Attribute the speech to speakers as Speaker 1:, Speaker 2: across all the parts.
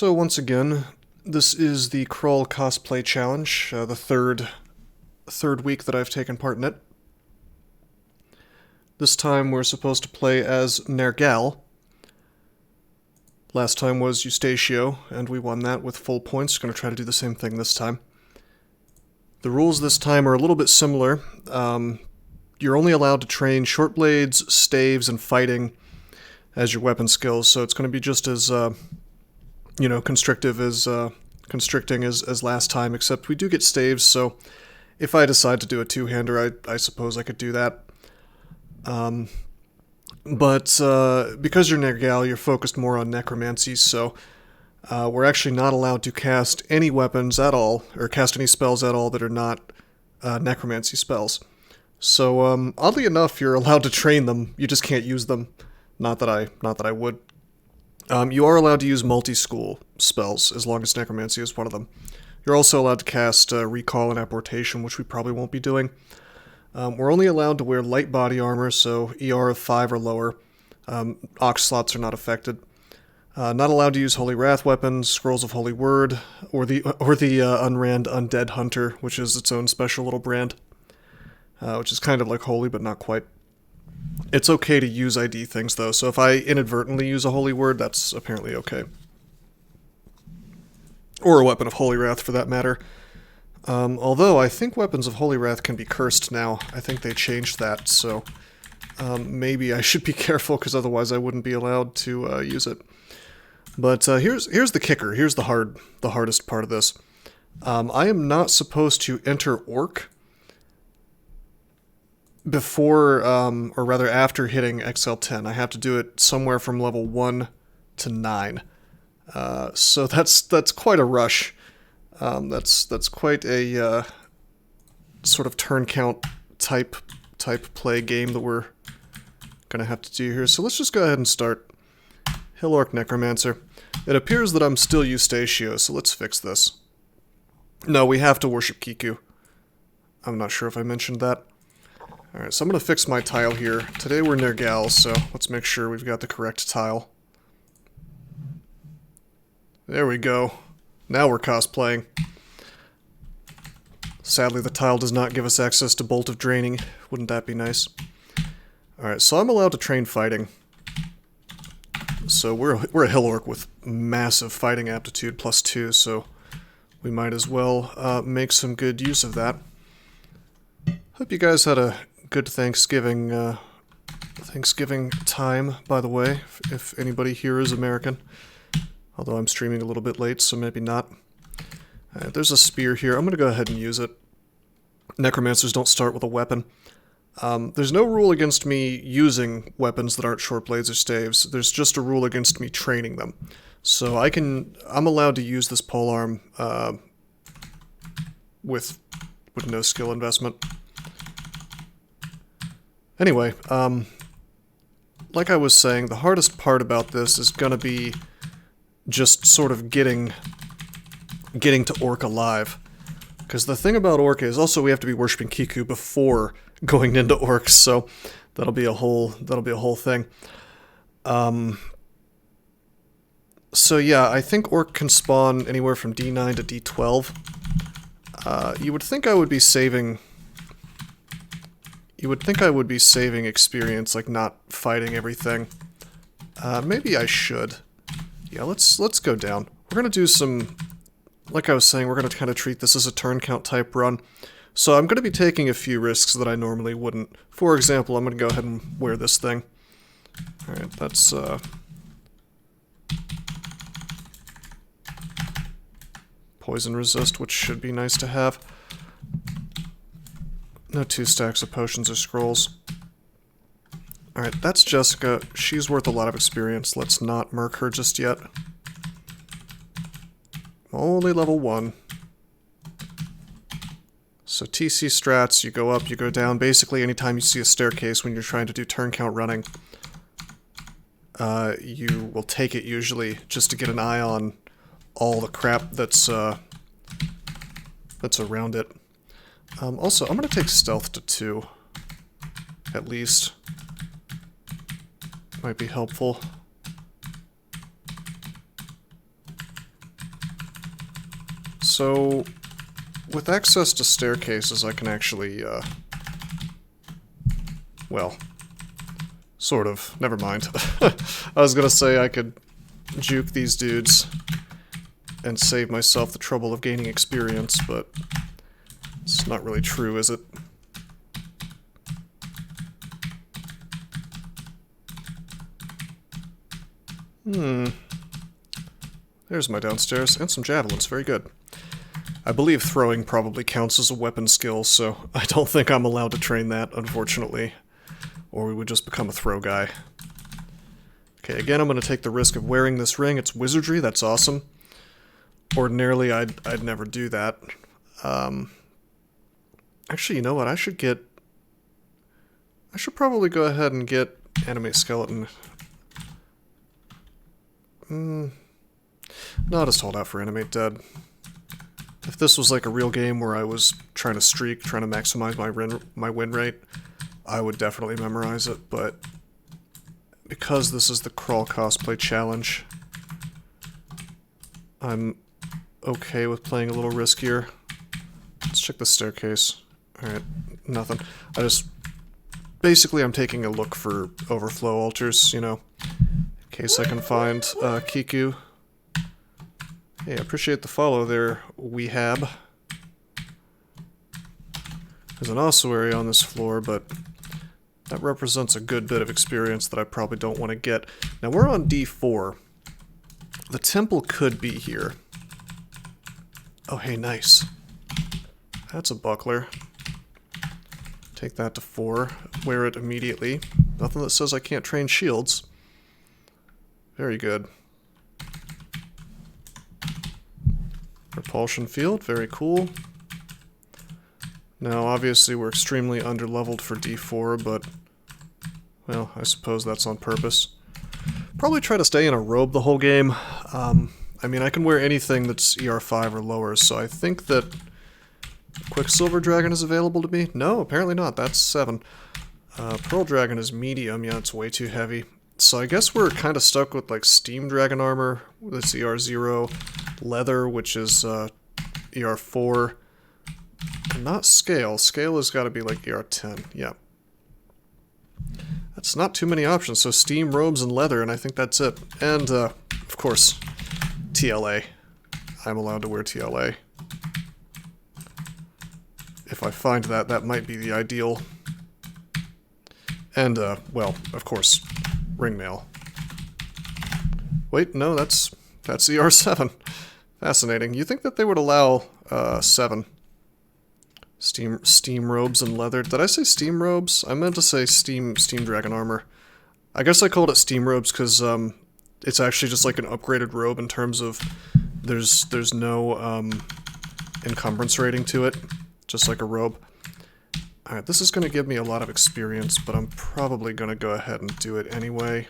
Speaker 1: So once again, this is the Crawl Cosplay Challenge, the third week that I've taken part in it. This time we're supposed to play as Nergalle. Last time was Eustatio, and we won that with full points. Going to try to do the same thing this time. The rules this time are a little bit similar. You're only allowed to train short blades, staves, and fighting as your weapon skills, so it's going to be just as constricting as last time, except we do get staves, so if I decide to do a two-hander, I suppose I could do that. But because you're Nergalle, you're focused more on necromancy, so we're actually not allowed to cast any weapons at all, or cast any spells at all that are not necromancy spells. So oddly enough, you're allowed to train them, you just can't use them. Not that I would. You are allowed to use multi-school spells, as long as necromancy is one of them. You're also allowed to cast recall and apportation, which we probably won't be doing. We're only allowed to wear light body armor, so ER of 5 or lower. Ox slots are not affected. Not allowed to use Holy Wrath weapons, Scrolls of Holy Word, or the Unrand Undead Hunter, which is its own special little brand, which is kind of like Holy, but not quite. It's okay to use ID things, though, so if I inadvertently use a Holy Word, that's apparently okay. Or a Weapon of Holy Wrath, for that matter. Although, I think Weapons of Holy Wrath can be cursed now. I think they changed that, so maybe I should be careful, because otherwise I wouldn't be allowed to use it. But here's the kicker. Here's the hardest part of this. I am not supposed to enter Orc before, or rather after hitting XL10. I have to do it somewhere from level 1 to 9. So that's quite a rush. That's quite a sort of turn count type play game that we're gonna have to do here. So let's just go ahead and start. Hill Orc Necromancer. It appears that I'm still Eustatio, so let's fix this. No, we have to worship Kiku. I'm not sure if I mentioned that. Alright, so I'm going to fix my tile here. Today we're Nergalle, so let's make sure we've got the correct tile. There we go. Now we're cosplaying. Sadly, the tile does not give us access to Bolt of Draining. Wouldn't that be nice? Alright, so I'm allowed to train fighting. So we're a Hill Orc with massive fighting aptitude, +2, so we might as well make some good use of that. Hope you guys had a good Thanksgiving time, by the way, if anybody here is American. Although I'm streaming a little bit late, so maybe not. There's a spear here. I'm going to go ahead and use it. Necromancers don't start with a weapon. There's no rule against me using weapons that aren't short blades or staves. There's just a rule against me training them. So I'm allowed to use this polearm with no skill investment. Anyway, like I was saying, the hardest part about this is gonna be just sort of getting to Orc alive. Because the thing about Orc is also we have to be worshipping Kiku before going into Orcs, so that'll be a whole thing. So yeah, I think Orc can spawn anywhere from D9 to D12. You would think I would be saving experience, like not fighting everything. Maybe I should. Yeah, let's go down. We're gonna do some, like I was saying, we're gonna kind of treat this as a turn count type run. So I'm gonna be taking a few risks that I normally wouldn't. For example, I'm gonna go ahead and wear this thing. Alright, that's poison resist, which should be nice to have. No 2 stacks of potions or scrolls. Alright, that's Jessica. She's worth a lot of experience. Let's not murk her just yet. Only level 1. So TC strats, you go up, you go down. Basically, anytime you see a staircase when you're trying to do turn count running, you will take it usually just to get an eye on all the crap that's around it. Also, I'm going to take stealth to 2, at least. Might be helpful. So, with access to staircases, I can actually, well, sort of. Never mind. I was gonna say I could juke these dudes and save myself the trouble of gaining experience, but it's not really true, is it? There's my downstairs, and some javelins, very good. I believe throwing probably counts as a weapon skill, so I don't think I'm allowed to train that, unfortunately. Or we would just become a throw guy. Okay, again, I'm going to take the risk of wearing this ring. It's wizardry, that's awesome. Ordinarily, I'd never do that. Actually, you know what, I should probably go ahead and get Animate Skeleton. No, I'll just hold out for Animate Dead. If this was like a real game where I was trying to streak, trying to maximize my win rate, I would definitely memorize it, but because this is the Crawl Cosplay Challenge, I'm okay with playing a little riskier. Let's check the staircase. Alright, nothing. Basically I'm taking a look for overflow altars, you know, in case I can find Kiku. Hey, I appreciate the follow there, Weehab. There's an ossuary on this floor, but that represents a good bit of experience that I probably don't want to get. Now we're on D4. The temple could be here. Oh, hey, nice. That's a buckler. Take that to 4. Wear it immediately. Nothing that says I can't train shields. Very good. Repulsion field, very cool. Now, obviously, we're extremely underleveled for D4, but, well, I suppose that's on purpose. Probably try to stay in a robe the whole game. I mean, I can wear anything that's ER5 or lower, so I think that Quicksilver Dragon is available to me. No, apparently not. That's 7. Pearl Dragon is medium. Yeah, it's way too heavy. So I guess we're kind of stuck with, like, Steam Dragon Armor. That's ER0. Leather, which is ER4. And not Scale. Scale has got to be, like, ER10. Yeah. That's not too many options. So Steam, Robes, and Leather, and I think that's it. And, of course, TLA. I'm allowed to wear TLA. If I find that, that might be the ideal. And, well, of course, ringmail. Wait, no, that's ER7. Fascinating. You think that they would allow 7? Steam robes and leather. Did I say steam robes? I meant to say steam dragon armor. I guess I called it steam robes because it's actually just like an upgraded robe in terms of there's no encumbrance rating to it, just like a robe. Alright, this is going to give me a lot of experience, but I'm probably going to go ahead and do it anyway.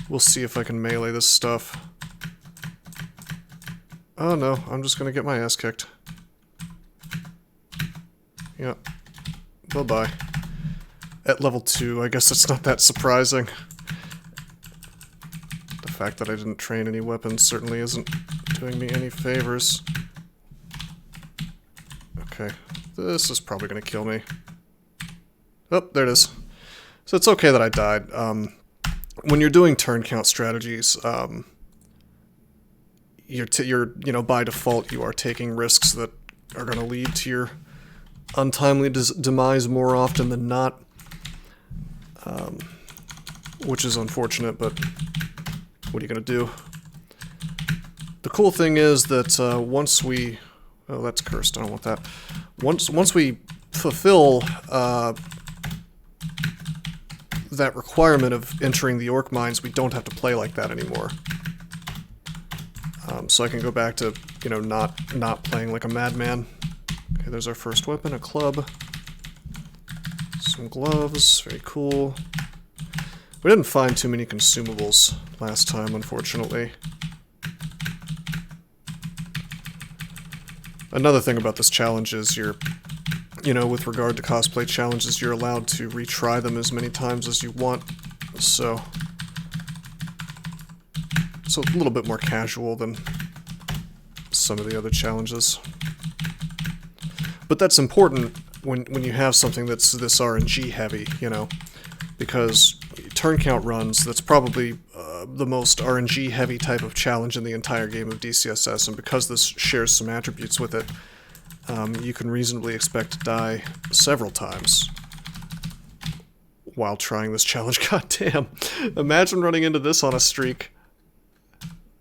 Speaker 1: We'll see if I can melee this stuff. Oh no, I'm just going to get my ass kicked. Yep. Bye-bye. At level 2, I guess it's not that surprising. The fact that I didn't train any weapons certainly isn't doing me any favors. Okay, this is probably going to kill me. Oh, there it is. So it's okay that I died. When you're doing turn count strategies, you're by default you are taking risks that are going to lead to your untimely demise more often than not, which is unfortunate, but what are you going to do? The cool thing is that once we... Oh, that's cursed. I don't want that. Once we fulfill that requirement of entering the orc mines, we don't have to play like that anymore. So I can go back to, not playing like a madman. Okay, there's our first weapon, a club. Some gloves, very cool. We didn't find too many consumables last time, unfortunately. Another thing about this challenge is with regard to cosplay challenges, you're allowed to retry them as many times as you want, so it's a little bit more casual than some of the other challenges. But that's important when you have something that's this RNG heavy, you know, because turn count runs, that's probably the most RNG heavy type of challenge in the entire game of DCSS, and because this shares some attributes with it, you can reasonably expect to die several times while trying this challenge. God damn. Imagine running into this on a streak.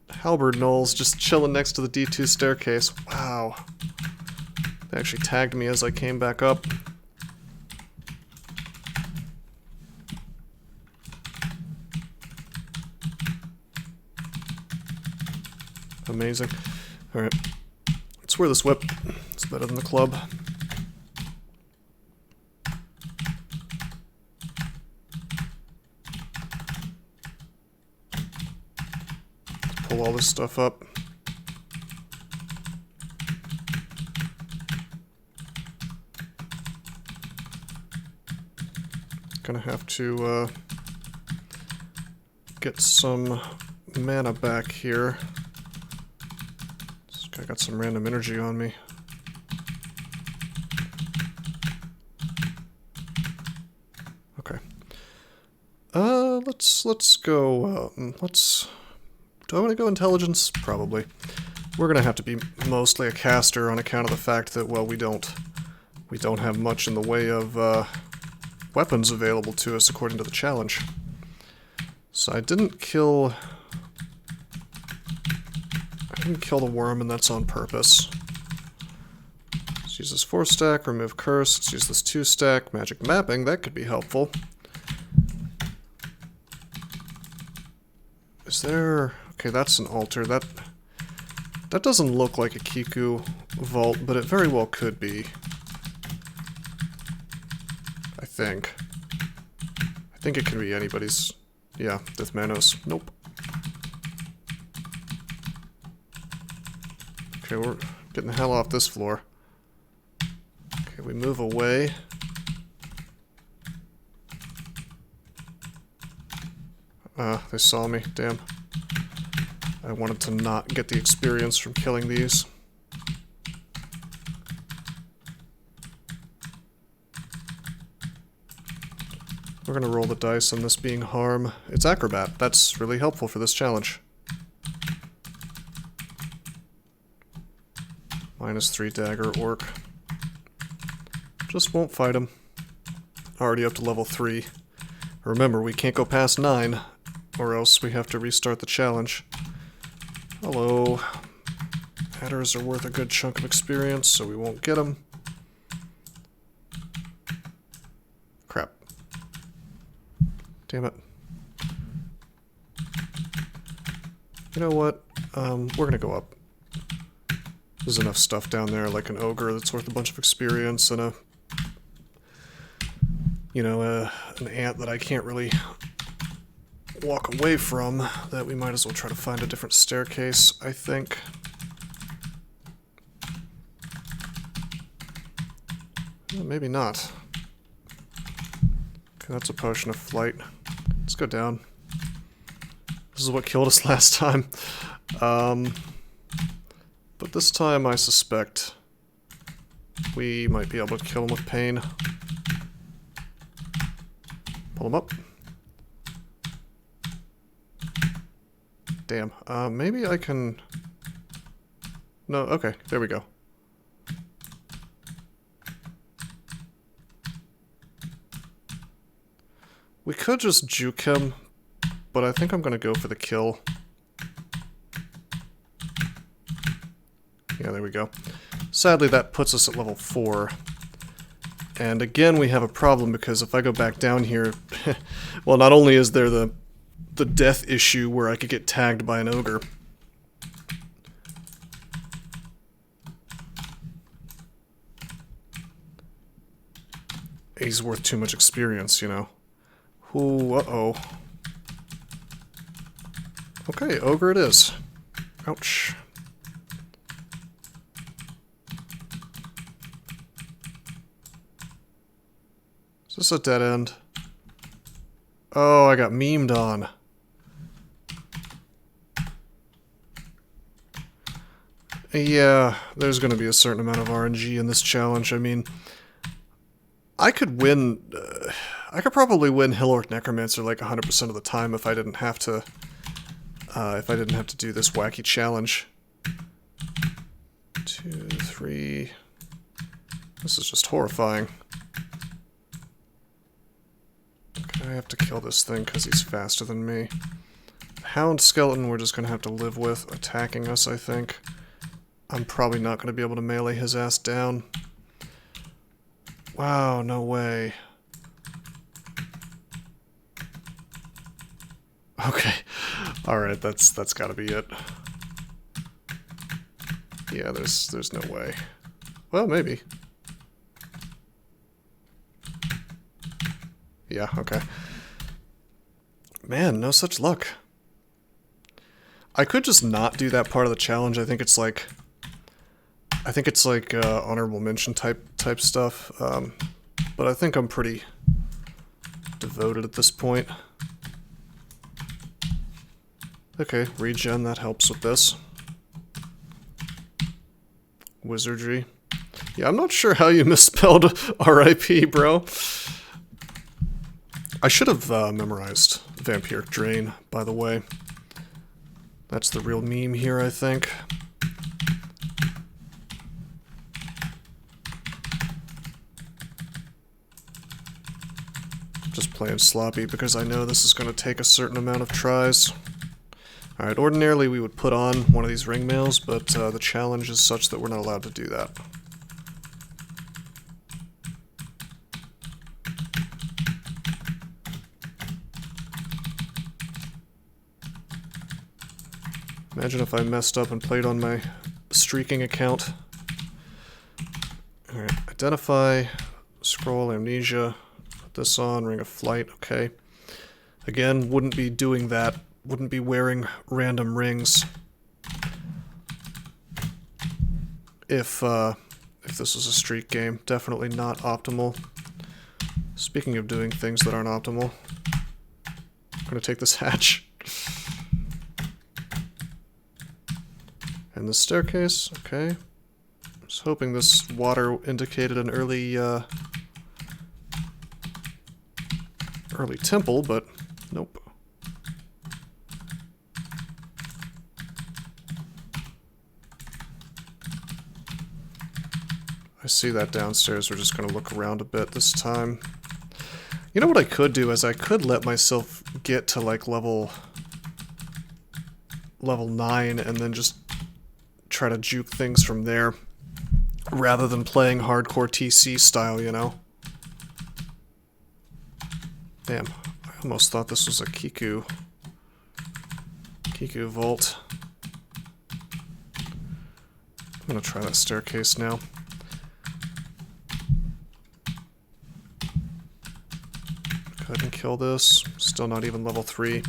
Speaker 1: Halberd Knolls just chilling next to the D2 staircase. Wow. They actually tagged me as I came back up. Amazing. Alright. Let's wear this whip. It's better than the club. Let's pull all this stuff up. Gonna have to get some mana back here. I got some random energy on me. Okay. Let's go. Do I want to go intelligence? Probably. We're gonna have to be mostly a caster on account of the fact that, well, we don't have much in the way of weapons available to us according to the challenge. So I didn't kill the worm, and that's on purpose. Let's use this 4-stack, remove curse. Let's use this 2-stack, magic mapping. That could be helpful. Is there... Okay, that's an altar. That doesn't look like a Kiku vault, but it very well could be. I think it can be anybody's. Yeah, Death Manos. Nope. Okay, we're getting the hell off this floor. Okay, we move away. They saw me. Damn. I wanted to not get the experience from killing these. We're gonna roll the dice on this being harm. It's acrobat. That's really helpful for this challenge. -3 dagger orc. Just won't fight him. Already up to level 3. Remember, we can't go past 9, or else we have to restart the challenge. Hello. Adders are worth a good chunk of experience, so we won't get them. Crap. Damn it. You know what? We're gonna go up. There's enough stuff down there, like an ogre that's worth a bunch of experience, and an ant that I can't really walk away from, that we might as well try to find a different staircase, I think. Well, maybe not. Okay, that's a potion of flight. Let's go down. This is what killed us last time. But this time I suspect we might be able to kill him with pain. Pull him up. Damn. Maybe I can... No, okay, there we go. We could just juke him, but I think I'm gonna go for the kill. Yeah, there we go. Sadly, that puts us at level 4. And again, we have a problem, because if I go back down here... well, not only is there the death issue where I could get tagged by an ogre. He's worth too much experience, you know. Ooh, uh-oh. Okay, ogre it is. Ouch. Is this a dead end? Oh, I got memed on. Yeah, there's going to be a certain amount of RNG in this challenge. I mean, I could win... I could probably win Hill Orc Necromancer like 100% of the time if I didn't have to... do this wacky challenge. 2, 3... This is just horrifying. Okay, I have to kill this thing because he's faster than me. Hound Skeleton we're just going to have to live with attacking us, I think. I'm probably not going to be able to melee his ass down. Wow, no way. Okay. Alright, that's gotta be it. Yeah, there's no way. Well, maybe. Yeah, okay. Man, no such luck. I could just not do that part of the challenge. I think it's like honorable mention type stuff. But I think I'm pretty devoted at this point. Okay, regen, that helps with this. Wizardry. Yeah, I'm not sure how you misspelled RIP, bro. I should have memorized Vampiric Drain, by the way. That's the real meme here, I think. Just playing sloppy because I know this is going to take a certain amount of tries. Alright, ordinarily we would put on one of these ring mails, but the challenge is such that we're not allowed to do that. Imagine if I messed up and played on my streaking account. Alright, identify, scroll, amnesia, put this on, ring of flight, okay. Again, wouldn't be doing that. Wouldn't be wearing random rings if this was a streak game. Definitely not optimal. Speaking of doing things that aren't optimal, I'm gonna take this hatch. And the staircase, okay. I was hoping this water indicated an early temple, but nope. I see that downstairs. We're just going to look around a bit this time. You know what I could do is I could let myself get to like level 9 and then just try to juke things from there rather than playing hardcore TC style, you know? Damn, I almost thought this was a Kiku vault. I'm gonna try that staircase now. Go ahead and kill this. Still not even level 3.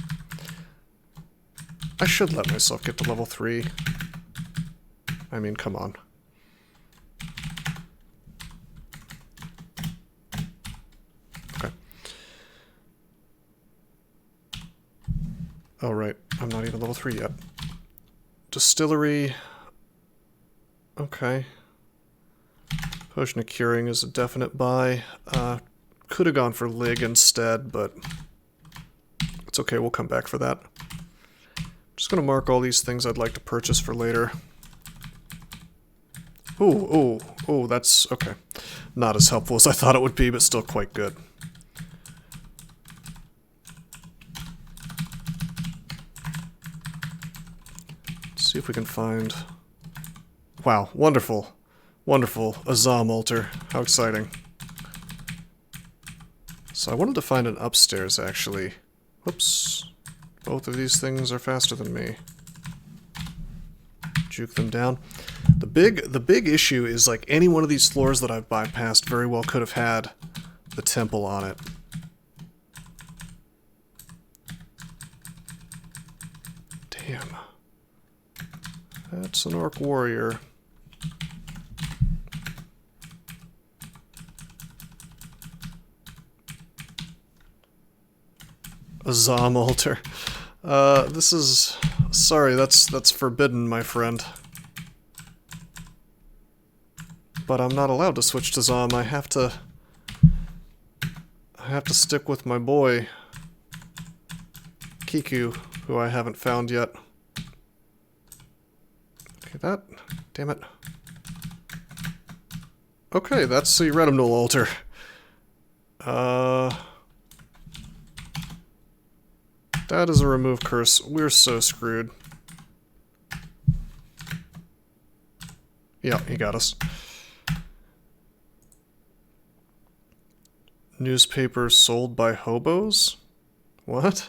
Speaker 1: I should let myself get to level 3. I mean, come on. Okay. Oh, right. I'm not even level 3 yet. Distillery. Okay. Potion of Curing is a definite buy. Could have gone for Lig instead, but it's okay, we'll come back for that. Just gonna mark all these things I'd like to purchase for later. Ooh, that's okay. Not as helpful as I thought it would be, but still quite good. Let's see if we can find... Wow, wonderful. Wonderful. Azam altar. How exciting. So I wanted to find an upstairs, actually. Whoops. Both of these things are faster than me. Juke them down. The big issue is, like, any one of these floors that I've bypassed very well could have had the temple on it. Damn. That's an orc warrior. Azam altar. This is... Sorry, that's forbidden, my friend. but I'm not allowed to switch to Zom. I have to stick with my boy Kiku, who I haven't found yet. Okay, damn it. Okay, that's the Redemnal altar. That is a remove curse. We're so screwed. Yeah, he got us. Newspapers sold by hobos? What?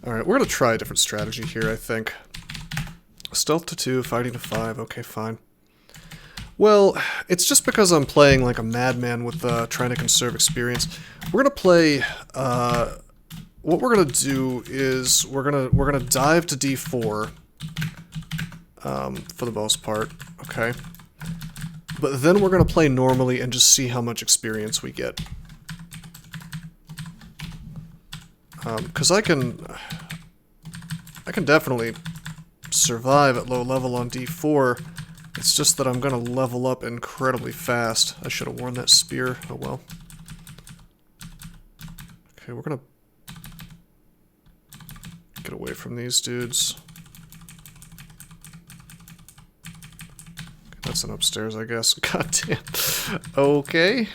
Speaker 1: Alright, we're gonna try a different strategy here, I think. Stealth to 2, fighting to 5, okay, fine. Well, it's just because I'm playing like a madman with trying to conserve experience. We're gonna play, what we're gonna do is we're gonna dive to D4, for the most part, okay? But then we're gonna play normally and just see how much experience we get. Because I can definitely survive at low level on D4. It's just that I'm gonna level up incredibly fast. I should have worn that spear. Oh well. Okay, we're gonna get away from these dudes. That's an upstairs, I guess. God damn. Okay.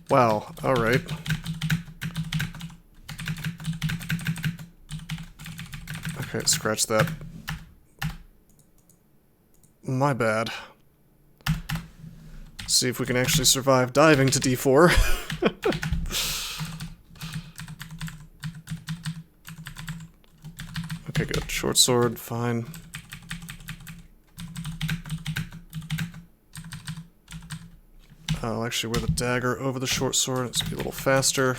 Speaker 1: Wow. Alright. Okay, scratch that. My bad. See if we can actually survive diving to D4. Okay, good. Short sword, fine. I'll actually wear the dagger over the short sword. It's gonna be a little faster.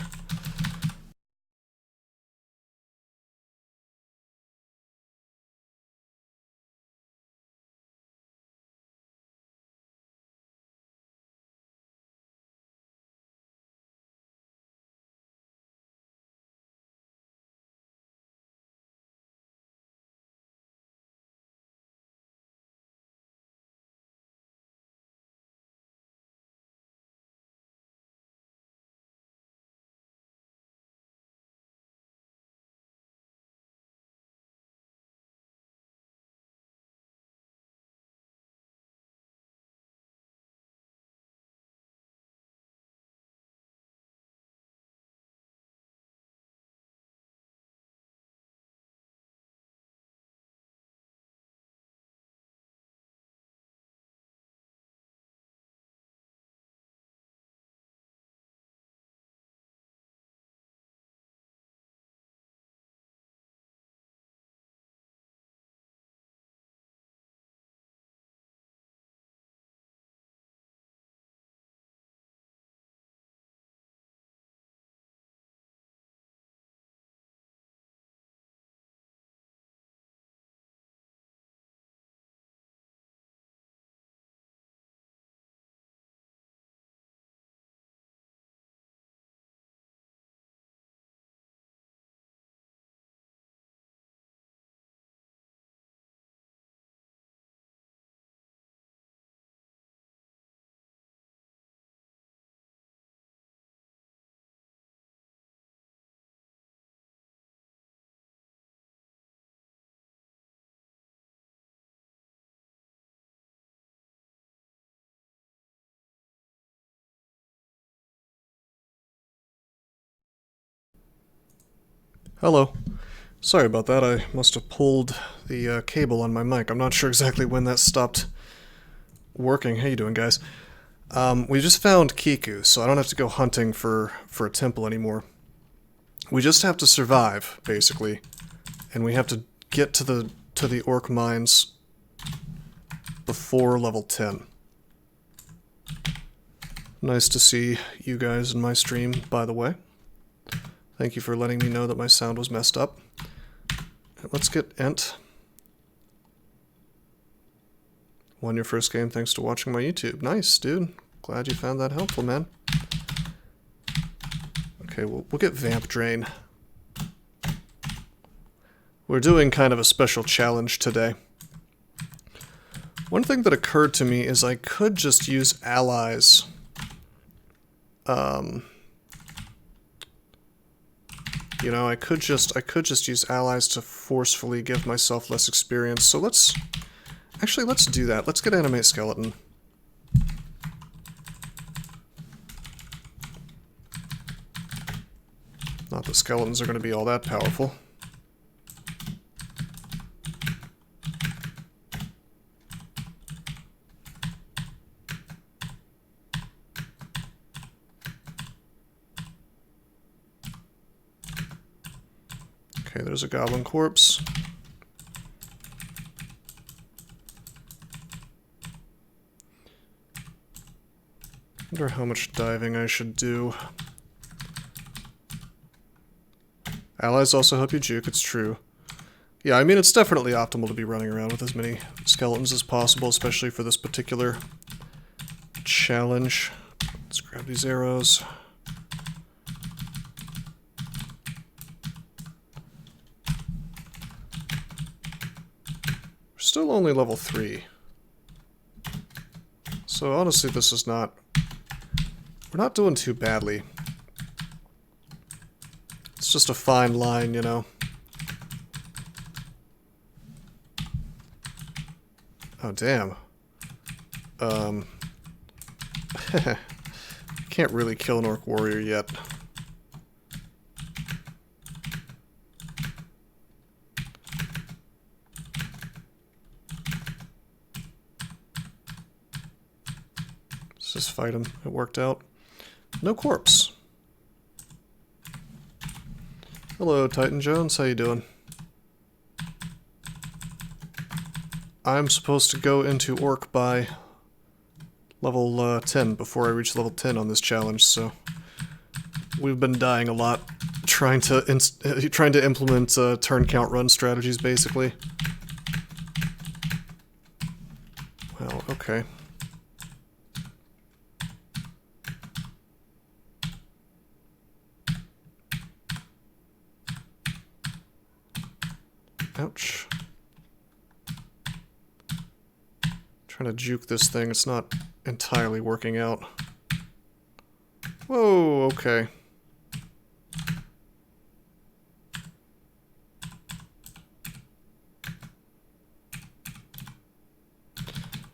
Speaker 1: Hello. Sorry about that, I must have pulled the cable on my mic. I'm not sure exactly when that stopped working. How you doing, guys? We just found Kiku, so I don't have to go hunting for a temple anymore. We just have to survive, basically. And we have to get to the orc mines before level 10. Nice to see you guys in my stream, by the way. Thank you for letting me know that my sound was messed up. Let's get Ent. Won your first game thanks to watching my YouTube. Nice, dude. Glad you found that helpful, man. Okay, we'll get Vamp Drain. We're doing kind of a special challenge today. One thing that occurred to me is I could just use allies. You know, I could just use allies to forcefully give myself less experience. So let's do that. Let's get animate skeleton. Not that skeletons are going to be all that powerful. Okay, there's a goblin corpse. Wonder how much diving I should do. Allies also help you juke, it's true. Yeah, I mean, it's definitely optimal to be running around with as many skeletons as possible, especially for this particular challenge. Let's grab these arrows. We're still only level 3. So honestly, this is not... We're not doing too badly. It's just a fine line, you know. Oh, damn. Can't really kill an orc warrior yet. Let's just fight him. It worked out. No corpse. Hello, Titan Jones. How you doing? I'm supposed to go into Orc by level 10 before I reach level 10 on this challenge, so we've been dying a lot trying to implement turn count run strategies, basically. Well, okay. Ouch. Trying to juke this thing, it's not entirely working out. Whoa, okay.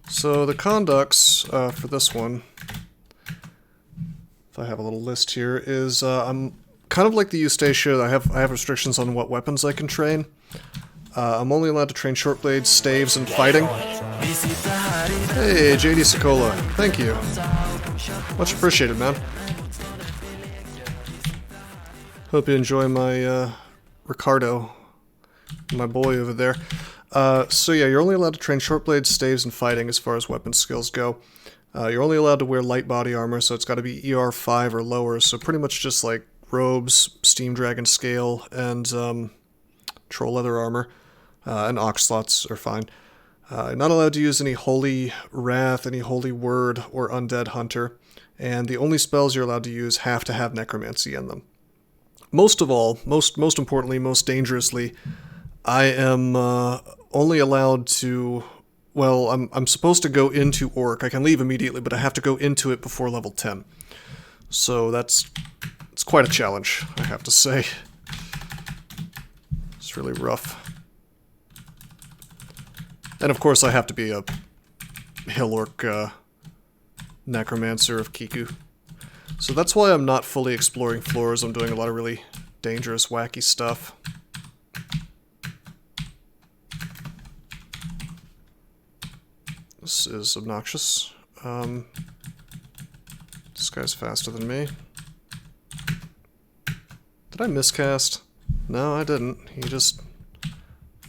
Speaker 1: So the conducts for this one, if I have a little list here, is I'm kind of like the Eustacia. I have restrictions on what weapons I can train. I'm only allowed to train short blades, staves, and fighting. Hey, JD Sokola. Thank you. Much appreciated, man. Hope you enjoy my, Ricardo. My boy over there. So yeah, you're only allowed to train short blades, staves, and fighting as far as weapon skills go. You're only allowed to wear light body armor, so it's got to be ER 5 or lower, so pretty much just like robes, steam dragon scale, and, troll leather armor. And ox slots are fine. Not allowed to use any holy wrath, any holy word, or undead hunter. And the only spells you're allowed to use have to have necromancy in them. Most of all, most importantly, most dangerously, I am only allowed to... Well, I'm supposed to go into Orc. I can leave immediately, but I have to go into it before level 10. So it's quite a challenge, I have to say. It's really rough. And of course I have to be a Hill Orc Necromancer of Kiku. So that's why I'm not fully exploring floors. I'm doing a lot of really dangerous, wacky stuff. This is obnoxious. This guy's faster than me. Did I miscast? No, I didn't. He just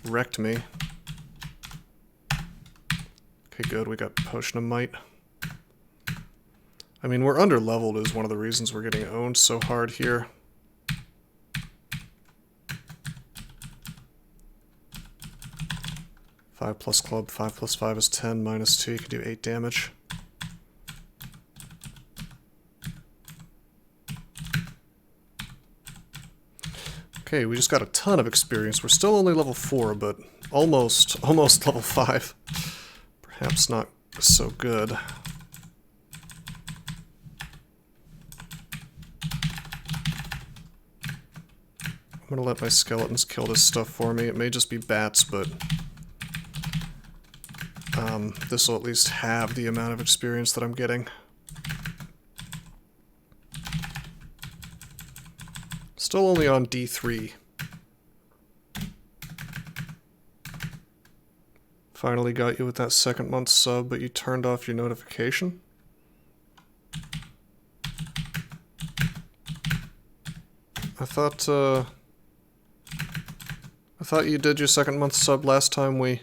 Speaker 1: wrecked me. Okay, good. We got Potion of Might. I mean, we're under-leveled is one of the reasons we're getting owned so hard here. Five plus club, 5 plus 5 is 10, minus 2, you can do 8 damage. Okay, we just got a ton of experience. We're still only level 4, but almost level 5. Perhaps not so good. I'm gonna let my skeletons kill this stuff for me. It may just be bats, but this will at least have the amount of experience that I'm getting. Still only on D3. Finally got you with that second month sub, but you turned off your notification? I thought you did your second month sub last time I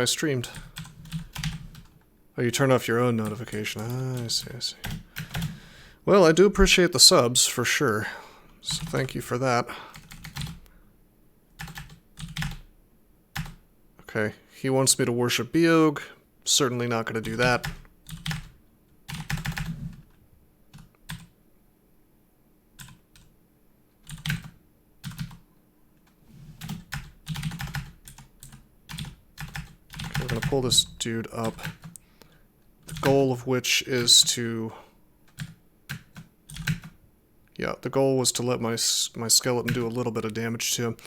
Speaker 1: streamed. Oh, you turned off your own notification. Ah, I see, I see. Well, I do appreciate the subs, for sure. So thank you for that. Okay, he wants me to worship Biog. Certainly not going to do that. Okay, we're going to pull this dude up. The goal of which is to... Yeah, the goal was to let my skeleton do a little bit of damage to him.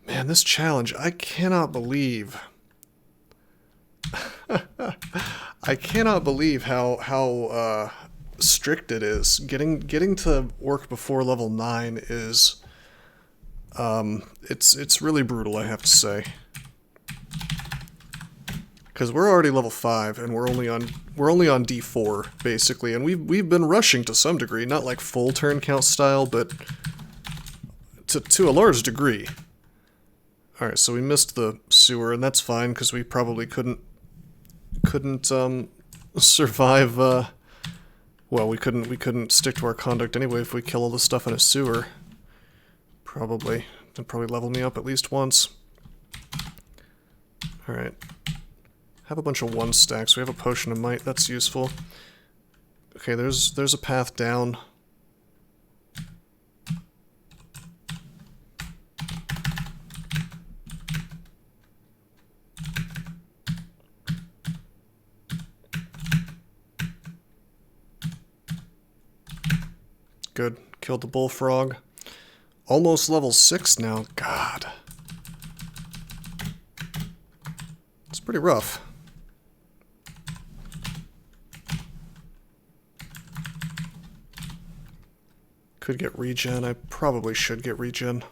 Speaker 1: Man, this challenge, I cannot believe... I cannot believe how strict it is. Getting to work before level 9 is... it's really brutal, I have to say. Because we're already level 5, and we're only on D4, basically, and we've been rushing to some degree, not like full turn count style, but to a large degree. Alright, so we missed the sewer, and that's fine, because we probably couldn't survive, well, we couldn't stick to our conduct anyway if we kill all the stuff in a sewer. Probably. They'd probably level me up at least once. Alright. Have a bunch of 1 stacks. We have a potion of might, that's useful. Okay, there's a path down. Good. Killed the bullfrog. Almost level 6 now. God. It's pretty rough. Could get regen. I probably should get regen.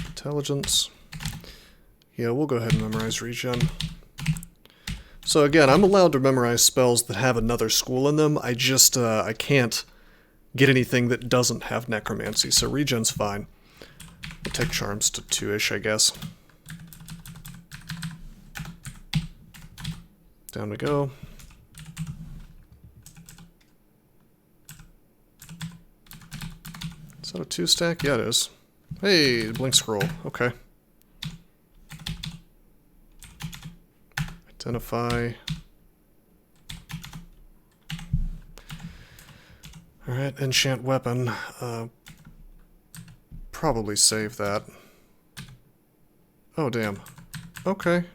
Speaker 1: Intelligence. Yeah, we'll go ahead and memorize regen. So again, I'm allowed to memorize spells that have another school in them. I just, I can't get anything that doesn't have necromancy, so regen's fine. We'll take charms to 2-ish, I guess. Down we go. Is that a 2-stack? Yeah, it is. Hey, blink scroll. Okay. Identify. Alright, enchant weapon. Probably save that. Oh, damn. Okay.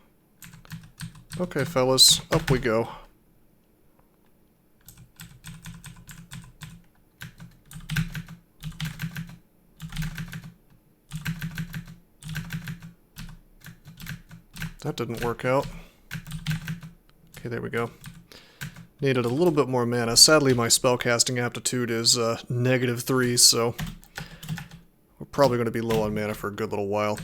Speaker 1: Okay, fellas. Up we go. That didn't work out. Okay, there we go. Needed a little bit more mana. Sadly, my spellcasting aptitude is -3, so we're probably going to be low on mana for a good little while.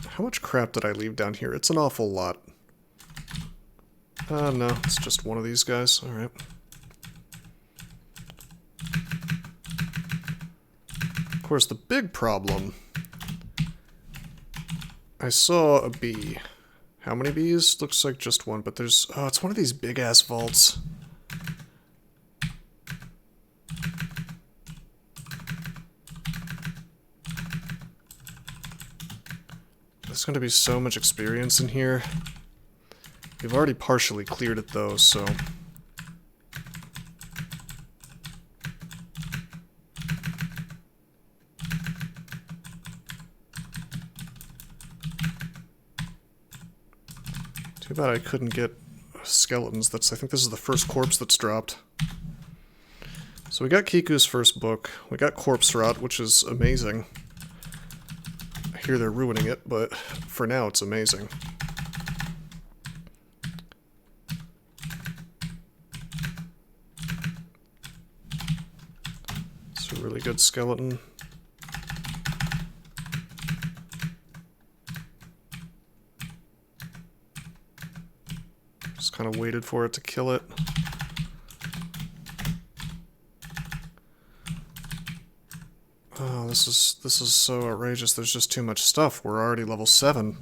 Speaker 1: How much crap did I leave down here? It's an awful lot. No, it's just one of these guys. Alright. Of course, the big problem... I saw a bee. How many bees? Looks like just one, but there's... Oh, it's one of these big-ass vaults. There's going to be so much experience in here. We've already partially cleared it, though, so... Too bad I couldn't get skeletons. I think this is the first corpse that's dropped. So we got Kiku's first book. We got Corpse Rot, which is amazing. I hear they're ruining it, but for now it's amazing. It's a really good skeleton. Just kind of waited for it to kill it. Oh, this is so outrageous. There's just too much stuff. We're already level 7.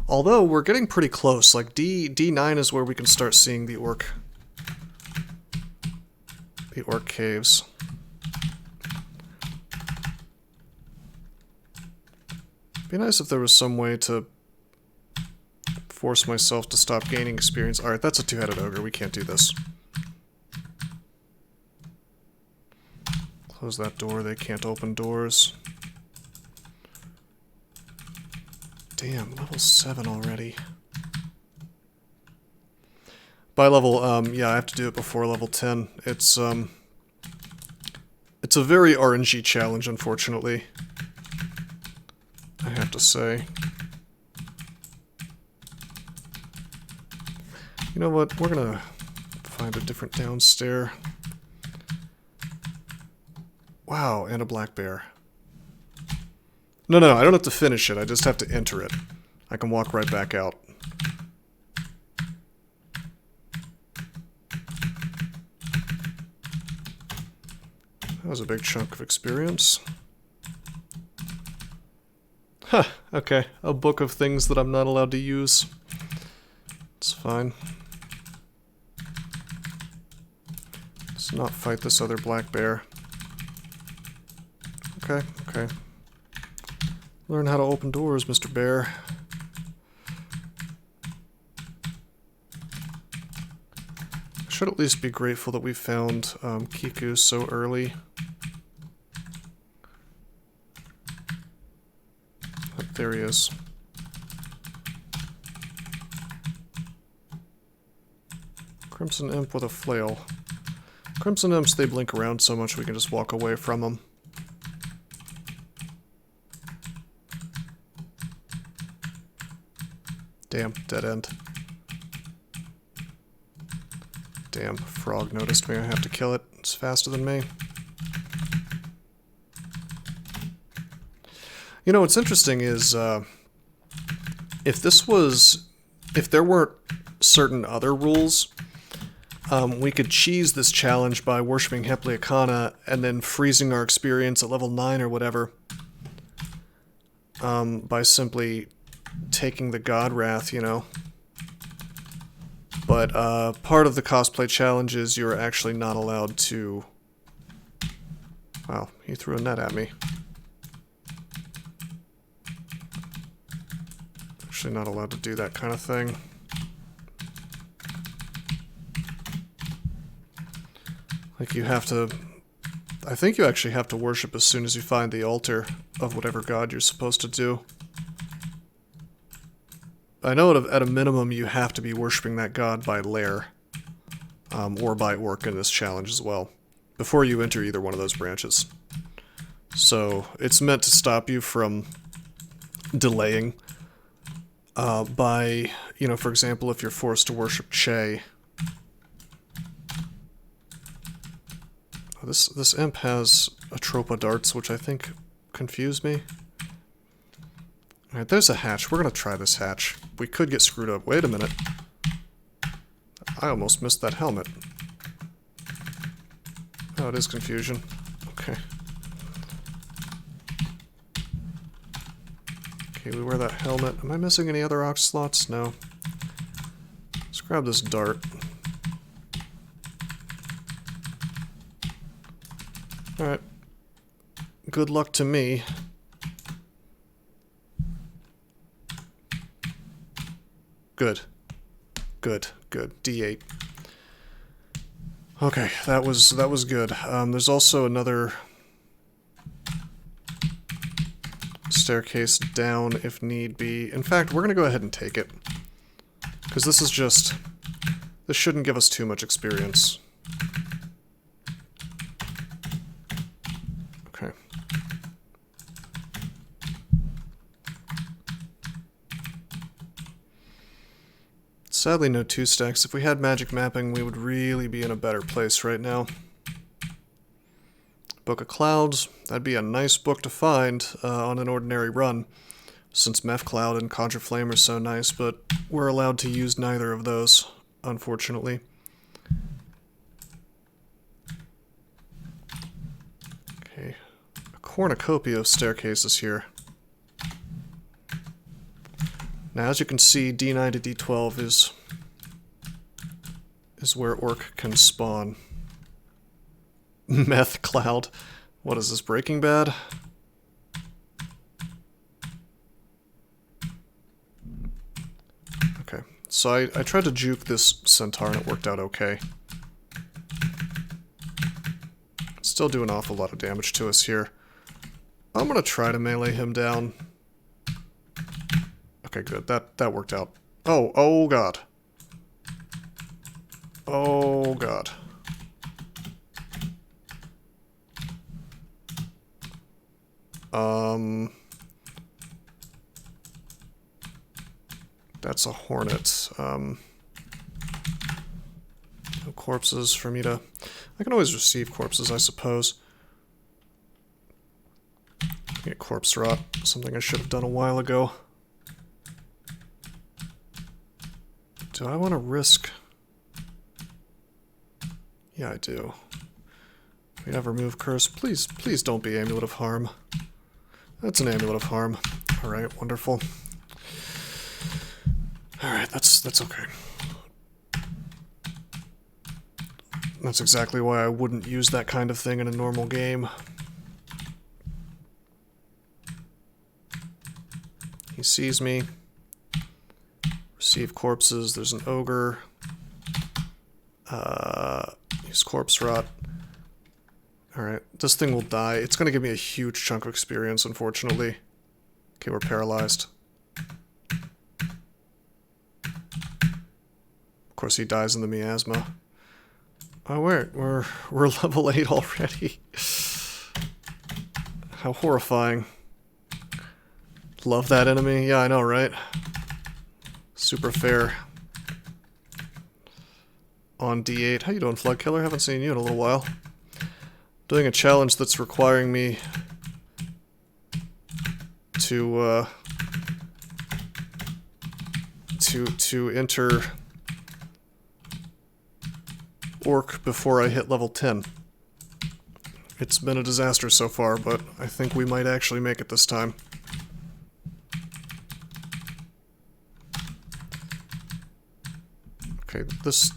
Speaker 1: Although, we're getting pretty close. Like, D9 is where we can start seeing the orc caves. Be nice if there was some way to force myself to stop gaining experience. Alright, that's a two-headed ogre. We can't do this. Close that door. They can't open doors. Damn, level 7 already. By level, yeah, I have to do it before level 10. It's a very RNG challenge, unfortunately. I have to say. You know what? We're gonna find a different downstair. Wow, and a black bear. No, I don't have to finish it. I just have to enter it. I can walk right back out. That was a big chunk of experience. Huh, okay. A book of things that I'm not allowed to use. It's fine. Let's not fight this other black bear. Okay. Learn how to open doors, Mr. Bear. I should at least be grateful that we found Kiku so early. Oh, there he is. Crimson Imp with a flail. Crimson Imps, they blink around so much we can just walk away from them. Damn, dead end. Damn, frog noticed me. I have to kill it. It's faster than me. You know, what's interesting is, if there weren't certain other rules, we could cheese this challenge by worshipping Hepleakana and then freezing our experience at level 9 or whatever, by simply taking the God Wrath, you know. But part of the cosplay challenge is you're actually not allowed to... Wow, he threw a net at me. Actually not allowed to do that kind of thing. Like you have to... I think you actually have to worship as soon as you find the altar of whatever god you're supposed to do. I know at a minimum you have to be worshipping that god by lair, or by orc in this challenge as well, before you enter either one of those branches. So it's meant to stop you from delaying by, you know, for example, if you're forced to worship Che. This imp has Atropa darts, which I think confuse me. Alright, there's a hatch. We're gonna try this hatch. We could get screwed up. Wait a minute. I almost missed that helmet. Oh, it is confusion. Okay. Okay, we wear that helmet. Am I missing any other ox slots? No. Let's grab this dart. Alright. Good luck to me. Good. Good. D8. Okay, that was good. There's also another staircase down if need be. In fact, we're gonna go ahead and take it. Because this is just... This shouldn't give us too much experience. Okay. Sadly, no 2-stacks. If we had magic mapping, we would really be in a better place right now. Book of Clouds. That'd be a nice book to find on an ordinary run, since Meph Cloud and Conjure Flame are so nice, but we're allowed to use neither of those, unfortunately. Okay, a cornucopia of staircases here. Now, as you can see, D9 to D12 is where Orc can spawn. Meth Cloud. What is this, Breaking Bad? Okay, so I tried to juke this Centaur and it worked out okay. Still do an awful lot of damage to us here. I'm gonna try to melee him down. Okay, good. That worked out. Oh god. Oh god. That's a hornet. No corpses for me to... I can always receive corpses, I suppose. Get corpse rot, something I should have done a while ago. Do I want to risk... Yeah, I do. We have remove curse. Please don't be Amulet of Harm. That's an Amulet of Harm. Alright, wonderful. Alright, that's okay. That's exactly why I wouldn't use that kind of thing in a normal game. He sees me. Receive corpses. There's an ogre. Use corpse rot. Alright, this thing will die. It's going to give me a huge chunk of experience, unfortunately. Okay, we're paralyzed. Of course he dies in the miasma. Oh wait, we're level 8 already. How horrifying. Love that enemy. Yeah, I know, right? Super fair. On D8. How you doing, Flood Killer? Haven't seen you in a little while. Doing a challenge that's requiring me to enter Orc before I hit level 10. It's been a disaster so far, but I think we might actually make it this time. Okay, this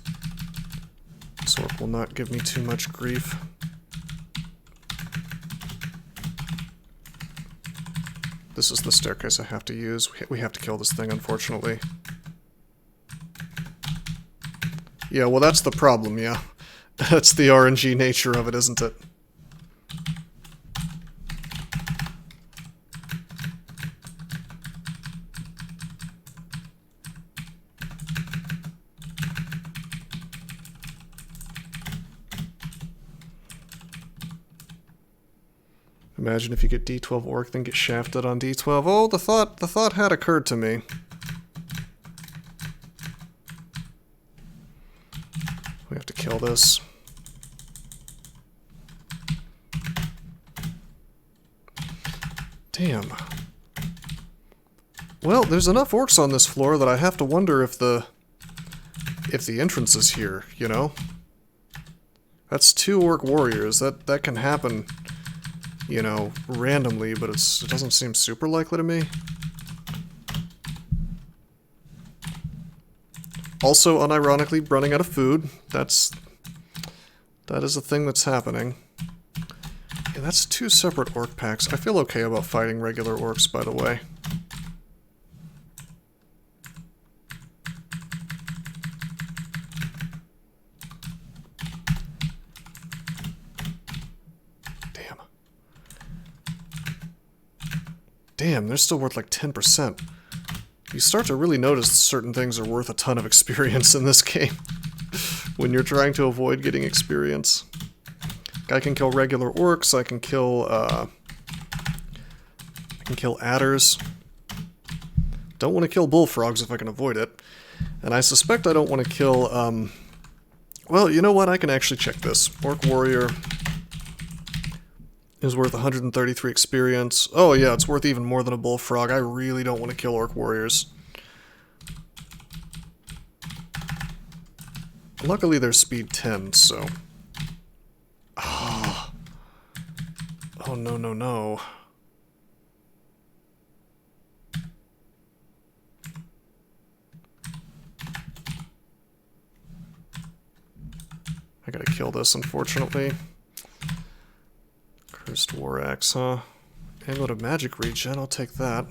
Speaker 1: Orc will not give me too much grief. This is the staircase I have to use. We have to kill this thing, unfortunately. Yeah, well that's the problem, yeah. That's the RNG nature of it, isn't it? Imagine if you get D12 Orc, then get shafted on D12. Oh, the thought had occurred to me. We have to kill this. Damn. Well, there's enough orcs on this floor that I have to wonder if the entrance is here, you know? That's 2 orc warriors. That can happen, you know, randomly, but it doesn't seem super likely to me. Also, unironically, running out of food. That is a thing that's happening. Yeah, that's 2 separate orc packs. I feel okay about fighting regular orcs, by the way. Damn, they're still worth like 10%. You start to really notice certain things are worth a ton of experience in this game when you're trying to avoid getting experience. I can kill regular orcs, I can kill adders. Don't want to kill bullfrogs if I can avoid it. And I suspect I don't want to kill, well, you know what? I can actually check this. Orc Warrior is worth 133 experience. Oh yeah, it's worth even more than a bullfrog. I really don't want to kill Orc Warriors. Luckily they're speed 10, so... Oh, oh no, no, no. I gotta kill this, unfortunately. Cursed War Axe, huh? Amulet of Magic Regen, I'll take that.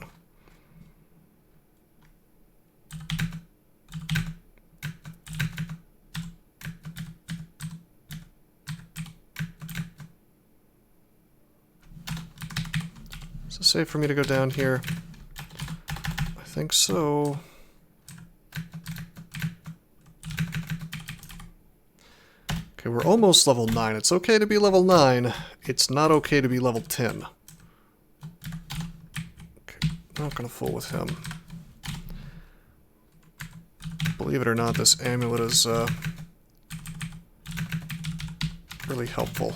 Speaker 1: Is it safe for me to go down here? I think so. Okay, we're almost level 9. It's okay to be level 9. It's not okay to be level 10. Okay, not gonna fool with him. Believe it or not, this amulet is really helpful.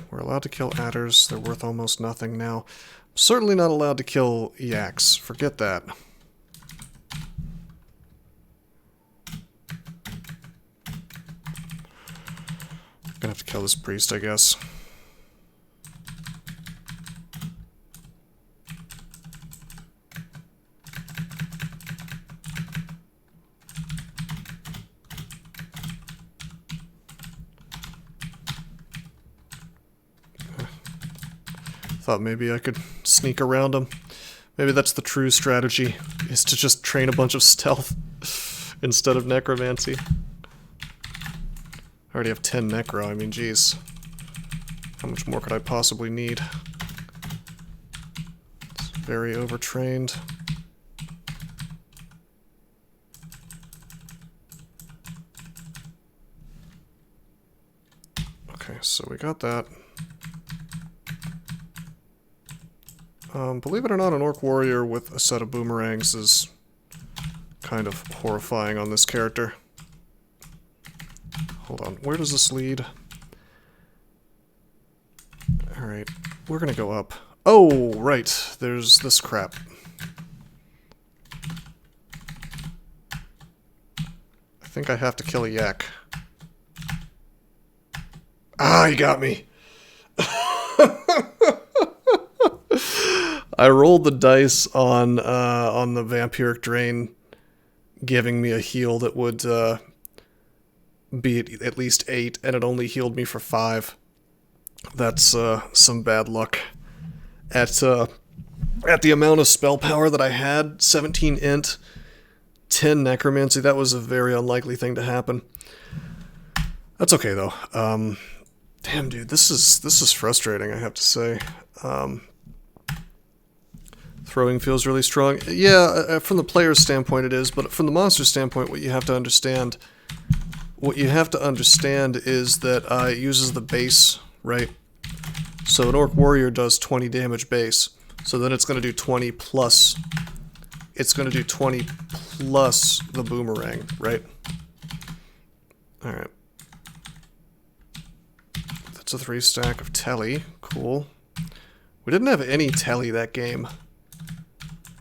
Speaker 1: We're allowed to kill adders. They're worth almost nothing now. I'm certainly not allowed to kill yaks. Forget that. I'm gonna have to kill this priest, I guess. Thought maybe I could sneak around him. Maybe that's the true strategy, is to just train a bunch of stealth instead of necromancy. I already have 10 necro, I mean, geez. How much more could I possibly need? It's very overtrained. Okay, so we got that. Believe it or not, an Orc Warrior with a set of boomerangs is kind of horrifying on this character. Hold on, where does this lead? Alright, we're gonna go up. Oh, right, there's this crap. I think I have to kill a yak. Ah, he got me! I rolled the dice on the Vampiric Drain, giving me a heal that would be at least 8, and it only healed me for 5. That's some bad luck. At the amount of spell power that I had, 17 int, 10 necromancy, that was a very unlikely thing to happen. That's okay though. Damn, dude, this is frustrating, I have to say. Throwing feels really strong. Yeah, from the player's standpoint it is, but from the monster standpoint, what you have to understand is that it uses the base, right? So an Orc Warrior does 20 damage base. So then it's going to do 20 plus. It's going to do 20 plus the boomerang, right? All right. That's a 3 stack of telly. Cool. We didn't have any telly that game.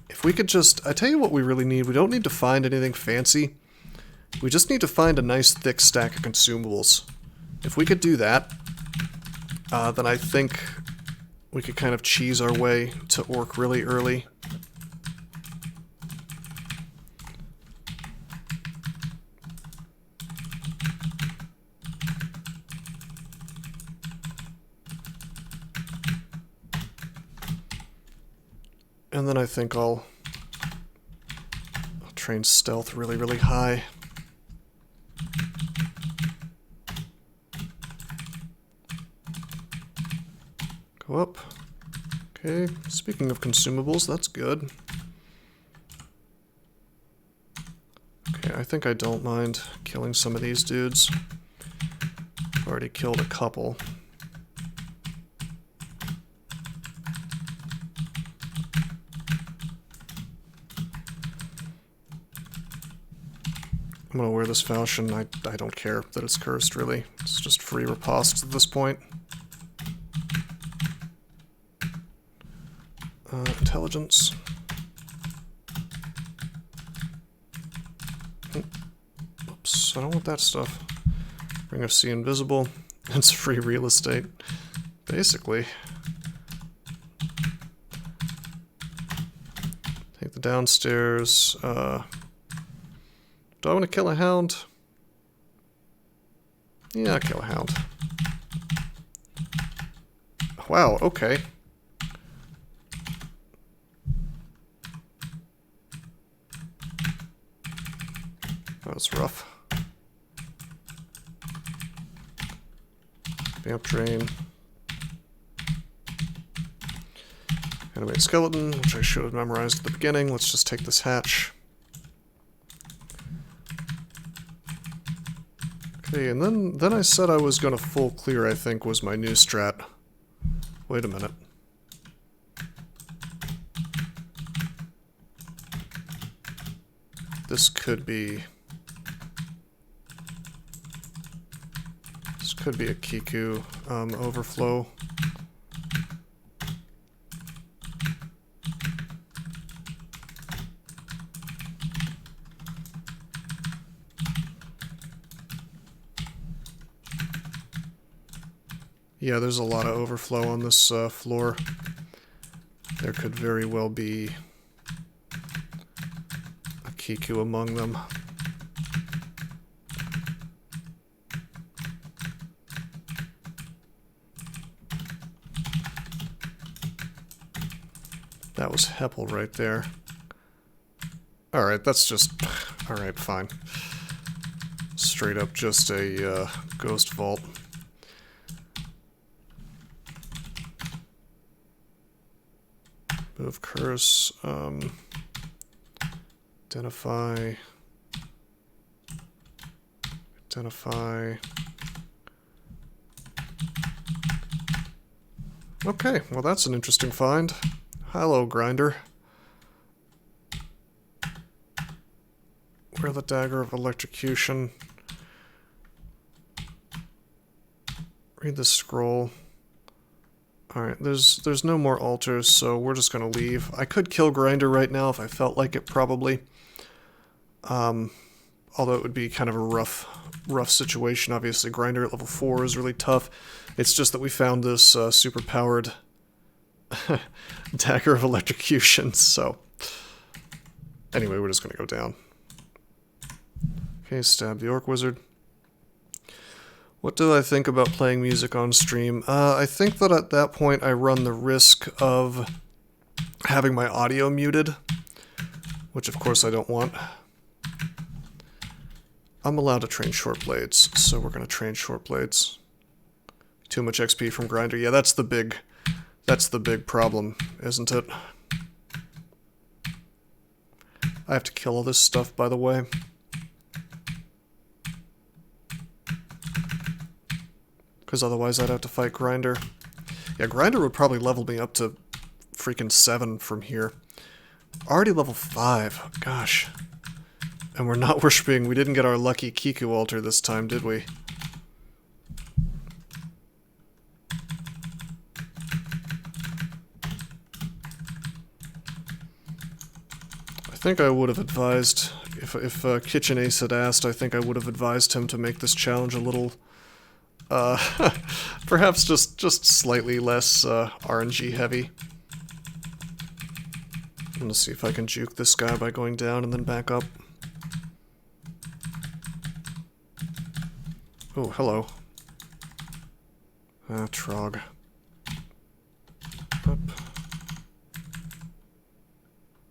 Speaker 1: If we could just... I tell you what we really need. We don't need to find anything fancy. We just need to find a nice thick stack of consumables. If we could do that, then I think we could kind of cheese our way to Orc really early. And then I think I'll train stealth really, really high. Whoop. Okay, speaking of consumables, that's good. Okay, I think I don't mind killing some of these dudes. I've already killed a couple. I'm gonna wear this falchion. I don't care that it's cursed, really. It's just free riposte at this point. Intelligence. Oops, I don't want that stuff. Ring of Sea Invisible. It's free real estate, basically. Take the downstairs. Do I want to kill a hound? Yeah, I'll kill a hound. Wow, okay. That was rough. Vamp Drain. Animate Skeleton, which I should have memorized at the beginning. Let's just take this hatch. Okay, and then I said I was going to full clear, I think, was my new strat. Wait a minute. This could be a Kiku overflow. Yeah, there's a lot of overflow on this floor. There could very well be a Kiku among them. That was Heppel right there. Alright, that's just... Alright, fine. Straight up just a ghost vault. Move curse, identify, okay, well that's an interesting find. Hello, Grinder. Wear the Dagger of Electrocution. Read the scroll. Alright, there's no more altars, so we're just gonna leave. I could kill Grinder right now if I felt like it, probably. Although it would be kind of a rough situation. Obviously, Grinder at level 4 is really tough. It's just that we found this super-powered Dagger of Electrocution, so... Anyway, we're just gonna go down. Okay, stab the Orc Wizard. What do I think about playing music on stream? I think that at that point I run the risk of having my audio muted, which of course I don't want. I'm allowed to train short blades, so we're going to train short blades. Too much XP from Grinder. Yeah, that's the big problem, isn't it? I have to kill all this stuff, by the way. Because otherwise I'd have to fight Grinder. Yeah, Grinder would probably level me up to freaking 7 from here. Already level 5. Gosh. And we're not worshipping. We didn't get our lucky Kiku altar this time, did we? I think I would have advised, if Kitchen Ace had asked, I think I would have advised him to make this challenge a little... perhaps just slightly less RNG heavy. I'm gonna see if I can juke this guy by going down and then back up. Oh, hello. Trog. Up.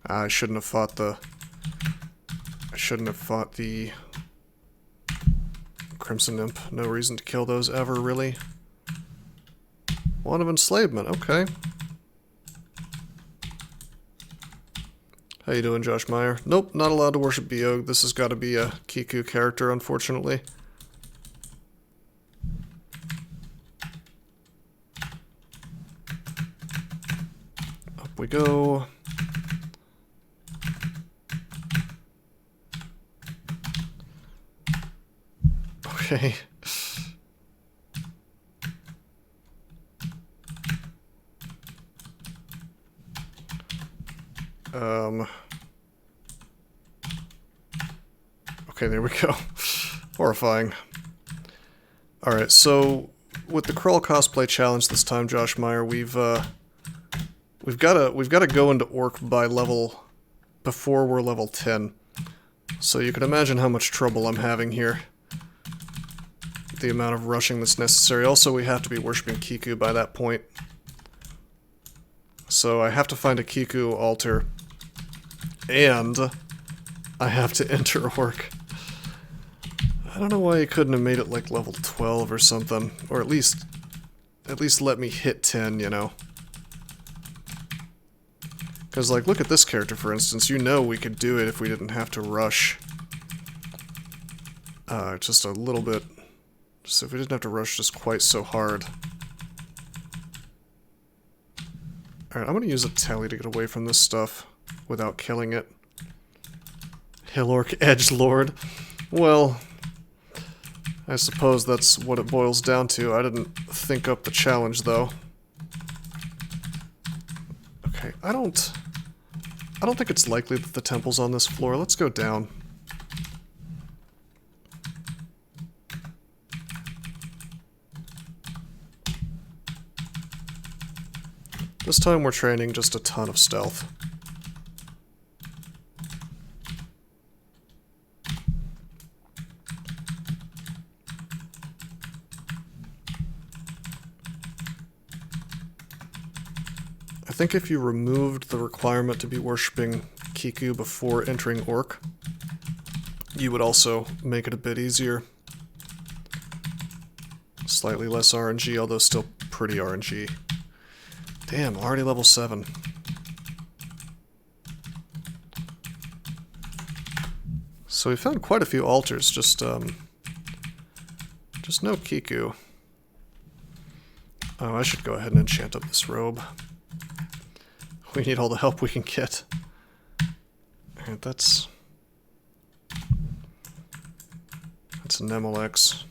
Speaker 1: I shouldn't have fought the... Crimson Imp. No reason to kill those ever, really. One of enslavement, okay. How you doing, Josh Meyer? Nope, not allowed to worship Biog. This has got to be a Kiku character, unfortunately. Up we go. Okay. Okay, there we go. Horrifying. Alright, so with the Crawl Cosplay Challenge this time, Josh Meyer, we've gotta go into Orc by level before we're level 10. So you can imagine how much trouble I'm having here. The amount of rushing that's necessary. Also, we have to be worshipping Kiku by that point. So I have to find a Kiku altar. And I have to enter Orc. I don't know why you couldn't have made it like level 12 or something. Or at least let me hit 10, you know. Because, like, look at this character, for instance. You know we could do it if we didn't have to rush. Just a little bit. Just if we didn't have to rush just quite so hard. Alright, I'm gonna use a tally to get away from this stuff without killing it. Hill Orc Edgelord. Well, I suppose that's what it boils down to. I didn't think up the challenge, though. Okay, I don't think it's likely that the temple's on this floor. Let's go down. This time we're training just a ton of stealth. I think if you removed the requirement to be worshipping Kiku before entering Orc, you would also make it a bit easier. Slightly less RNG, although still pretty RNG. Damn, already level 7. So we found quite a few altars, just no Kiku. Oh, I should go ahead and enchant up this robe. We need all the help we can get. Alright, that's Nemolex.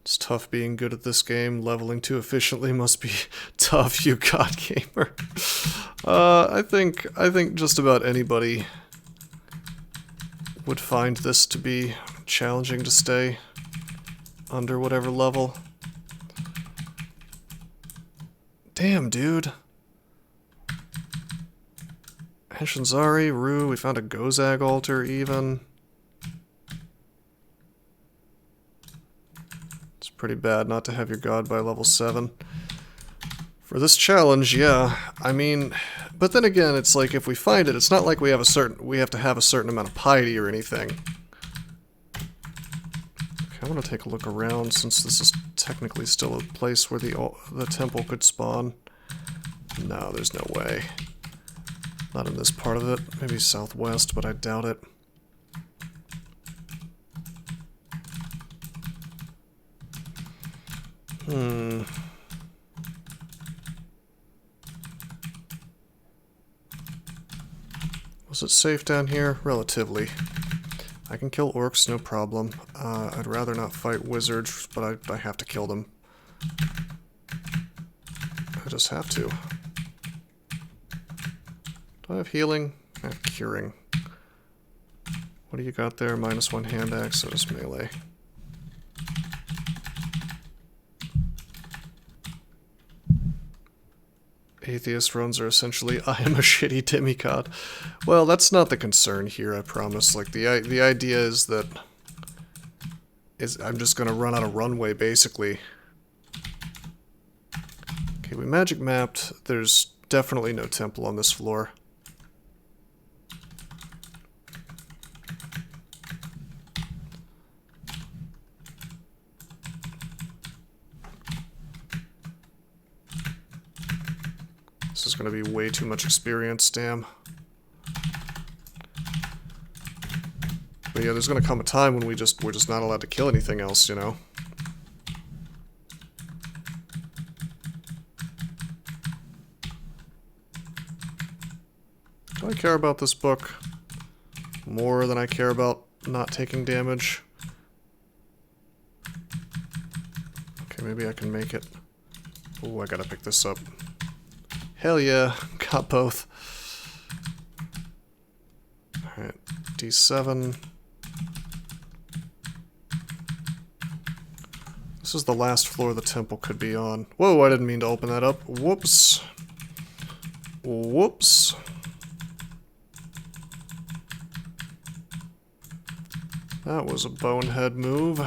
Speaker 1: It's tough being good at this game. Leveling too efficiently must be tough, you god gamer. I think just about anybody would find this to be challenging to stay under whatever level. Damn, dude. Henshinzari, Rue, we found a Gozag altar even. It's pretty bad not to have your god by level 7. For this challenge, yeah, I mean, but then again, it's like if we find it, it's not like we have to have a certain amount of piety or anything. Okay, I want to take a look around since this is technically still a place where the temple could spawn. No, there's no way. Not in this part of it. Maybe southwest, but I doubt it. Was it safe down here? Relatively. I can kill orcs, no problem. I'd rather not fight wizards, but I have to kill them. I just have to. Do I have healing? I have curing. What do you got there? -1 hand axe, so just melee. Atheist runs are essentially, I am a shitty demigod. Well, that's not the concern here, I promise. Like, the idea is that I'm just gonna run out of runway, basically. Okay, we magic mapped. There's definitely no temple on this floor. This is going to be way too much experience, damn. But yeah, there's going to come a time when we're just not allowed to kill anything else, you know? Do I care about this book more than I care about not taking damage? Okay, maybe I can make it. Oh, I gotta pick this up. Hell yeah, got both. Alright, D7. This is the last floor the temple could be on. Whoa, I didn't mean to open that up. Whoops. Whoops. That was a bonehead move.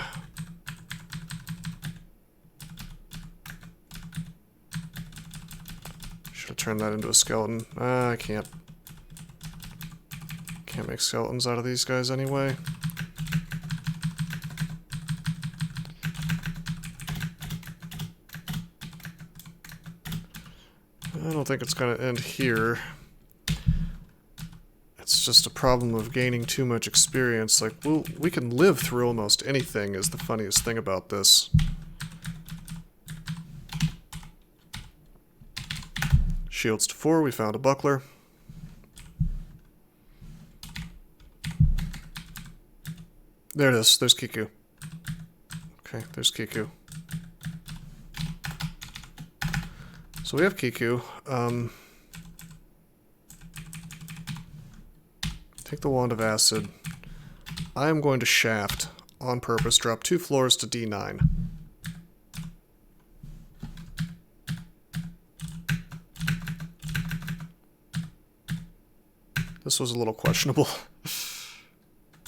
Speaker 1: Should have turned that into a skeleton. I can't. Can't make skeletons out of these guys anyway. I don't think it's going to end here. It's just a problem of gaining too much experience. Like, well, we can live through almost anything is the funniest thing about this. Shields to 4, we found a buckler. There it is, there's Kiku. Okay, there's Kiku. So we have Kiku. Take the Wand of Acid. I am going to Shaft on purpose, drop 2 floors to D9. This was a little questionable.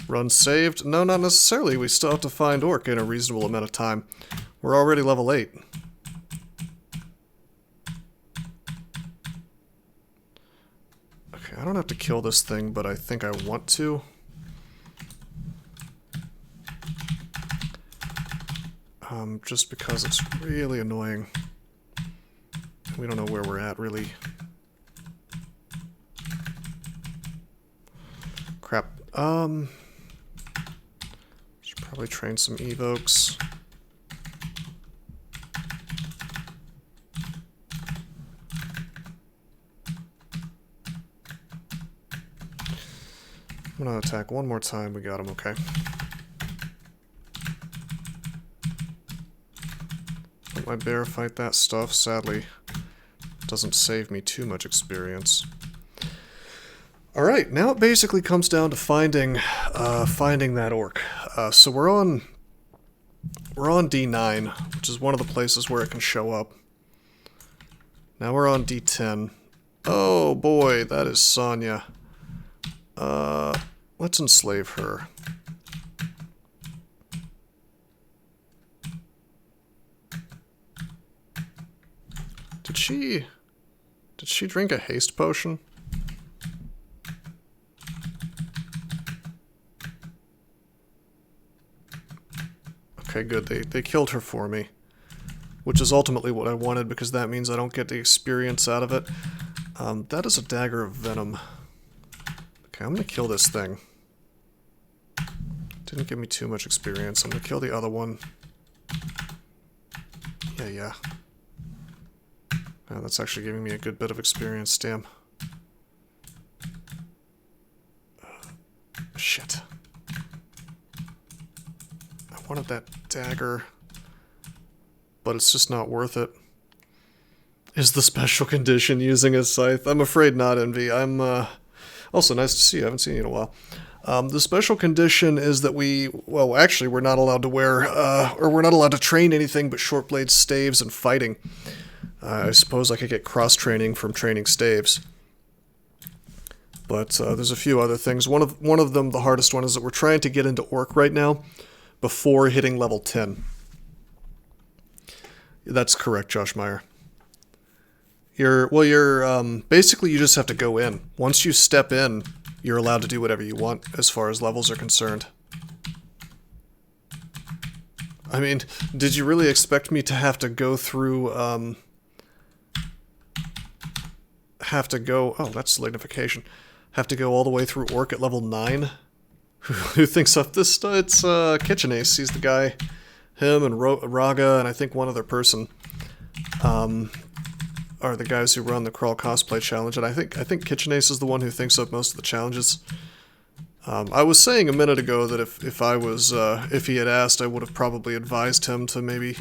Speaker 1: Run saved? No, not necessarily. We still have to find Orc in a reasonable amount of time. We're already level 8. Okay, I don't have to kill this thing, but I think I want to. Just because it's really annoying. We don't know where we're at, really. Crap. Should probably train some evokes. I'm gonna attack one more time. We got him, okay. Let my bear fight that stuff. Sadly, it doesn't save me too much experience. Alright, now it basically comes down to finding that orc. So we're on D9, which is one of the places where it can show up. Now we're on D10. Oh boy, that is Sonya. Let's enslave her. Did she drink a haste potion? Okay, good. They killed her for me. Which is ultimately what I wanted, because that means I don't get the experience out of it. That is a dagger of venom. Okay, I'm gonna kill this thing. Didn't give me too much experience. I'm gonna kill the other one. Yeah. Oh, that's actually giving me a good bit of experience, damn. Shit. I wanted that dagger, but it's just not worth it. Is the special condition using a scythe? I'm afraid not, Envy. I'm, also nice to see you. I haven't seen you in a while. The special condition is that well, actually, we're not allowed to wear, or we're not allowed to train anything but short blade staves and fighting. I suppose I could get cross-training from training staves. But there's a few other things. One of them, the hardest one, is that we're trying to get into Orc right now before hitting level 10. That's correct, Josh Meyer. Basically you just have to go in. Once you step in, you're allowed to do whatever you want as far as levels are concerned. I mean, did you really expect me to have to go through, have to go... Oh, that's lignification. Have to go all the way through Orc at level 9? Who thinks of this? It's Kitchen Ace. He's the guy. Him and Raga and I think one other person are the guys who run the Crawl Cosplay Challenge. And I think Kitchen Ace is the one who thinks of most of the challenges. I was saying a minute ago that if he had asked, I would have probably advised him to maybe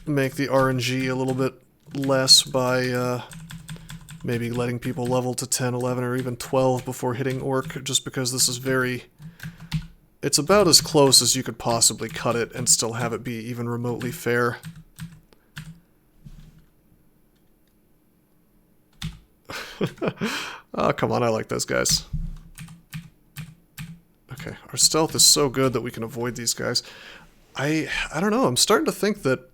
Speaker 1: make the RNG a little bit less by maybe letting people level to 10, 11, or even 12 before hitting Orc, just because this is very... It's about as close as you could possibly cut it and still have it be even remotely fair. Oh, come on, I like those guys. Okay, our stealth is so good that we can avoid these guys. I don't know, I'm starting to think that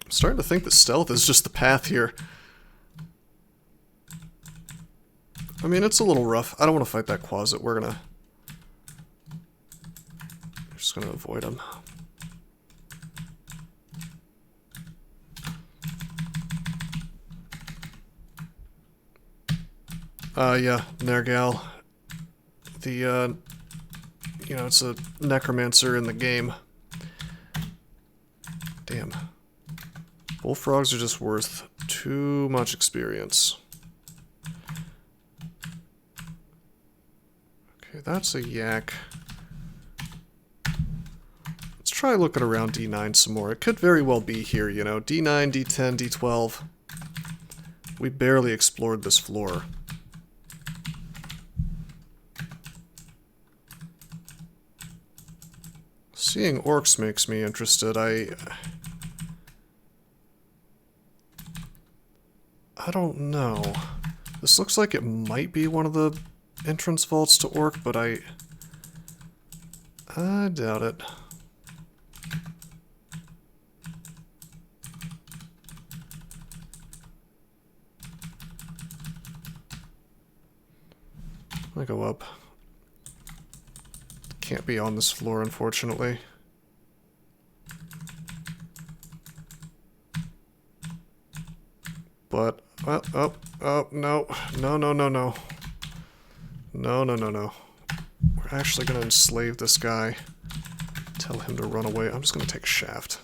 Speaker 1: stealth is just the path here. I mean, it's a little rough. I don't want to fight that Quasit. We're just gonna avoid him. Yeah, Nergalle. The, you know, it's a necromancer in the game. Damn. Bullfrogs are just worth too much experience. Okay, that's a yak. Let's try looking around D9 some more. It could very well be here, you know. D9, D10, D12. We barely explored this floor. Seeing orcs makes me interested. I don't know. This looks like it might be one of the entrance vaults to Orc, but I doubt it. I go up. Can't be on this floor, unfortunately. But, oh, no. No. No. We're actually going to enslave this guy. Tell him to run away. I'm just going to take a shaft.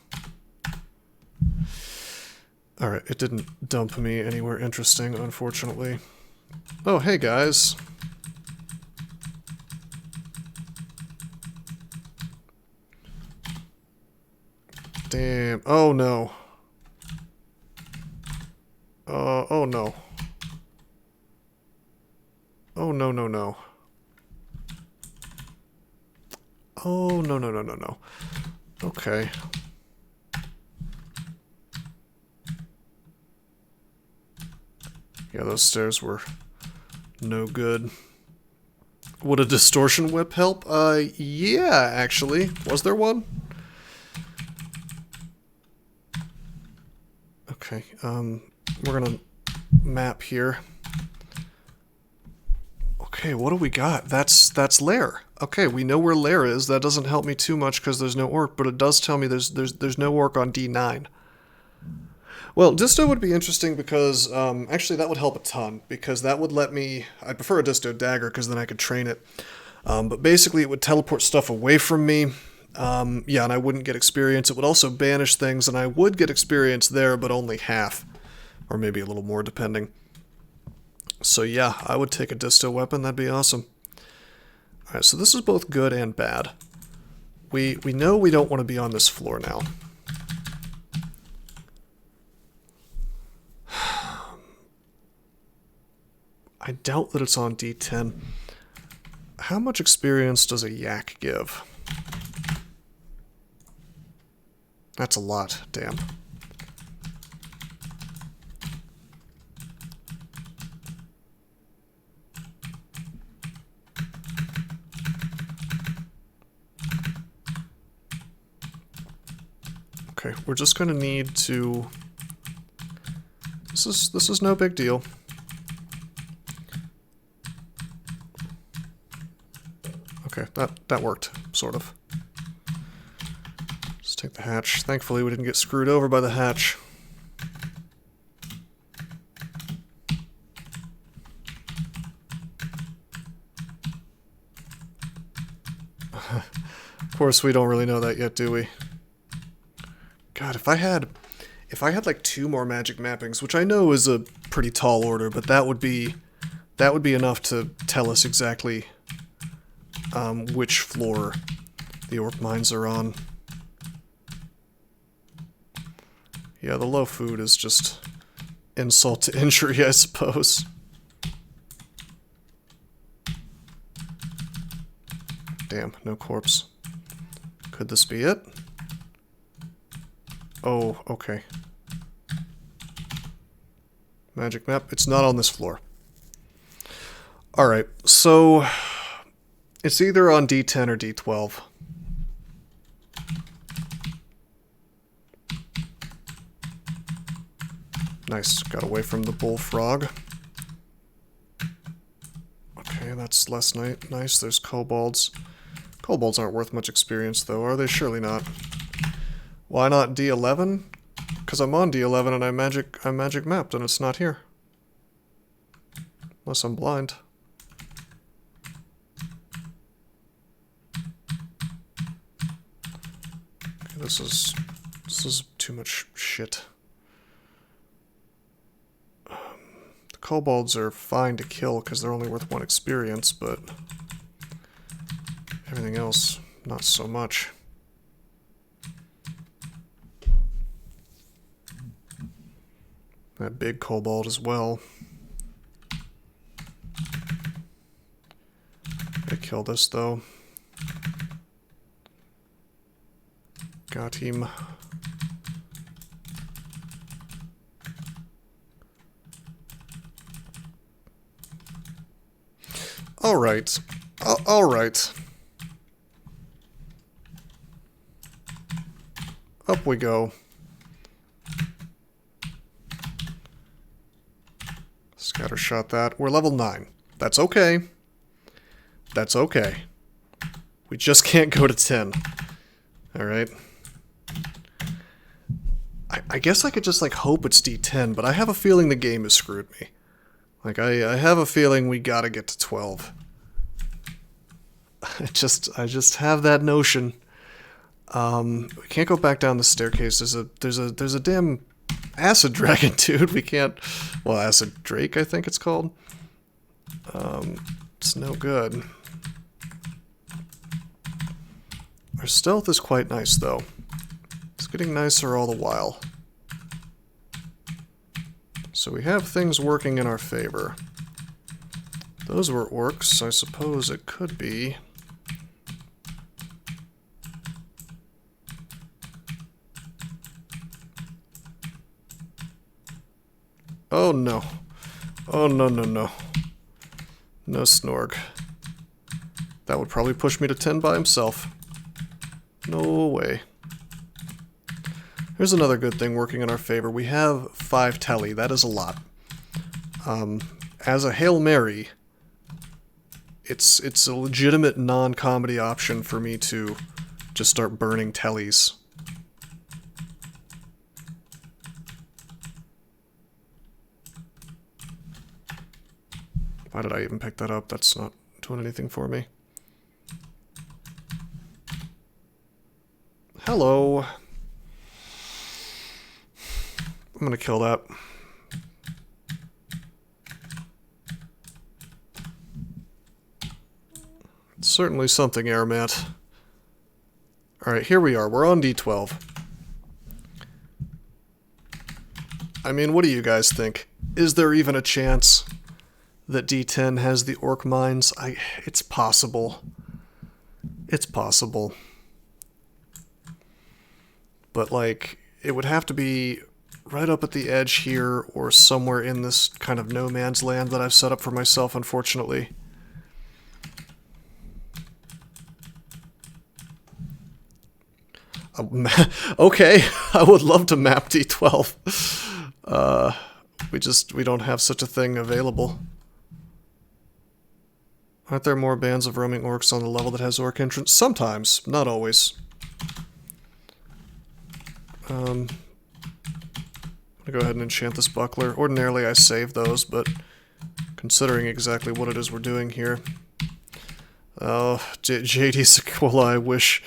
Speaker 1: Alright, it didn't dump me anywhere interesting, unfortunately. Oh, hey guys. Damn. Oh no. Oh no. Oh no. Oh no. Okay. Yeah, those stairs were no good. Would a distortion whip help? Yeah, actually. Was there one? Okay, we're gonna map here. Okay, what do we got? That's Lair. Okay, we know where Lair is. That doesn't help me too much because there's no orc, but it does tell me there's no orc on D9. Well, Disto would be interesting because, actually that would help a ton, because that would let me... I'd prefer a Disto Dagger because then I could train it. But basically it would teleport stuff away from me. Yeah, and I wouldn't get experience. It would also banish things, and I would get experience there, but only half. Or maybe a little more, depending. So yeah, I would take a Disto weapon. That'd be awesome. Alright, so this is both good and bad. We know we don't want to be on this floor now. I doubt that it's on D10. How much experience does a yak give? That's a lot, damn. Okay, we're just gonna need to... This is no big deal. Okay, that worked, sort of. Take the hatch. Thankfully we didn't get screwed over by the hatch. course, we don't really know that yet, do we? God, if I had like 2 more magic mappings, which I know is a pretty tall order, but that would be enough to tell us exactly which floor the orc mines are on. Yeah, the low food is just insult to injury, I suppose. Damn, no corpse. Could this be it? Oh, okay. Magic map. It's not on this floor. Alright, so it's either on D10 or D12. Nice, got away from the bullfrog. Okay, that's less nice. There's kobolds. Kobolds aren't worth much experience, though, are they? Surely not. Why not D11? Because I'm on D11 and I'm magic mapped and it's not here. Unless I'm blind. Okay, this is too much shit. The kobolds are fine to kill because they're only worth 1 experience, but everything else, not so much. That big kobold as well. They kill this though. Got him. Alright. Alright. Up we go. Scattershot that. We're level 9. That's okay. That's okay. We just can't go to 10. Alright. I guess I could just, like, hope it's D10, but I have a feeling the game has screwed me. Like, I have a feeling we gotta get to 12. I just have that notion. We can't go back down the staircase. There's a damn acid dragon, dude. We can't... Well, acid drake, I think it's called. It's no good. Our stealth is quite nice, though. It's getting nicer all the while. So we have things working in our favor. Those were orcs. I suppose it could be... Oh no. Oh no, no, no. No Snorg. That would probably push me to 10 by himself. No way. Here's another good thing working in our favor. We have 5 tele. That is a lot. As a Hail Mary, it's a legitimate non-comedy option for me to just start burning tellies. Why did I even pick that up? That's not doing anything for me. Hello. I'm gonna kill that. It's certainly something, Airmat. Alright, here we are. We're on D12. I mean, what do you guys think? Is there even a chance that D10 has the orc mines? It's possible. It's possible. But, like, it would have to be right up at the edge here or somewhere in this kind of no man's land that I've set up for myself, unfortunately. Okay, I would love to map D12. We don't have such a thing available. Aren't there more bands of roaming orcs on the level that has orc entrance? Sometimes, not always. I'm gonna go ahead and enchant this buckler. Ordinarily I save those, but considering exactly what it is we're doing here... Oh, JD Sequoia, I wish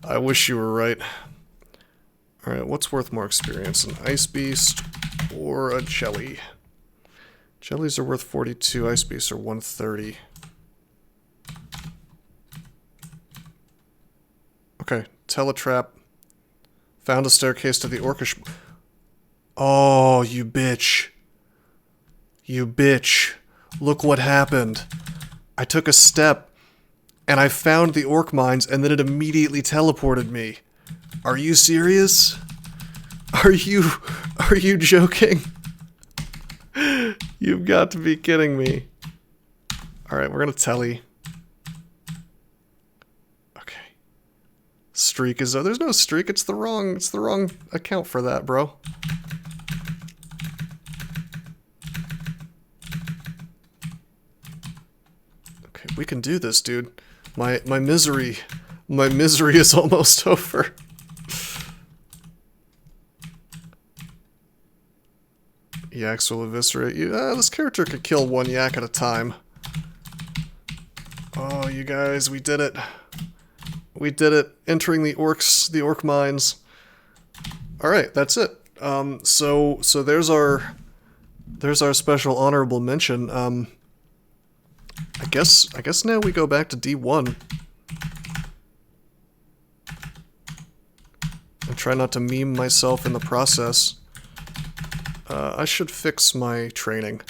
Speaker 1: I wish you were right. Alright, what's worth more experience? An Ice Beast or a Jelly? Jellies are worth 42, Ice Beasts are 130. Okay, Teletrap. Found a staircase to the Orcish... Oh, you bitch. You bitch. Look what happened. I took a step, and I found the orc mines, and then it immediately teleported me. Are you serious? Are you joking? You've got to be kidding me. Alright, we're gonna telly. Okay. Streak is... There's no streak, it's the wrong account for that, bro. Okay, we can do this, dude. My misery is almost over. Yaks will eviscerate you. This character could kill one yak at a time. Oh, you guys, we did it. We did it. Entering the orc mines. Alright, that's it. So there's our special honorable mention. I guess now we go back to D1. And try not to meme myself in the process. I should fix my training.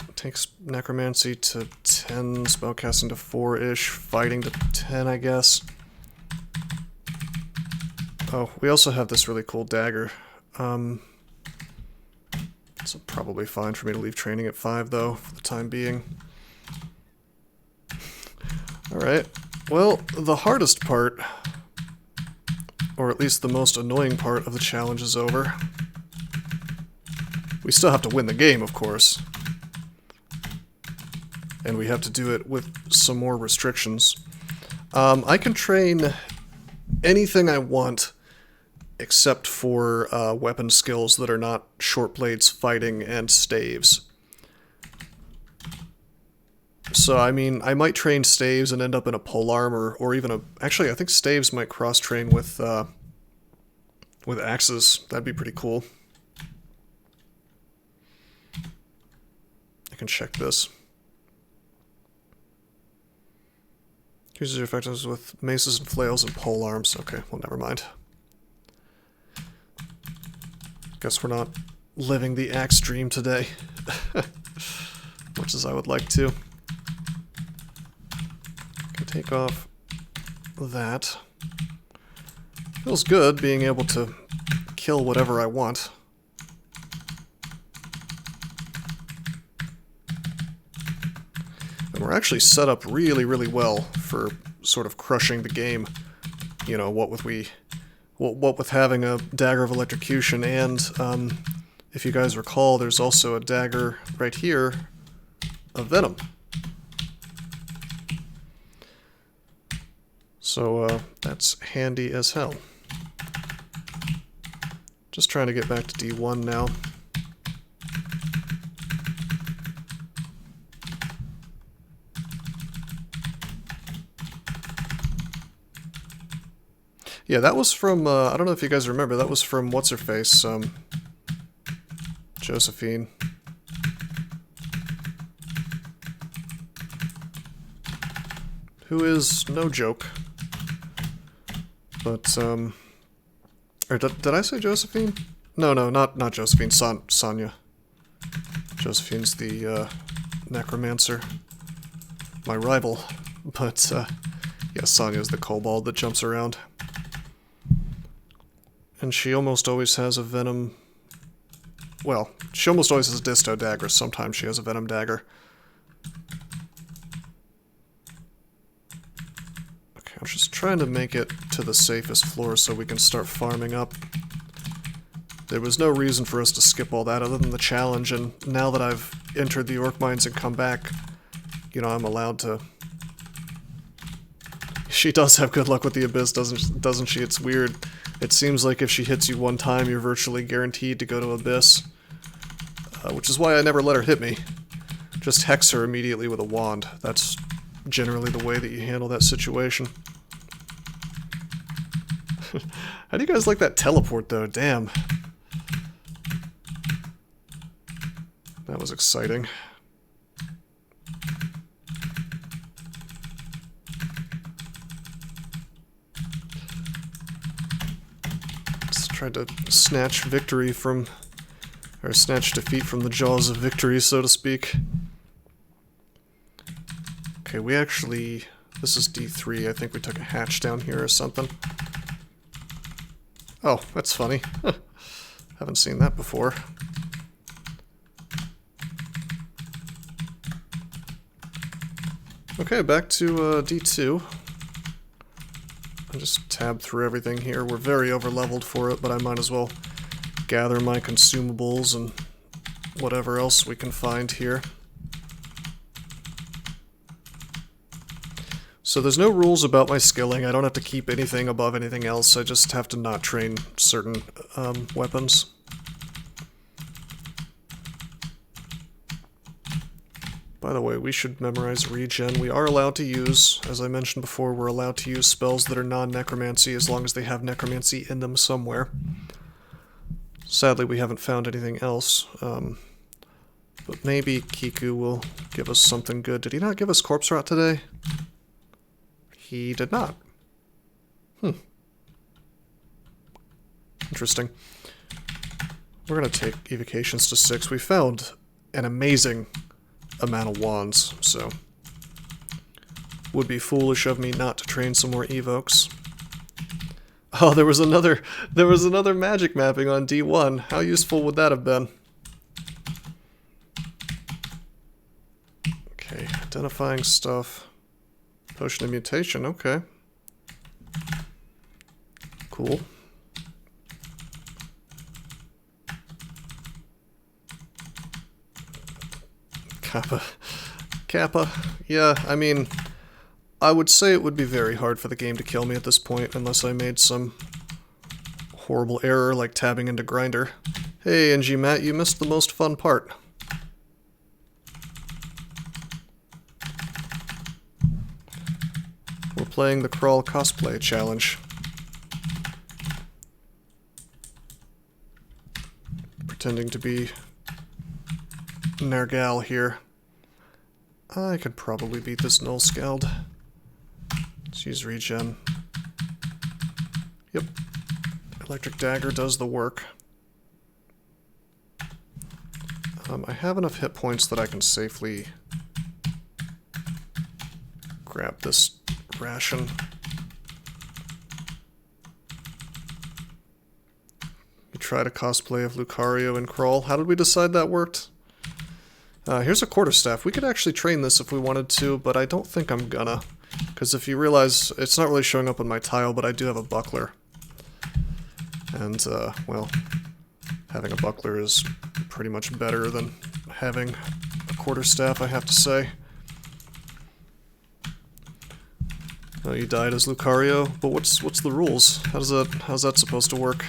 Speaker 1: It takes necromancy to 10, spellcasting to 4-ish, fighting to 10, I guess. Oh, we also have this really cool dagger. It's probably fine for me to leave training at 5, though, for the time being. Alright, well, the hardest part, or at least the most annoying part of the challenge is over. We still have to win the game, of course. And we have to do it with some more restrictions. I can train anything I want, except for weapon skills that are not short blades, fighting, and staves. So, I mean, I might train staves and end up in a polearm, or even a... Actually, I think staves might cross-train with axes. That'd be pretty cool. I can check this. Uses your effectiveness with maces and flails and polearms. Okay, well, never mind. Guess we're not living the axe dream today. Much as I would like to. Can take off that. Feels good being able to kill whatever I want. And we're actually set up really, really well for sort of crushing the game. You know, what with having a dagger of electrocution, and if you guys recall, there's also a dagger right here of venom. So that's handy as hell. Just trying to get back to D1 now. Yeah, that was from, I don't know if you guys remember, that was from What's-Her-Face, Josephine. Who is no joke. But, or did I say Josephine? No, not Josephine, Sonya. Josephine's the, necromancer. My rival. But, yeah, Sonya's the kobold that jumps around. And she almost always has a venom... Well, she almost always has a disto dagger. Sometimes she has a venom dagger. Okay, I'm just trying to make it to the safest floor so we can start farming up. There was no reason for us to skip all that other than the challenge, and now that I've entered the orc mines and come back, you know, I'm allowed to... She does have good luck with the abyss, doesn't she? It's weird. It seems like if she hits you one time, you're virtually guaranteed to go to abyss. Which is why I never let her hit me. Just hex her immediately with a wand. That's generally the way that you handle that situation. How do you guys like that teleport, though? Damn. That was exciting. Just tried to snatch victory from... or snatch defeat from the jaws of victory, so to speak. Okay, we actually... This is D3. I think we took a hatch down here or something. Oh, that's funny. Haven't seen that before. Okay, back to D2. I'll just tab through everything here. We're very over-leveled for it, but I might as well gather my consumables and whatever else we can find here. So there's no rules about my skilling. I don't have to keep anything above anything else. I just have to not train certain weapons. By the way, we should memorize regen. We are allowed to use, as I mentioned before, we're allowed to use spells that are non-necromancy as long as they have necromancy in them somewhere. Sadly, we haven't found anything else. But maybe Kiku will give us something good. Did he not give us Corpse Rot today? He did not. Interesting. We're gonna take evocations to 6. We found an amazing amount of wands, so would be foolish of me not to train some more evokes. Oh, there was another magic mapping on D1. How useful would that have been? Okay, identifying stuff. Potion of mutation, okay. Cool. Kappa. Yeah, I mean, I would say it would be very hard for the game to kill me at this point unless I made some horrible error like tabbing into Grinder. Hey, NG Matt, you missed the most fun part. We're playing the Crawl Cosplay Challenge. Pretending to be Nergalle here. I could probably beat this Null Scald. Let's use regen. Yep. Electric Dagger does the work. I have enough hit points that I can safely grab this ration. We tried a cosplay of Lucario and Crawl. How did we decide that worked? Here's a quarterstaff. We could actually train this if we wanted to, but I don't think I'm gonna. Because if you realize, it's not really showing up on my tile, but I do have a buckler. And, well, having a buckler is pretty much better than having a quarterstaff, I have to say. Oh, you died as Lucario, but what's the rules? How's that supposed to work?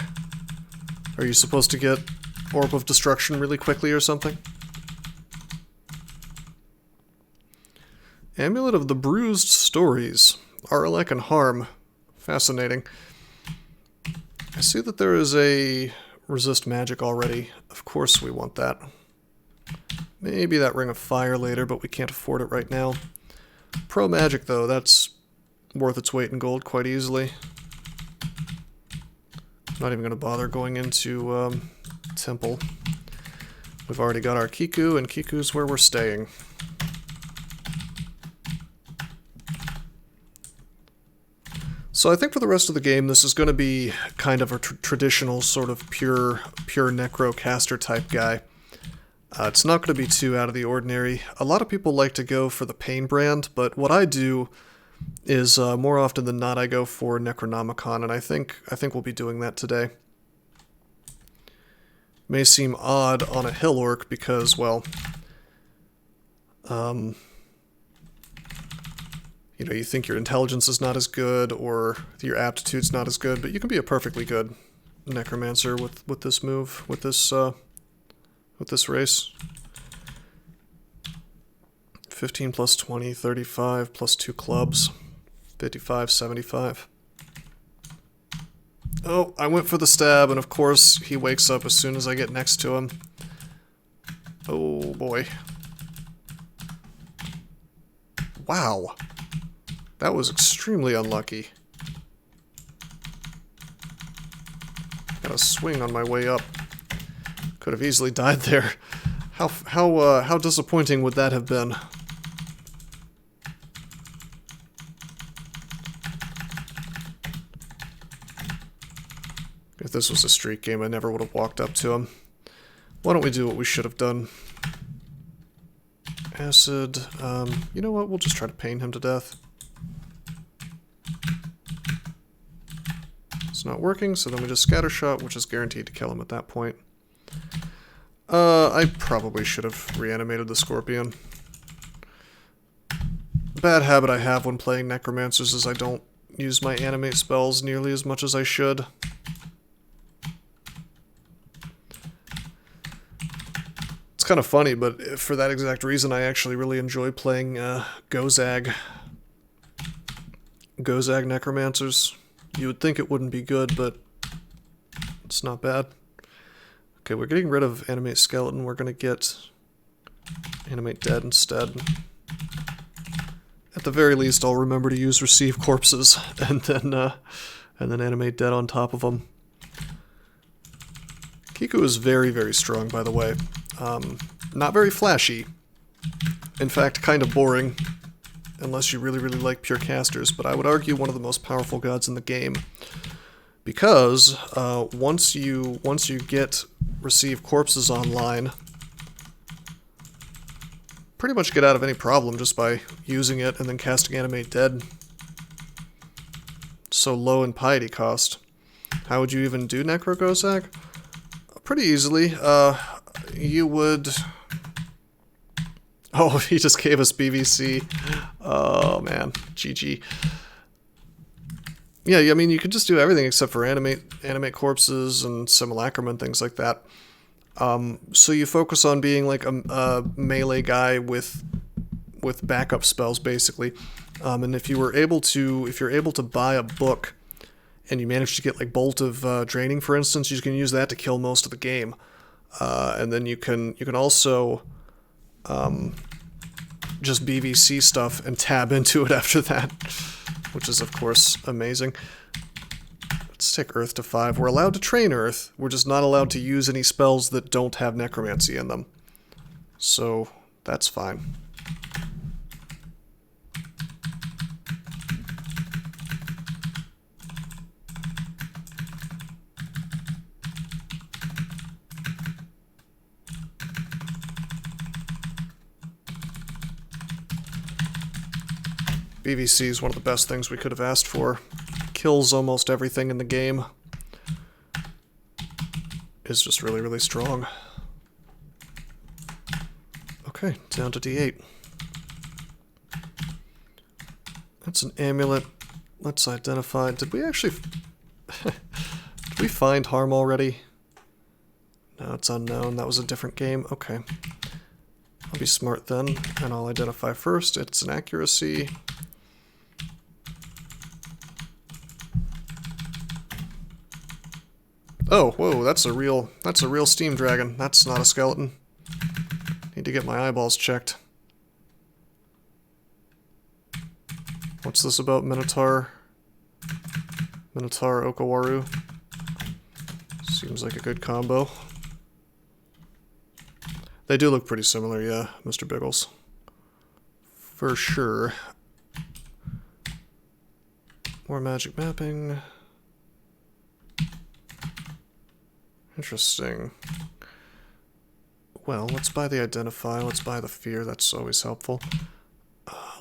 Speaker 1: Are you supposed to get Orb of Destruction really quickly or something? Amulet of the Bruised Stories. Arlek and Harm. Fascinating. I see that there is a resist magic already. Of course we want that. Maybe that Ring of Fire later, but we can't afford it right now. Pro magic though, that's worth its weight in gold quite easily. Not even going to bother going into Temple. We've already got our Kiku, and Kiku's where we're staying. So I think for the rest of the game, this is going to be kind of a traditional sort of pure necrocaster type guy. It's not going to be too out of the ordinary. A lot of people like to go for the Pain brand, but what I do is more often than not I go for Necronomicon, and I think we'll be doing that today. May seem odd on a Hill Orc because, well, you know, you think your intelligence is not as good or your aptitude's not as good, but you can be a perfectly good necromancer with this move, with this race. 15 plus 20, 35 plus 2 clubs, 55, 75. Oh, I went for the stab, and of course he wakes up as soon as I get next to him. Oh boy. Wow. That was extremely unlucky. Got a swing on my way up. Could have easily died there. How disappointing would that have been? If this was a streak game, I never would have walked up to him. Why don't we do what we should have done? Acid. You know what? We'll just try to pain him to death. It's not working, so then we just scattershot, which is guaranteed to kill him at that point. I probably should have reanimated the scorpion. The bad habit I have when playing necromancers is I don't use my animate spells nearly as much as I should. It's kind of funny, but for that exact reason, I actually really enjoy playing Gozag necromancers. You would think it wouldn't be good, but it's not bad. Okay, we're getting rid of animate skeleton. We're gonna get animate dead instead. At the very least, I'll remember to use receive corpses and then animate dead on top of them. Kiku is very, very strong, by the way. Not very flashy. In fact, kind of boring, unless you really, really like pure casters, but I would argue one of the most powerful gods in the game. Because once you get receive corpses online, pretty much get out of any problem just by using it and then casting animate dead. So low in piety cost. How would you even do Necro Gozag? Pretty easily. You would... Oh, he just gave us BVC. Oh man, GG. Yeah, I mean, you could just do everything except for animate corpses and simulacrum and things like that. So you focus on being like a melee guy with backup spells, basically. And if you're able to buy a book, and you manage to get like Bolt of Draining, for instance, you can use that to kill most of the game. And then you can also just BVC stuff and tab into it after that, which is of course amazing. Let's take Earth to 5. We're allowed to train Earth, we're just not allowed to use any spells that don't have necromancy in them. So that's fine. BVC is one of the best things we could have asked for. Kills almost everything in the game. Is just really, really strong. Okay, down to D8. That's an amulet. Let's identify... Did we actually... Did we find harm already? No, it's unknown. That was a different game. Okay. I'll be smart then, and I'll identify first. It's an accuracy. Oh, whoa, that's a real steam dragon. That's not a skeleton. Need to get my eyeballs checked. What's this about Minotaur? Minotaur Okawaru. Seems like a good combo. They do look pretty similar, yeah, Mr. Biggles. For sure. More magic mapping. Interesting. Well, let's buy the Identify, let's buy the Fear, that's always helpful.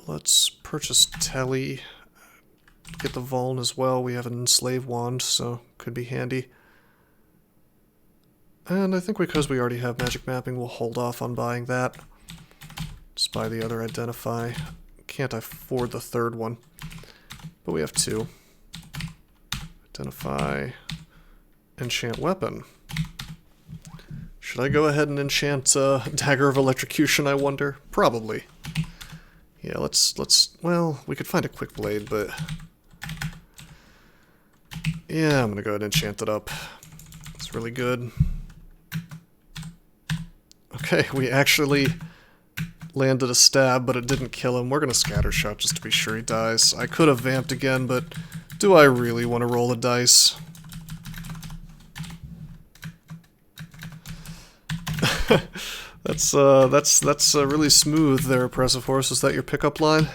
Speaker 1: Let's purchase Telly. Get the Vuln as well, we have an Enslave Wand, so could be handy. And I think because we already have magic mapping, we'll hold off on buying that. Just buy the other Identify. Can't afford the third one. But we have two. Identify. Enchant Weapon. Should I go ahead and enchant Dagger of Electrocution, I wonder? Probably. Yeah, let's, well, we could find a Quick Blade, but... Yeah, I'm gonna go ahead and enchant it up. It's really good. Okay, we actually landed a stab, but it didn't kill him. We're gonna scatter shot just to be sure he dies. I could have vamped again, but do I really want to roll the dice? That's really smooth there, Oppressive Horse. Is that your pickup line?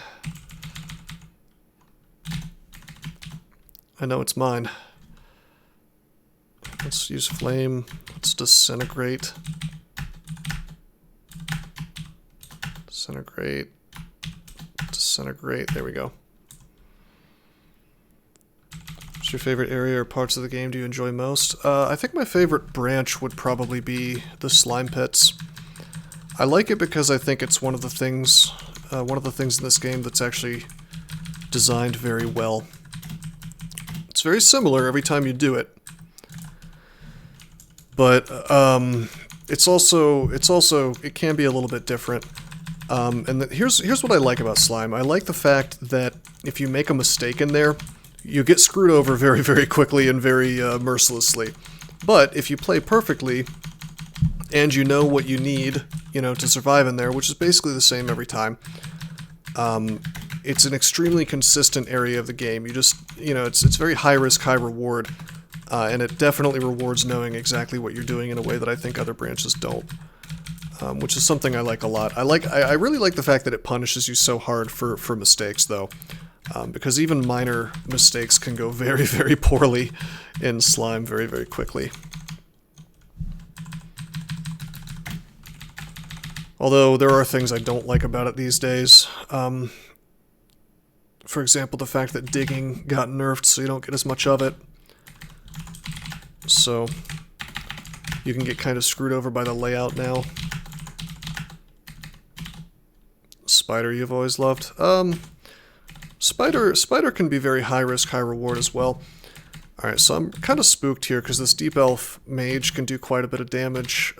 Speaker 1: I know it's mine. Let's use flame. Let's disintegrate. Disintegrate. Disintegrate. There we go. What's your favorite area or parts of the game do you enjoy most? I think my favorite branch would probably be the slime pits. I like it because I think it's one of the things in this game that's actually designed very well. It's very similar every time you do it, but it can be a little bit different. Here's what I like about slime. I like the fact that if you make a mistake in there, you get screwed over very, very quickly and very mercilessly. But if you play perfectly, and you know what you need, to survive in there, which is basically the same every time, it's an extremely consistent area of the game. You just, it's very high risk, high reward, and it definitely rewards knowing exactly what you're doing in a way that I think other branches don't. Which is something I like a lot. I really like the fact that it punishes you so hard for mistakes, though. Because even minor mistakes can go very, very poorly in slime very, very quickly. Although there are things I don't like about it these days. For example, the fact that digging got nerfed so you don't get as much of it. So you can get kind of screwed over by the layout now. Spider you've always loved. Spider can be very high risk, high reward as well. Alright, so I'm kind of spooked here because this Deep Elf Mage can do quite a bit of damage.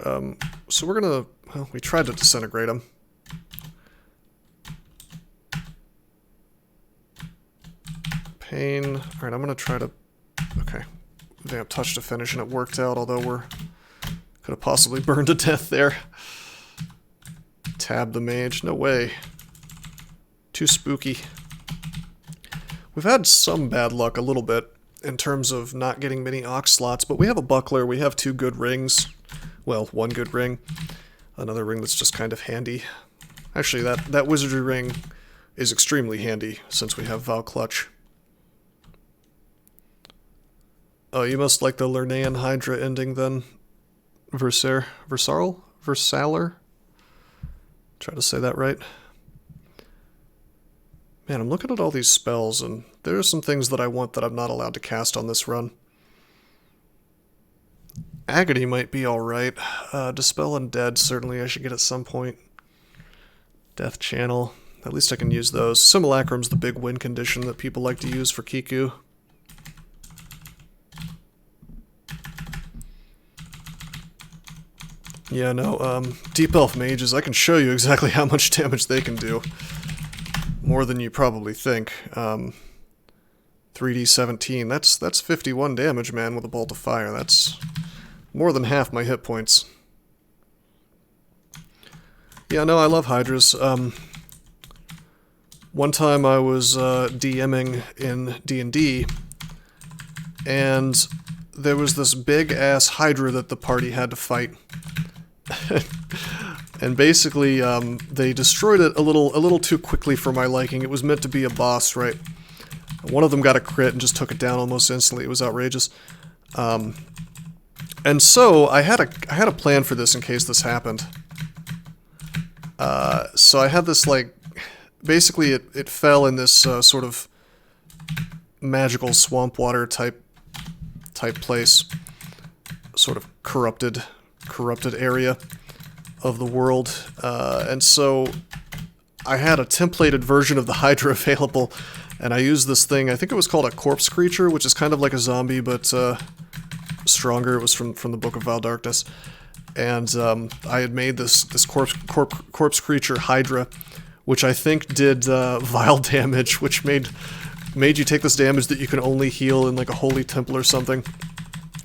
Speaker 1: So we're gonna... Well, we tried to disintegrate him. Pain. Alright, I'm gonna try to... Okay. Vamp touch to finish and it worked out, although we're... Could have possibly burned to death there. Tab the Mage. No way. Too spooky. We've had some bad luck a little bit in terms of not getting many Ox slots, but we have a Buckler, we have 2 good rings. Well, 1 good ring. Another ring that's just kind of handy. Actually, that Wizardry ring is extremely handy since we have Val Clutch. Oh, you must like the Lernaean Hydra ending then? Versaler? Try to say that right. Man, I'm looking at all these spells, and there are some things that I want that I'm not allowed to cast on this run. Agony might be alright. Dispel Undead, certainly I should get at some point. Death Channel. At least I can use those. Simulacrum's the big win condition that people like to use for Kiku. Yeah, no, Deep Elf Mages, I can show you exactly how much damage they can do. More than you probably think. 3d17, that's 51 damage, man, with a bolt of fire. That's more than half my hit points. Yeah, no, I love Hydras. One time I was DMing in D&D, and there was this big-ass Hydra that the party had to fight. And basically, they destroyed it a little too quickly for my liking. It was meant to be a boss, right? One of them got a crit and just took it down almost instantly. It was outrageous. And so I had a plan for this in case this happened. So I had this, like, basically it fell in this sort of magical swamp water type place, sort of corrupted area of the world, and so I had a templated version of the Hydra available, and I used this thing. I think it was called a corpse creature, which is kind of like a zombie but stronger. It was from the Book of Vile Darkness, and I had made this corpse creature Hydra, which I think did vile damage, which made made you take this damage that you can only heal in like a holy temple or something.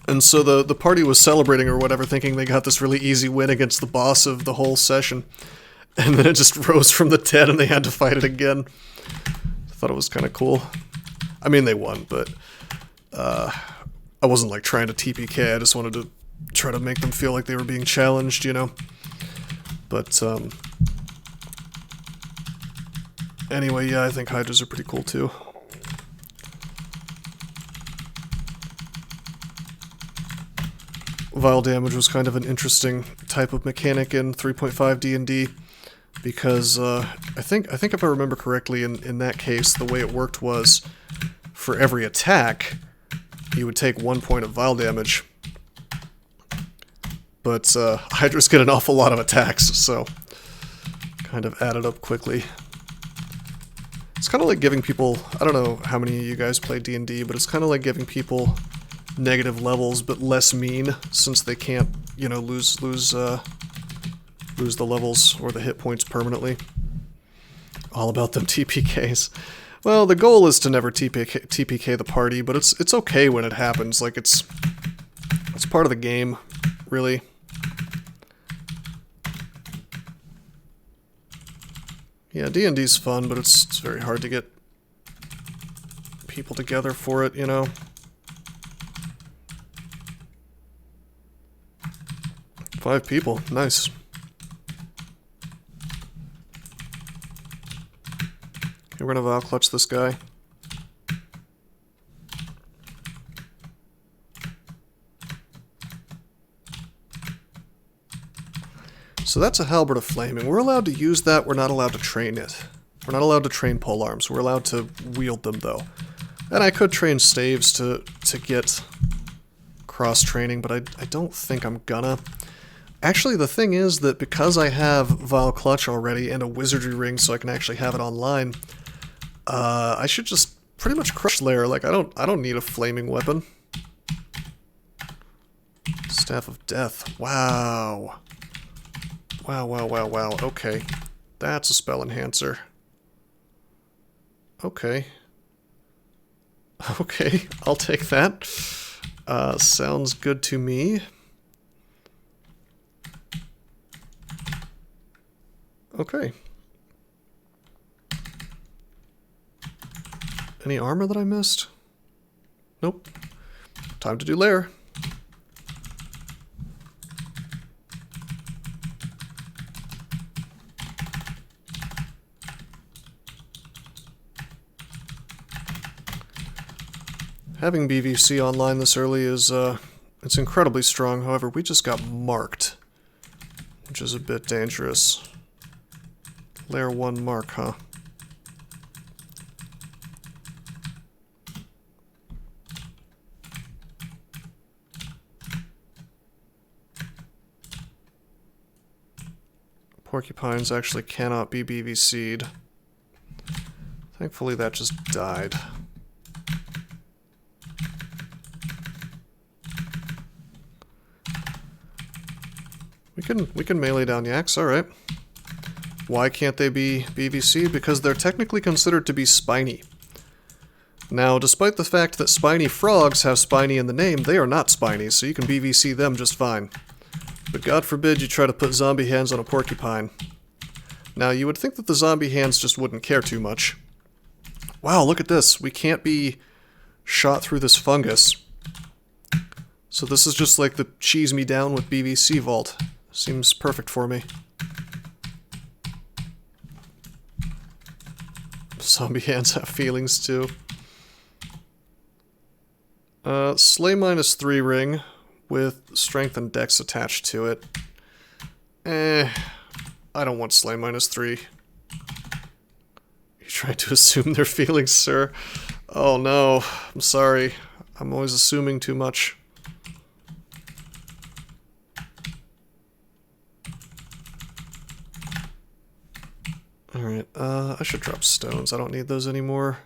Speaker 1: And so the party was celebrating or whatever, thinking they got this really easy win against the boss of the whole session. And then it just rose from the dead and they had to fight it again. I thought it was kind of cool. I mean, they won, but I wasn't like trying to TPK, I just wanted to try to make them feel like they were being challenged, you know? But, anyway, yeah, I think Hydras are pretty cool too. Vile damage was kind of an interesting type of mechanic in 3.5 D&D, because I think if I remember correctly, in that case, the way it worked was, for every attack, you would take 1 point of vile damage. But Hydras get an awful lot of attacks, so kind of added up quickly. It's kind of like giving people, I don't know how many of you guys play D&D, but it's kind of like giving people negative levels, but less mean, since they can't, you know, lose the levels or the hit points permanently. All about them TPKs. Well, the goal is to never TPK the party, but it's okay when it happens. Like, it's part of the game, really. Yeah, D&D's fun, but it's very hard to get people together for it, you know? Five people, nice. Okay, we're gonna Vile Clutch this guy. So that's a Halberd of Flaming. We're allowed to use that, we're not allowed to train it. We're not allowed to train polearms, we're allowed to wield them though. And I could train staves to get cross-training, but I don't think I'm gonna. Actually, the thing is that because I have Vile Clutch already and a Wizardry Ring so I can actually have it online, I should just pretty much crush Lair. Like, I don't need a flaming weapon. Staff of Death. Wow. Wow. Okay. That's a spell enhancer. Okay. Okay, I'll take that. Sounds good to me. Okay. Any armor that I missed? Nope. Time to do Lair. Having BVC online this early is, it's incredibly strong. However, we just got marked, which is a bit dangerous. Layer 1 mark, huh? Porcupines actually cannot be BVC'd. Thankfully that just died. We can melee down yaks, alright. Why can't they be BVC? Because they're technically considered to be spiny. Now, despite the fact that spiny frogs have spiny in the name, they are not spiny, so you can BVC them just fine. But God forbid you try to put zombie hands on a porcupine. Now, you would think that the zombie hands just wouldn't care too much. Wow, look at this. We can't be shot through this fungus. So this is just like the cheese me down with BVC vault. Seems perfect for me. Zombie hands have feelings too. Slay -3 ring with strength and dex attached to it. I don't want Slay -3. You trying to assume their feelings, sir? Oh no, I'm sorry. I'm always assuming too much. Alright, I should drop stones. I don't need those anymore.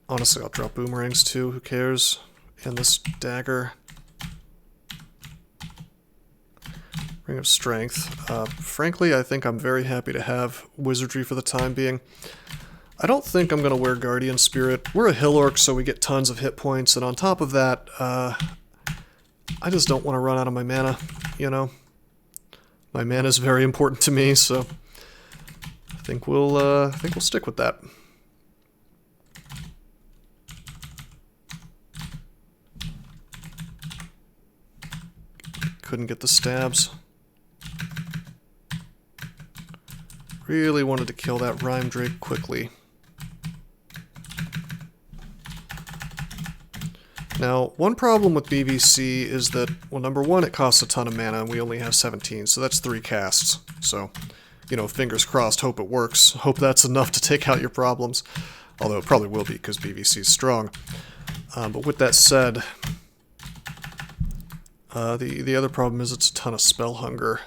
Speaker 1: Honestly, I'll drop boomerangs too, who cares? And this dagger. Ring of Strength. Frankly, I think I'm very happy to have Wizardry for the time being. I don't think I'm going to wear Guardian Spirit. We're a Hill Orc, so we get tons of hit points, and on top of that, I just don't want to run out of my mana, you know? My mana is very important to me, so I think we'll stick with that. Couldn't get the stabs. Really wanted to kill that Rhyme Drake quickly. Now, one problem with BVC is that, well, number one, it costs a ton of mana, and we only have 17, so that's 3 casts. So, you know, fingers crossed, hope it works. Hope that's enough to take out your problems. Although it probably will be, because BVC is strong. But with that said, the other problem is it's a ton of spell hunger.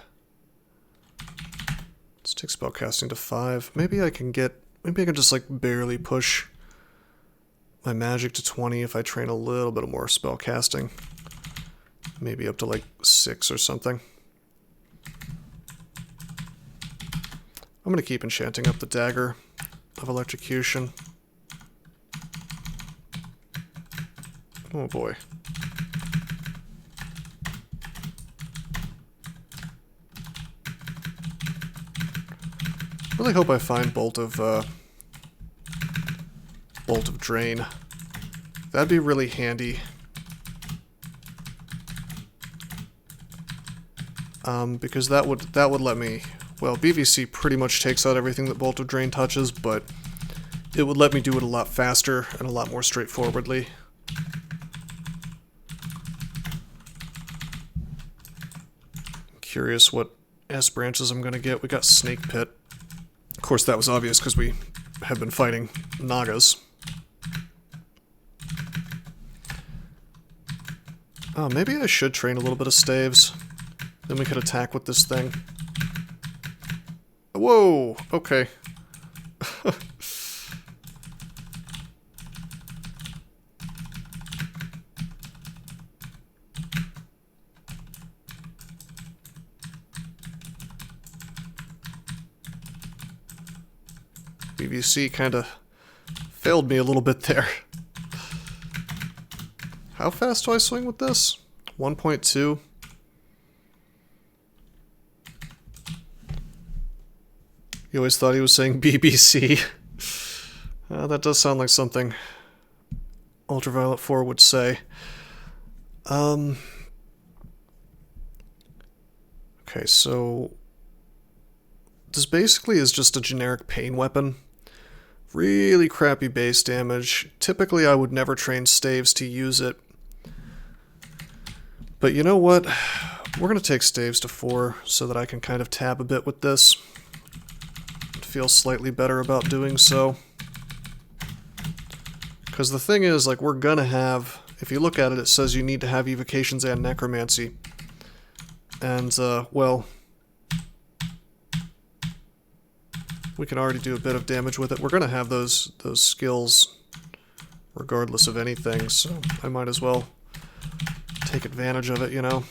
Speaker 1: Let's take spellcasting to 5. Maybe I can just, like, barely push my magic to 20 if I train a little bit more spell casting. Maybe up to like 6 or something. I'm going to keep enchanting up the Dagger of Electrocution. Oh boy. Really hope I find Bolt of Drain. That'd be really handy. Because that would let me, well, BVC pretty much takes out everything that Bolt of Drain touches, but it would let me do it a lot faster and a lot more straightforwardly. I'm curious what S branches I'm gonna get. We got Snake Pit. Of course, that was obvious because we have been fighting Nagas. Oh, maybe I should train a little bit of staves. Then we could attack with this thing. Whoa! Okay. BVC kind of failed me a little bit there. How fast do I swing with this? 1.2. You always thought he was saying BBC. That does sound like something Ultraviolet 4 would say. Okay, so this basically is just a generic pain weapon. Really crappy base damage. Typically I would never train staves to use it. But you know what? We're going to take staves to 4 so that I can kind of tab a bit with this. Feel slightly better about doing so. Because the thing is, like, we're gonna have, if you look at it, it says you need to have evocations and necromancy. And, well, we can already do a bit of damage with it. We're gonna have those skills regardless of anything, so I might as well take advantage of it, you know?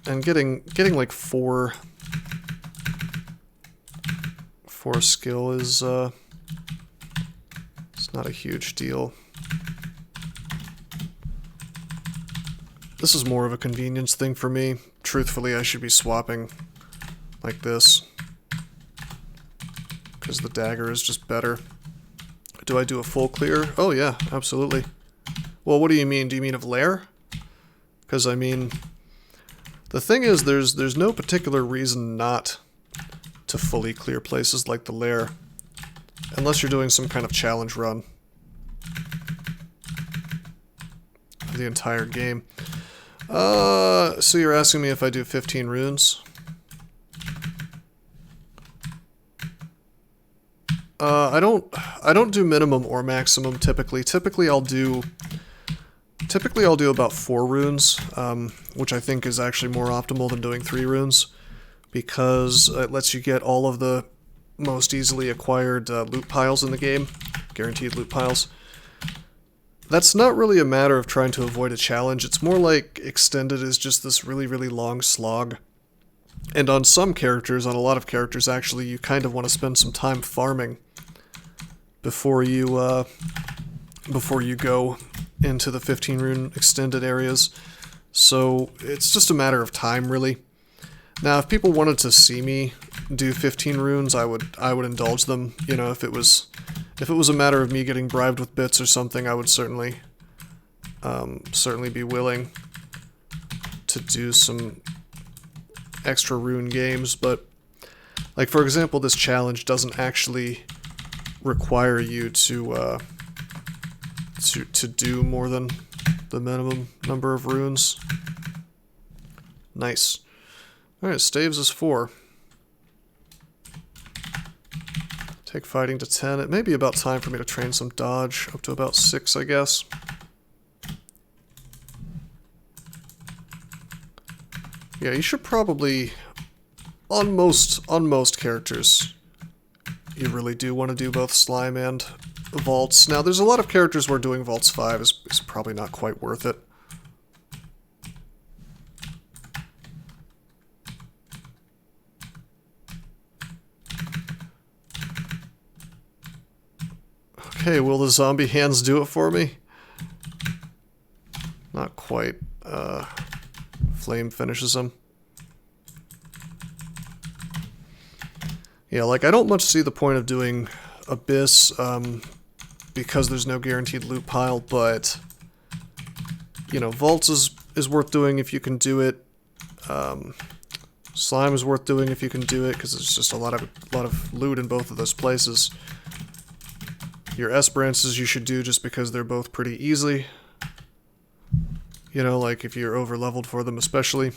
Speaker 1: And getting like 4 skill is it's not a huge deal. This is more of a convenience thing for me. Truthfully, I should be swapping like this, because the dagger is just better. Do I do a full clear? Oh yeah, absolutely. Well, what do you mean? Do you mean of lair? Because I mean, the thing is, there's no particular reason not to fully clear places like the lair, unless you're doing some kind of challenge run of the entire game. So you're asking me if I do 15 runes? I don't do minimum or maximum typically. Typically I'll do about 4 runes, which I think is actually more optimal than doing 3 runes, because it lets you get all of the most easily acquired loot piles in the game, guaranteed loot piles. That's not really a matter of trying to avoid a challenge, it's more like extended is just this really, really long slog And on some characters, on a lot of characters actually, you kind of want to spend some time farming before you go into the 15 rune extended areas. So it's just a matter of time, really. Now, if people wanted to see me do 15 runes, I would indulge them. You know, if it was a matter of me getting bribed with bits or something, I would certainly be willing to do some extra rune games. But, like, for example, this challenge doesn't actually require you to do more than the minimum number of runes. Nice. Alright, staves is 4. Take fighting to 10. It may be about time for me to train some dodge, up to about 6, I guess. Yeah, you should probably, on most characters, you really do want to do both slime and vaults. Now, there's a lot of characters where doing vaults 5 is probably not quite worth it. Okay, will the zombie hands do it for me? Not quite. Flame finishes him. Yeah, like, I don't much see the point of doing Abyss, because there's no guaranteed loot pile, but, you know, Vaults is worth doing if you can do it. Slime is worth doing if you can do it, because there's just a lot of loot in both of those places. Your Esperances you should do just because they're both pretty easy. You know, like if you're over-leveled for them especially,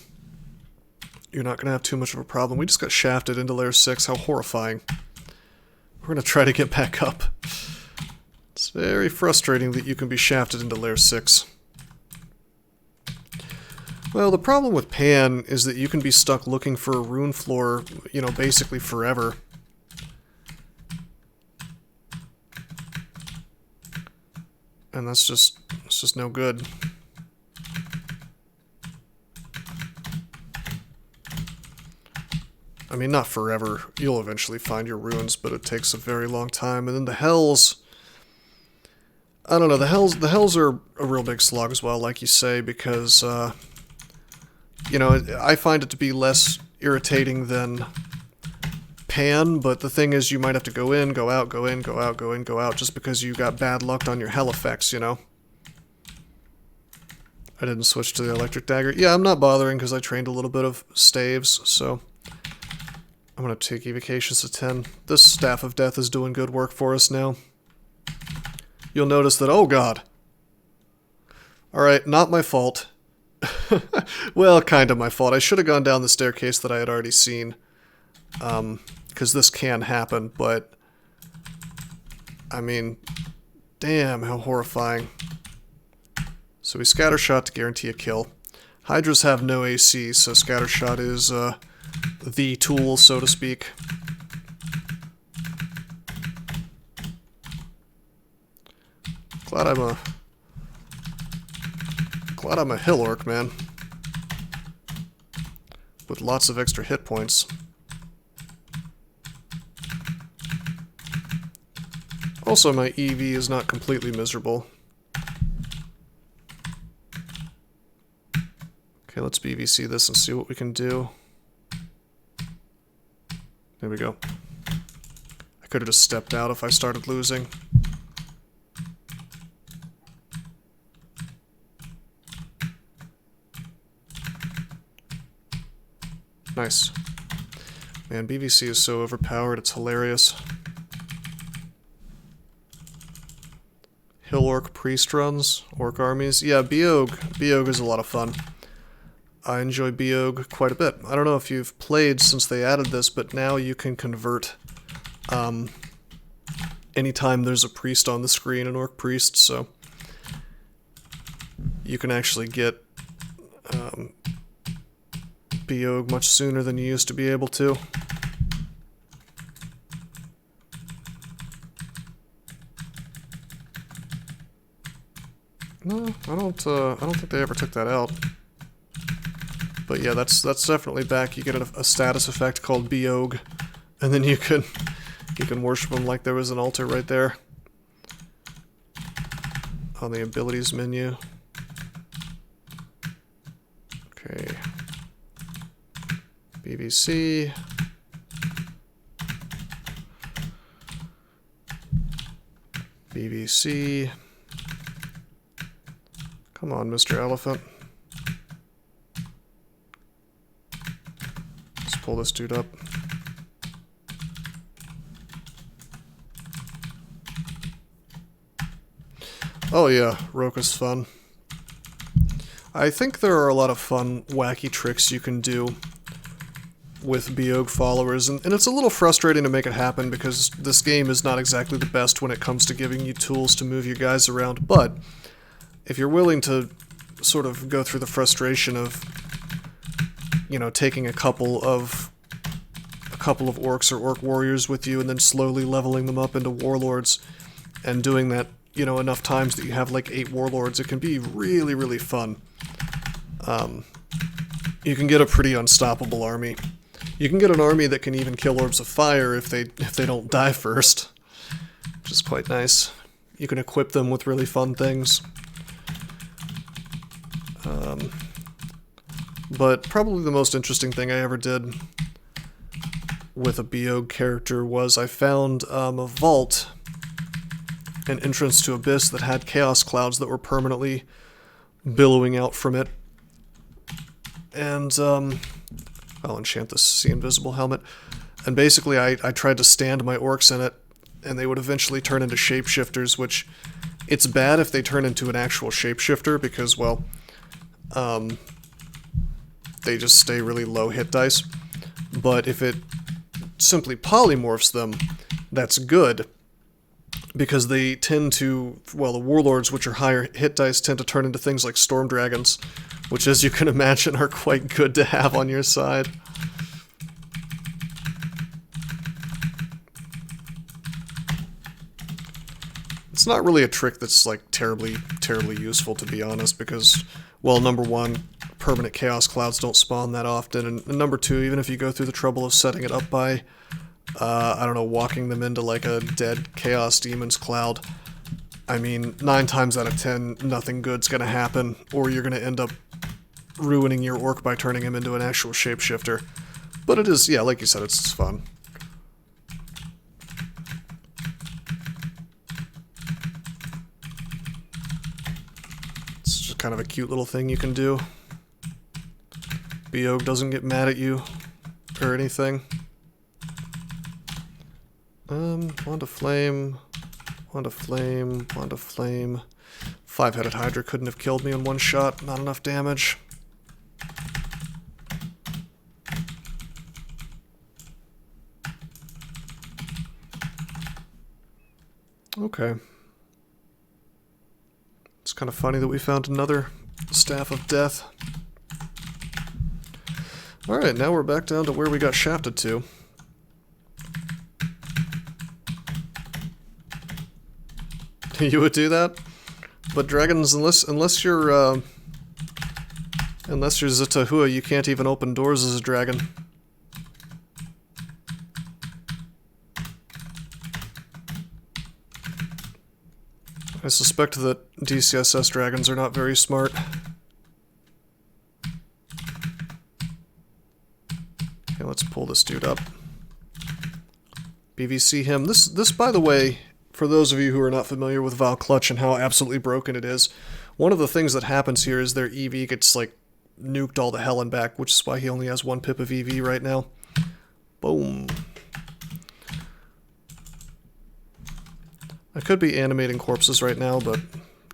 Speaker 1: you're not going to have too much of a problem. We just got shafted into layer 6. How horrifying. We're going to try to get back up. It's very frustrating that you can be shafted into layer 6. Well, the problem with Pan is that you can be stuck looking for a rune floor, you know, basically forever. And it's just no good. I mean, not forever. You'll eventually find your runes, but it takes a very long time. And then the Hells, I don't know, the Hells are a real big slog as well, like you say, because, you know, I find it to be less irritating than Pan, but the thing is you might have to go in, go out, go in, go out, go in, go out, just because you got bad luck on your Hell effects, you know? I didn't switch to the Electric Dagger. Yeah, I'm not bothering because I trained a little bit of staves, so I'm going to take Evocations to 10. This Staff of Death is doing good work for us now. You'll notice that, oh god. Alright, not my fault. Well, kind of my fault. I should have gone down the staircase that I had already seen. Because this can happen, but I mean, damn, how horrifying. So we Scattershot to guarantee a kill. Hydras have no AC, so Scattershot is the tool, so to speak. Glad I'm a hill orc, man. With lots of extra hit points. Also, my EV is not completely miserable. Okay, let's BVC this and see what we can do. There we go. I could have just stepped out if I started losing. Nice. Man, BVC is so overpowered, it's hilarious. Hill Orc Priest runs, Orc armies. Yeah, Beog is a lot of fun. I enjoy Beog quite a bit. I don't know if you've played since they added this, but now you can convert anytime there's a priest on the screen, an Orc priest, so you can actually get Beog much sooner than you used to be able to. No, I don't think they ever took that out. But yeah, that's definitely back. You get a status effect called Beog, and then you can worship him like there was an altar right there on the abilities menu. Okay. BBC. BBC. Come on, Mr. Elephant. Let's pull this dude up. Oh yeah, Roka's fun. I think there are a lot of fun, wacky tricks you can do with Beog followers, and it's a little frustrating to make it happen because this game is not exactly the best when it comes to giving you tools to move your guys around, but if you're willing to sort of go through the frustration of, you know, taking a couple of orcs or orc warriors with you and then slowly leveling them up into warlords and doing that, you know, enough times that you have like 8 warlords, it can be really, really fun. You can get a pretty unstoppable army. You can get an army that can even kill orbs of fire if they don't die first, which is quite nice. You can equip them with really fun things. But probably the most interesting thing I ever did with a Beog character was I found a vault, an entrance to Abyss that had chaos clouds that were permanently billowing out from it. And I'll enchant this Sea Invisible helmet. And basically I tried to stand my orcs in it, and they would eventually turn into shapeshifters, which it's bad if they turn into an actual shapeshifter because, well, they just stay really low hit dice. But if it simply polymorphs them, that's good, because they tend to, well, the warlords, which are higher hit dice, tend to turn into things like storm dragons, which, as you can imagine, are quite good to have on your side. It's not really a trick that's, like, terribly useful, to be honest, because, well, number one, permanent chaos clouds don't spawn that often, and number two, even if you go through the trouble of setting it up by, I don't know, walking them into, like, a dead chaos demon's cloud, I mean, 9 times out of 10, nothing good's gonna happen, or you're gonna end up ruining your orc by turning him into an actual shapeshifter. But it is, yeah, like you said, it's fun. It's just kind of a cute little thing you can do. Beog doesn't get mad at you or anything. Wand of Flame, Wand of Flame, Wand of Flame. 5-headed Hydra couldn't have killed me in one shot, not enough damage. Okay. It's kind of funny that we found another Staff of Death. Alright, now we're back down to where we got shafted to. You would do that? But dragons, unless you're Zetahua, you can't even open doors as a dragon. I suspect that DCSS dragons are not very smart. Okay, let's pull this dude up. BVC him. This, by the way, for those of you who are not familiar with Val Clutch and how absolutely broken it is, one of the things that happens here is their EV gets, like, nuked all to hell and back, which is why he only has 1 pip of EV right now. Boom. I could be animating corpses right now, but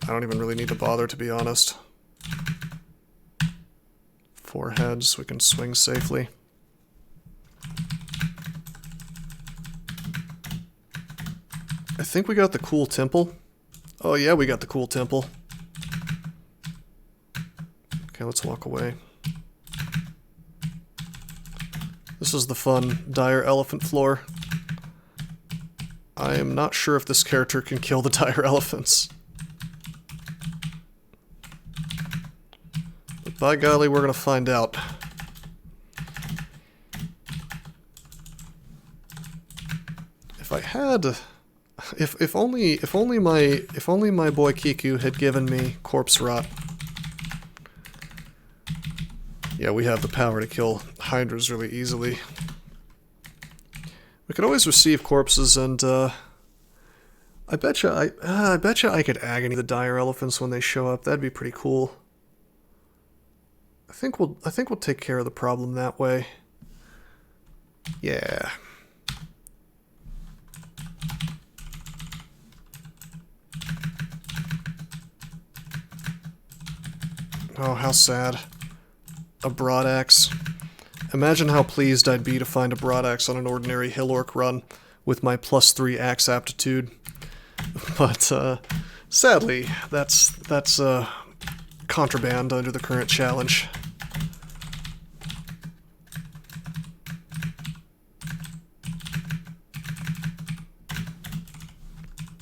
Speaker 1: I don't even really need to bother, to be honest. 4 heads, we can swing safely. I think we got the cool temple. Oh yeah, we got the cool temple. Okay, let's walk away. This is the fun dire elephant floor. I am not sure if this character can kill the dire elephants. But by golly, we're gonna find out. had, if only my boy Kiku had given me corpse rot. Yeah, we have the power to kill hydras really easily. We could always receive corpses, and I betcha I could agony the dire elephants when they show up. That'd be pretty cool. I think we'll take care of the problem that way. Yeah. Oh, how sad. A broadaxe. Imagine how pleased I'd be to find a broadaxe on an ordinary hill orc run with my +3 axe aptitude. But sadly, that's contraband under the current challenge.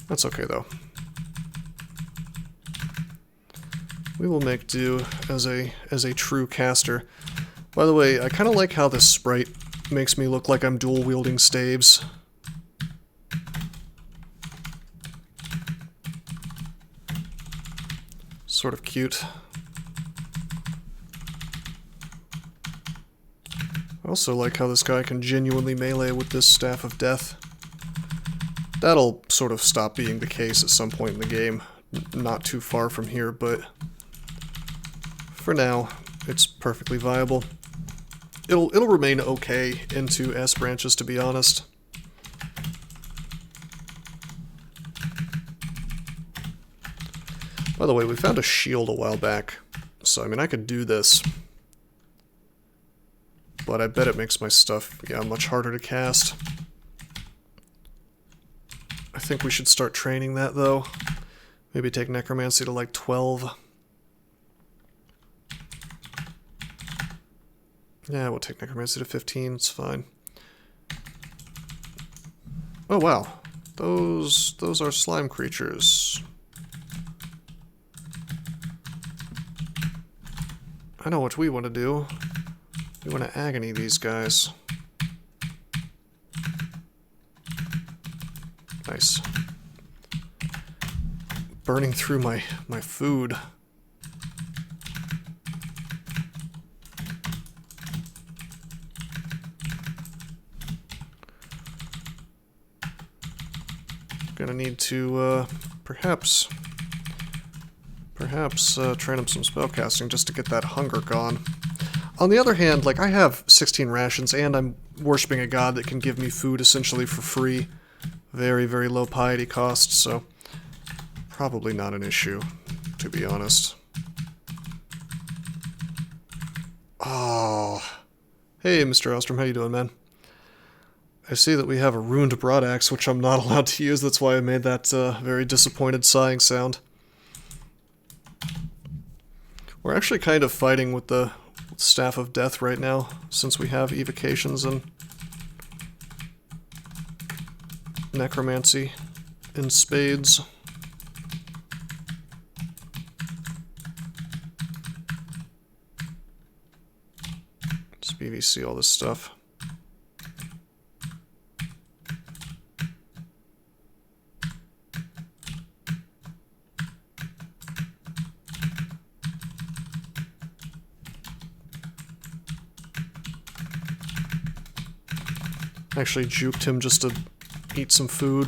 Speaker 1: That's okay though. We will make do as a true caster. By the way, I kind of like how this sprite makes me look like I'm dual-wielding staves. Sort of cute. I also like how this guy can genuinely melee with this Staff of Death. That'll sort of stop being the case at some point in the game. Not too far from here, but for now, it's perfectly viable. It'll remain okay into S branches, to be honest. By the way, we found a shield a while back, so I mean I could do this. But I bet it makes my stuff, yeah, much harder to cast. I think we should start training that though. Maybe take Necromancy to like 12. Yeah, we'll take Necromancy to 15, it's fine. Oh wow, those are slime creatures. I know what we want to do. We want to agony these guys. Nice. Burning through my food. Gonna need to perhaps train him some spellcasting just to get that hunger gone. On the other hand, like, I have 16 rations and I'm worshipping a god that can give me food essentially for free. Very, very low piety cost, so probably not an issue, to be honest. Oh. Hey, Mr. Ostrom, how you doing, man? I see that we have a ruined broadaxe, which I'm not allowed to use. That's why I made that very disappointed sighing sound. We're actually kind of fighting with the Staff of Death right now, since we have evocations and necromancy in spades. Just PVC all this stuff. Actually juked him just to eat some food.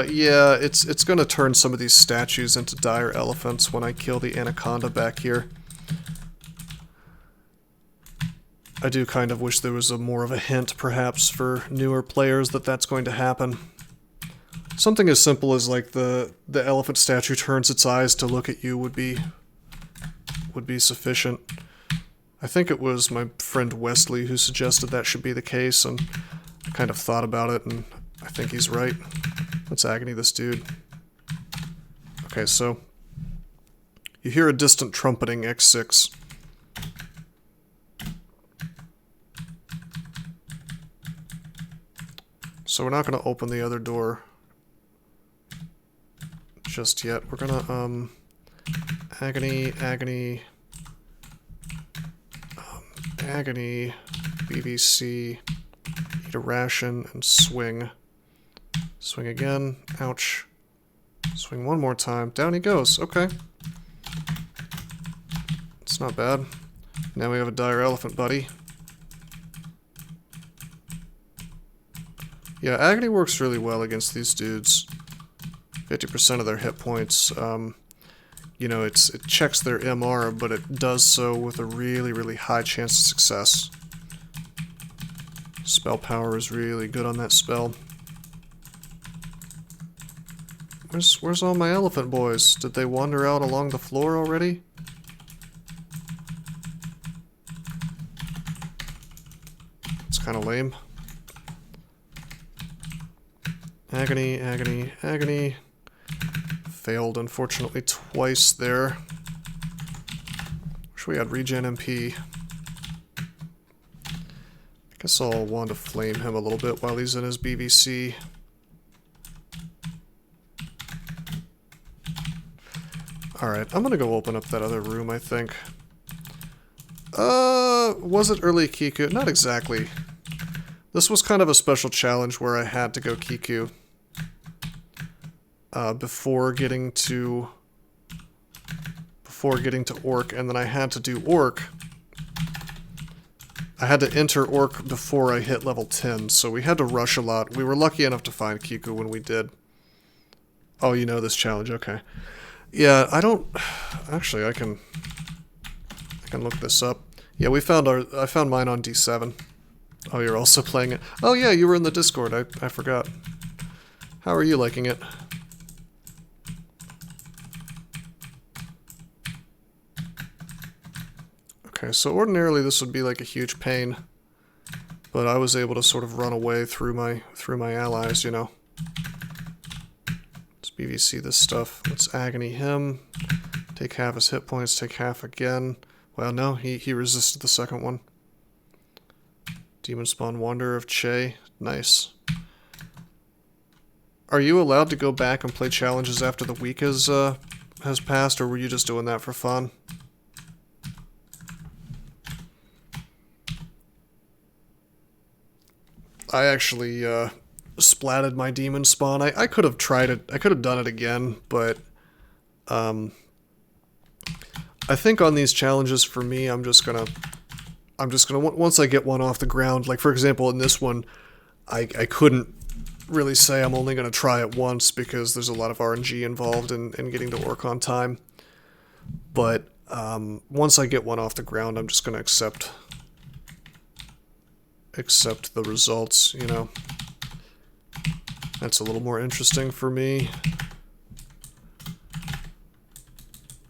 Speaker 1: Yeah, it's gonna turn some of these statues into dire elephants when I kill the anaconda back here. I do kind of wish there was more of a hint, perhaps, for newer players that that's going to happen. Something as simple as, like, the elephant statue turns its eyes to look at you would be sufficient. I think it was my friend Wesley who suggested that should be the case, and I kind of thought about it, and I think he's right. Let's agony this dude. Okay, so you hear a distant trumpeting X6. So we're not going to open the other door just yet. We're going to agony, Agony, BVC, eat a ration, and swing. Swing again. Ouch. Swing one more time. Down he goes. Okay. It's not bad. Now we have a dire elephant buddy. Yeah, Agony works really well against these dudes. 50% of their hit points. You know, it checks their MR, but it does so with a really, really high chance of success. Spell power is really good on that spell. Where's all my elephant boys? Did they wander out along the floor already? It's kind of lame. Agony, agony, agony. Failed, unfortunately, twice there. Wish we had regen MP. I guess I'll want to flame him a little bit while he's in his BVC. Alright, I'm gonna go open up that other room, I think. Was it early Kiku? Not exactly. This was kind of a special challenge where I had to go Kiku. Before getting to Orc, and then I had to do Orc. I had to enter Orc before I hit level 10, so we had to rush a lot. We were lucky enough to find Kiku when we did. Oh, you know this challenge, okay. Yeah, I don't... Actually, I can look this up. Yeah, I found mine on D7. Oh, you're also playing it. Oh yeah, you were in the Discord, I forgot. How are you liking it? Okay, so ordinarily this would be like a huge pain, but I was able to sort of run away through my allies, you know. Let's BVC this stuff. Let's agony him. Take half his hit points, take half again. Well, no, he resisted the second one. Demon Spawn Wanderer of Che. Nice. Are you allowed to go back and play challenges after the week has passed, or were you just doing that for fun? I actually splatted my demon spawn. I could have tried it. I could have done it again, but I think on these challenges for me, I'm just gonna once I get one off the ground. Like for example, in this one, I couldn't really say I'm only gonna try it once because there's a lot of RNG involved in getting to work on time. But once I get one off the ground, I'm just gonna accept the results, you know. That's a little more interesting for me.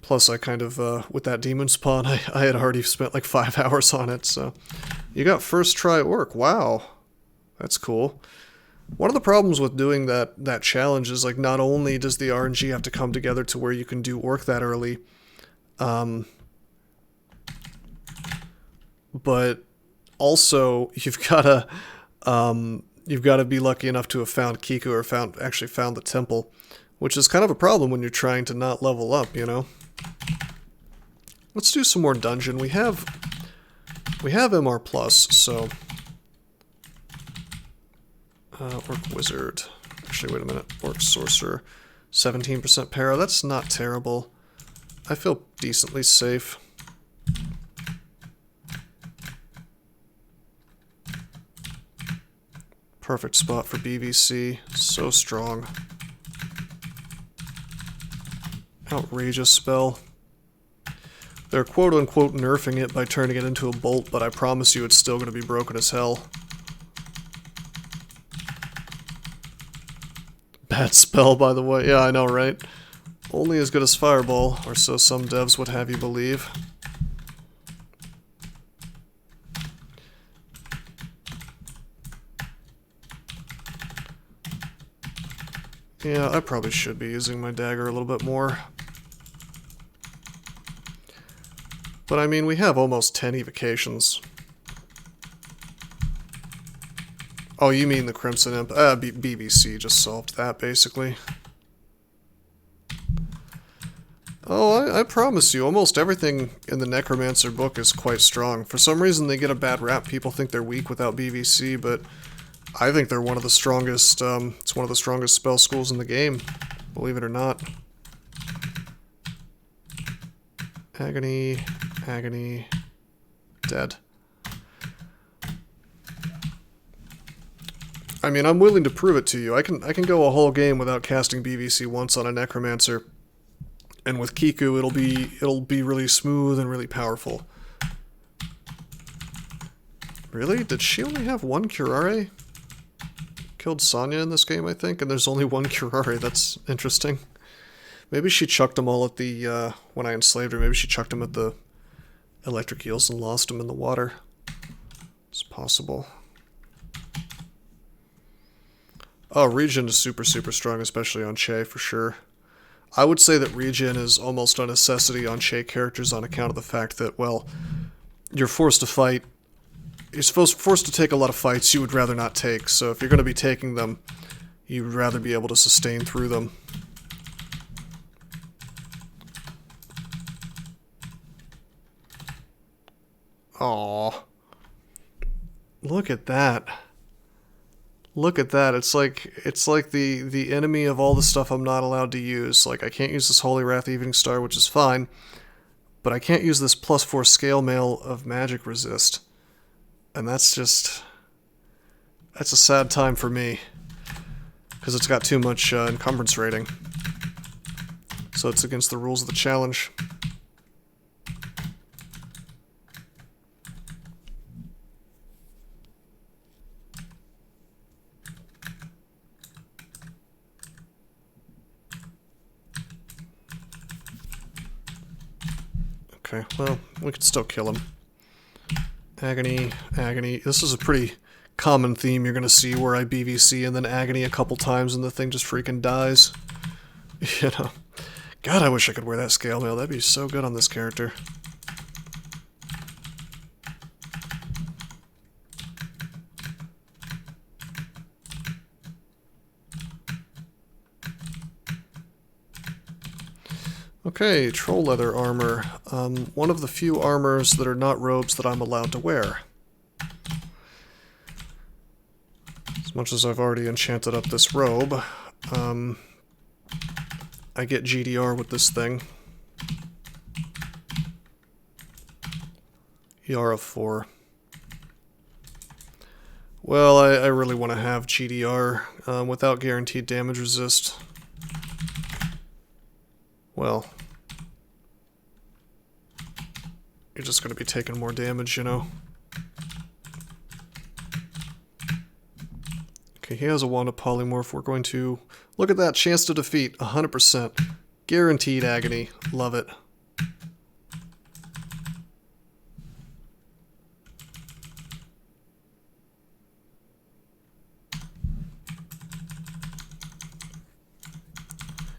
Speaker 1: Plus, I kind of, with that demon spawn, I had already spent like 5 hours on it, so. You got first try Orc, wow. That's cool. One of the problems with doing that challenge is, like, not only does the RNG have to come together to where you can do Orc that early, but also, you've gotta be lucky enough to have found Kiku or actually found the temple, which is kind of a problem when you're trying to not level up, you know. Let's do some more dungeon. We have MR plus, so Orc Wizard. Actually, wait a minute. Orc Sorcerer, 17% para. That's not terrible. I feel decently safe. Perfect spot for BVC. So strong. Outrageous spell. They're quote-unquote nerfing it by turning it into a bolt, but I promise you it's still going to be broken as hell. Bad spell, by the way. Yeah, I know, right? Only as good as Fireball, or so some devs would have you believe. Yeah, I probably should be using my dagger a little bit more. But I mean, we have almost 10 evocations. Oh, you mean the Crimson Imp? BBC just solved that, basically. Oh, I promise you, almost everything in the Necromancer book is quite strong. For some reason, they get a bad rap. People think they're weak without BVC, but I think they're one of the strongest, it's one of the strongest spell schools in the game, believe it or not. Agony, agony, dead. I mean, I'm willing to prove it to you. I can go a whole game without casting BVC once on a Necromancer, and with Kiku, it'll be really smooth and really powerful. Really? Did she only have one Curare? Killed Sonya in this game, I think, and there's only one Curare. That's interesting. Maybe she chucked them all at the, when I enslaved her, maybe she chucked them at the electric eels and lost them in the water. It's possible. Oh, regen is super, super strong, especially on Che, for sure. I would say that regen is almost a necessity on Che characters on account of the fact that, well, you're forced to fight. You're forced to take a lot of fights you would rather not take, so if you're going to be taking them, you'd rather be able to sustain through them. Aww. Look at that. Look at that. It's like the enemy of all the stuff I'm not allowed to use. Like, I can't use this Holy Wrath Evening Star, which is fine, but I can't use this +4 scale mail of magic resist. And that's just... that's a sad time for me. Because it's got too much encumbrance rating. So it's against the rules of the challenge. Okay, well, we can still kill him. Agony, agony. This is a pretty common theme you're going to see where I BVC and then agony a couple times and the thing just freaking dies. You know. God, I wish I could wear that scale mail. That'd be so good on this character. Okay, troll leather armor. One of the few armors that are not robes that I'm allowed to wear. As much as I've already enchanted up this robe, I get GDR with this thing. ER of 4. Well, I really want to have GDR without guaranteed damage resist. Well, you're just going to be taking more damage, you know. Okay, he has a wand of polymorph. We're going to... look at that, chance to defeat, 100%. Guaranteed agony. Love it.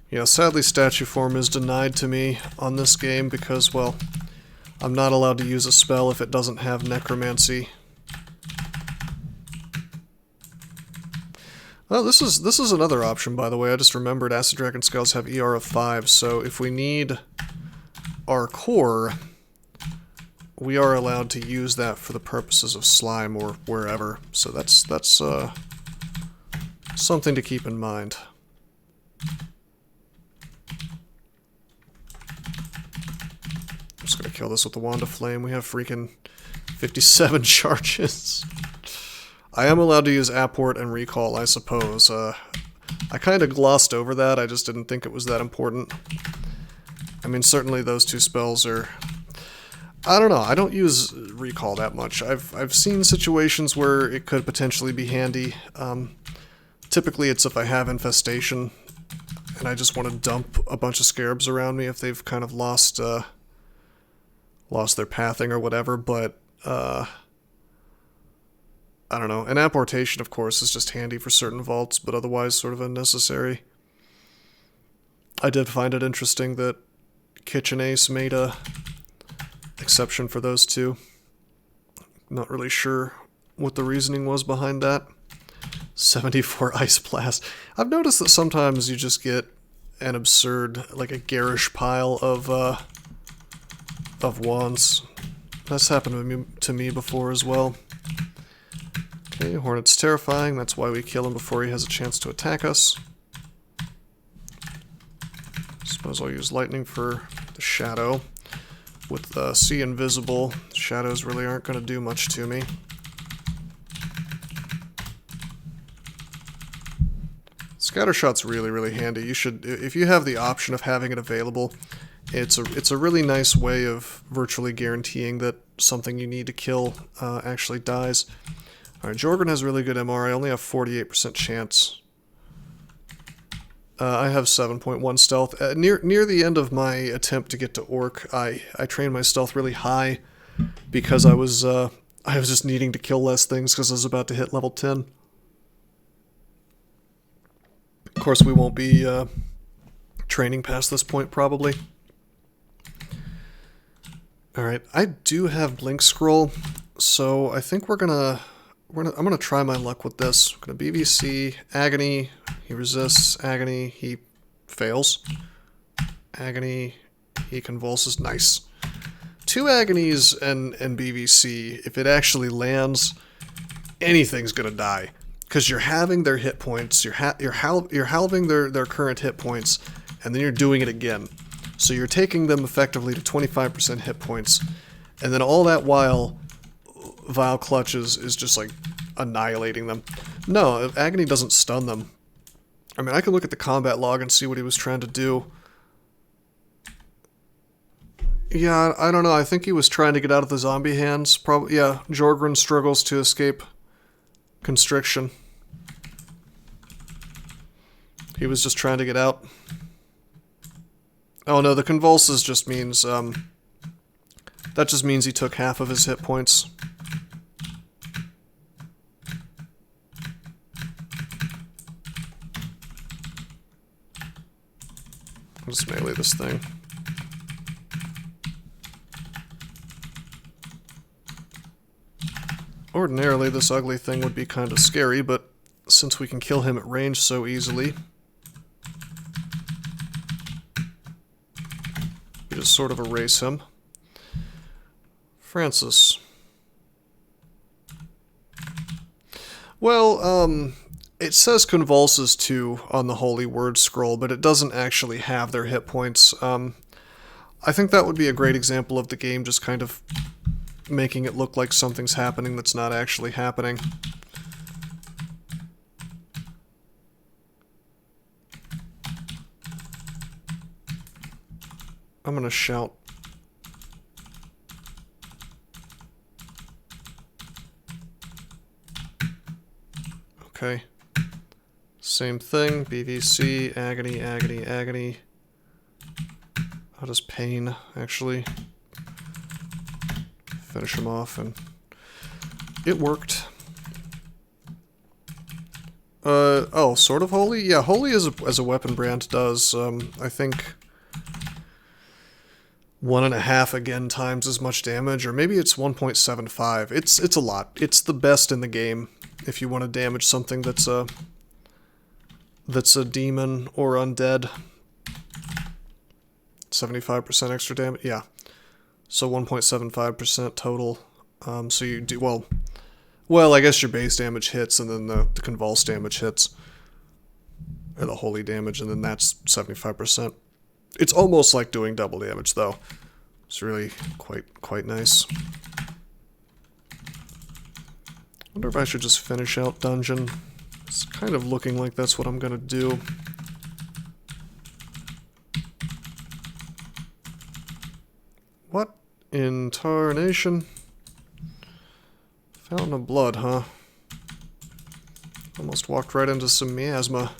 Speaker 1: Yeah, sadly statue form is denied to me on this game because, well, I'm not allowed to use a spell if it doesn't have necromancy. Well, this is another option, by the way. I just remembered Acid Dragon Scales have ER of 5, so if we need our core, we are allowed to use that for the purposes of slime or wherever. So that's something to keep in mind. I'm just gonna kill this with the Wand of Flame. We have freaking 57 charges. I am allowed to use Apport and Recall, I suppose. I kind of glossed over that. I just didn't think it was that important. I mean, certainly those two spells are... I don't know. I don't use Recall that much. I've seen situations where it could potentially be handy. Typically, it's if I have Infestation, and I just want to dump a bunch of scarabs around me if they've kind of lost their pathing or whatever, but... I don't know. An apportation, of course, is just handy for certain vaults, but otherwise sort of unnecessary. I did find it interesting that Kitchen Ace made a exception for those two. Not really sure what the reasoning was behind that. 74 Ice Blast. I've noticed that sometimes you just get an absurd, like a garish pile of wands. That's happened to me before as well. Okay, Hornet's terrifying. That's why we kill him before he has a chance to attack us. Suppose I'll use lightning for the shadow. With C invisible, shadows really aren't going to do much to me. Scattershot's really handy. You should, if you have the option of having it available, it's a really nice way of virtually guaranteeing that something you need to kill actually dies. Alright, Jorgen has really good MR. I only have 48% chance. I have 7.1 stealth. Near the end of my attempt to get to Orc, I trained my stealth really high because I was just needing to kill less things because I was about to hit level 10. Of course, we won't be training past this point probably. Alright, I do have Blink Scroll, so I think I'm gonna try my luck with this. I'm gonna BVC, Agony, he resists, Agony, he fails. Agony, he convulses, nice. 2 Agonies and BVC, if it actually lands, anything's gonna die. Because you're halving their hit points, you're halving their current hit points, and then you're doing it again. So you're taking them effectively to 25% hit points, and then all that while, Vile Clutch is just like annihilating them. No, Agony doesn't stun them. I mean, I can look at the combat log and see what he was trying to do. Yeah, I don't know. I think he was trying to get out of the zombie hands. Probably, yeah. Jorgen struggles to escape constriction. He was just trying to get out. Oh no, the convulses just means, that just means he took half of his hit points. I'll just melee this thing. Ordinarily, this ugly thing would be kind of scary, but since we can kill him at range so easily, we just sort of erase him. Francis. Well, it says convulses 2 on the Holy Word scroll, but it doesn't actually have their hit points. I think that would be a great example of the game just kind of making it look like something's happening that's not actually happening. I'm gonna shout. Okay. Same thing, BVC, Agony, Agony, Agony. How does Pain, actually? Finish him off, and it worked. Oh, sort of Holy? Yeah, Holy as a weapon brand does, I think 1.5 again times as much damage, or maybe it's 1.75. It's a lot. It's the best in the game if you want to damage something that's a demon or undead. 75% extra damage, yeah. So 1.75% total. So you do, well, I guess your base damage hits, and then the convulse damage hits. Or the holy damage, and then that's 75%. It's almost like doing double damage, though. It's really quite nice. Wonder if I should just finish out dungeon. It's kind of looking like that's what I'm gonna do. What in tarnation? Fountain of blood, huh? Almost walked right into some miasma.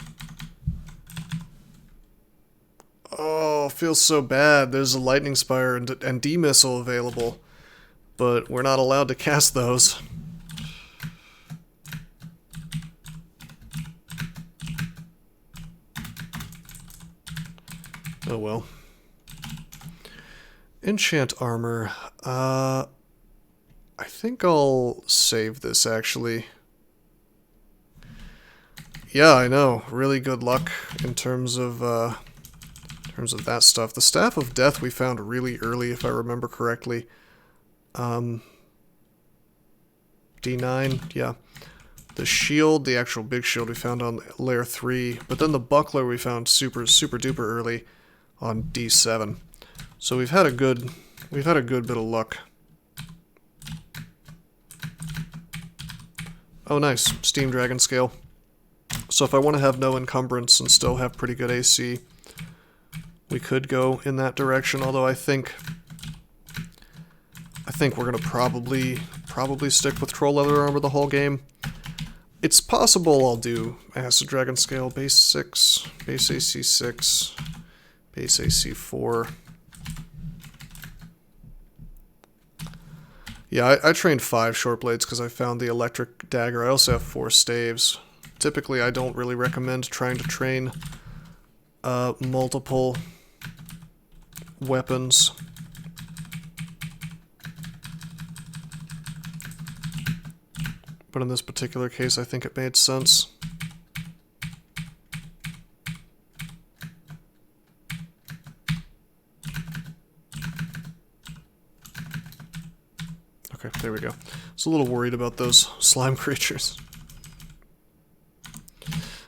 Speaker 1: Oh, feels so bad. There's a lightning spire and D-missile available, but we're not allowed to cast those. Oh well. Enchant armor. I think I'll save this, actually. Yeah, I know. Really good luck in terms of In terms of that stuff. The Staff of Death we found really early, if I remember correctly. D9, yeah. The shield, the actual big shield we found on layer 3, but then the buckler we found super duper early on D7. So we've had a good bit of luck. Oh nice, Steam Dragon scale. So if I want to have no encumbrance and still have pretty good AC, we could go in that direction, although I think we're gonna probably stick with Troll Leather Armor the whole game. It's possible I'll do Acid Dragon Scale, base 6, base AC 6, base AC 4. Yeah, I trained 5 short blades because I found the electric dagger. I also have 4 staves. Typically I don't really recommend trying to train multiple weapons. But in this particular case, I think it made sense. Okay, there we go. I was a little worried about those slime creatures.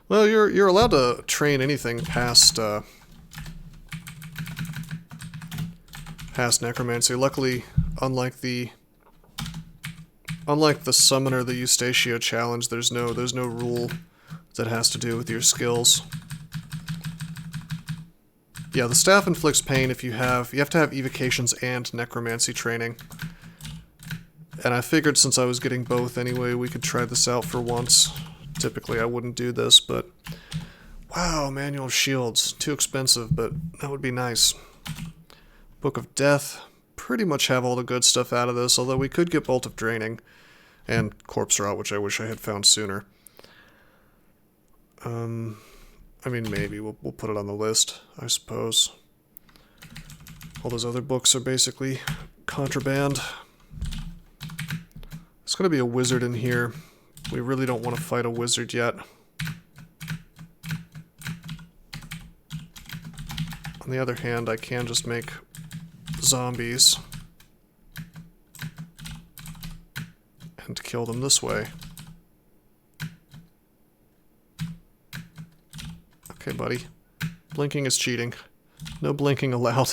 Speaker 1: Well, you're allowed to train anything past necromancy. Luckily, unlike the summoner, the Eustatio challenge, there's no rule that has to do with your skills. Yeah, the staff inflicts pain if you have to have evocations and necromancy training. And I figured since I was getting both anyway, we could try this out for once. Typically I wouldn't do this, but wow, manual shields, too expensive, but that would be nice. Book of Death, pretty much have all the good stuff out of this, although we could get Bolt of Draining and Corpse Rot, which I wish I had found sooner. I mean, maybe we'll put it on the list, I suppose. All those other books are basically contraband. There's gonna be a wizard in here. We really don't want to fight a wizard yet. On the other hand, I can just make zombies and kill them this way. Okay, buddy. Blinking is cheating. No blinking allowed.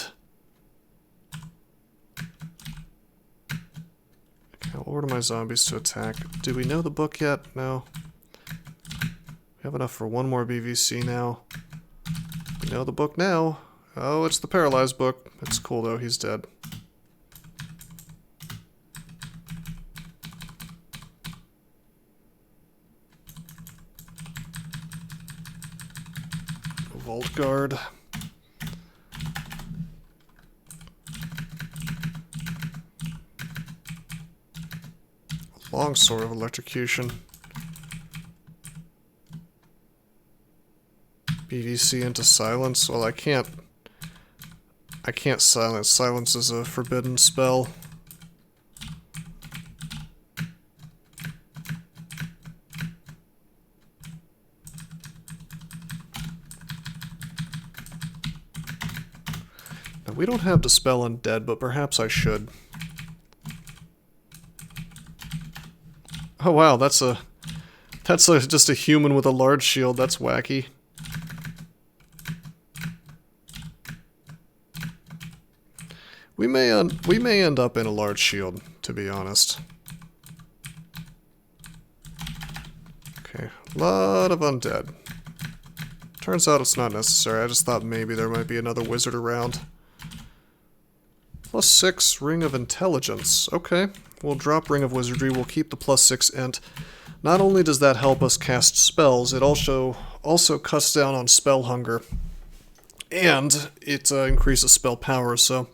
Speaker 1: Okay, I'll order my zombies to attack. Do we know the book yet? No. We have enough for one more BVC now. We know the book now. Oh, it's the Paralyzed book. It's cool though, he's dead. Vault Guard. Longsword of Electrocution. BVC into Silence. Well, I can't silence. Silence is a forbidden spell. Now, we don't have Dispel Undead, but perhaps I should. Oh wow, that's just a human with a large shield. That's wacky. We may end up in a large shield, to be honest. Okay, a lot of undead. Turns out it's not necessary. I just thought maybe there might be another wizard around. +6 Ring of Intelligence. Okay, we'll drop Ring of Wizardry. We'll keep the +6 int. Not only does that help us cast spells, it also cuts down on spell hunger, and it increases spell power. So,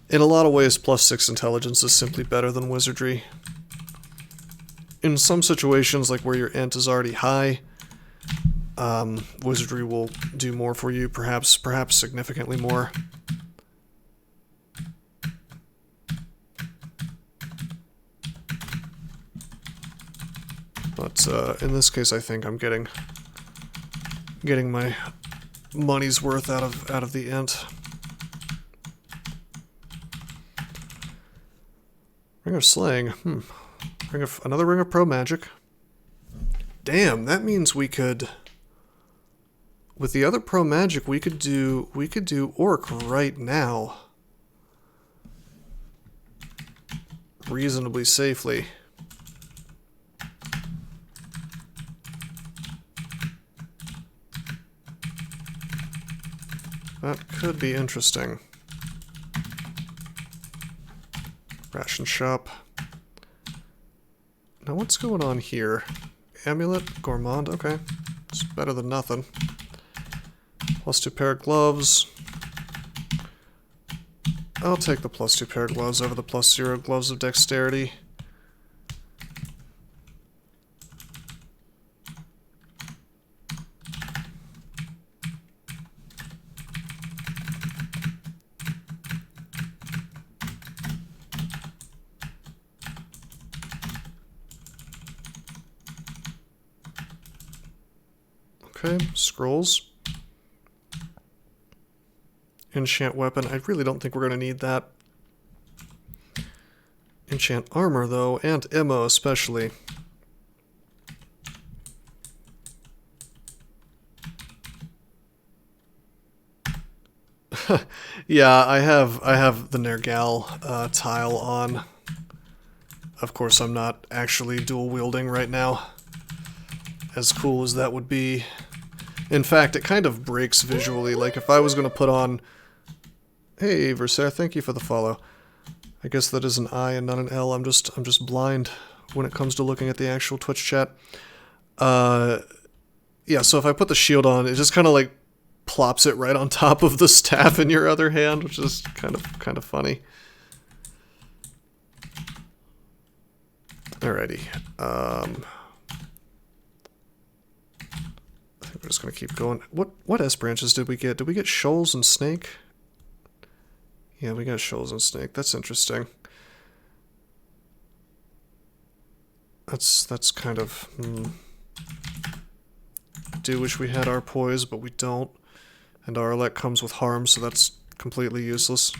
Speaker 1: in a lot of ways, +6 Intelligence is simply better than Wizardry. In some situations, like where your int is already high, Wizardry will do more for you, perhaps significantly more. But in this case, I think I'm getting my money's worth out of the int. Ring of Slaying. Another Ring of Pro Magic. Damn, that means we could, with the other Pro Magic, we could do Orc right now. Reasonably safely. That could be interesting. Ration shop. Now what's going on here? Amulet, Gourmand, okay. It's better than nothing. +2 pair of gloves. I'll take the +2 pair of gloves over the +0 gloves of dexterity. Okay, scrolls. Enchant weapon. I really don't think we're going to need that. Enchant armor, though, and ammo especially. Yeah, I have the Nergalle tile on. Of course, I'm not actually dual wielding right now. As cool as that would be. In fact, it kind of breaks visually. Like if I was going to put on... Hey, Versaire, thank you for the follow. I guess that is an I and not an L. I'm just blind when it comes to looking at the actual Twitch chat. Yeah, so if I put the shield on, it just kind of like plops it right on top of the staff in your other hand, which is kind of funny. Alrighty. We're just gonna keep going. What S branches did we get? Did we get Shoals and Snake? Yeah, we got Shoals and Snake. That's interesting. That's kind of... I do wish we had our Poise, but we don't. And our Elect comes with harm, so that's completely useless.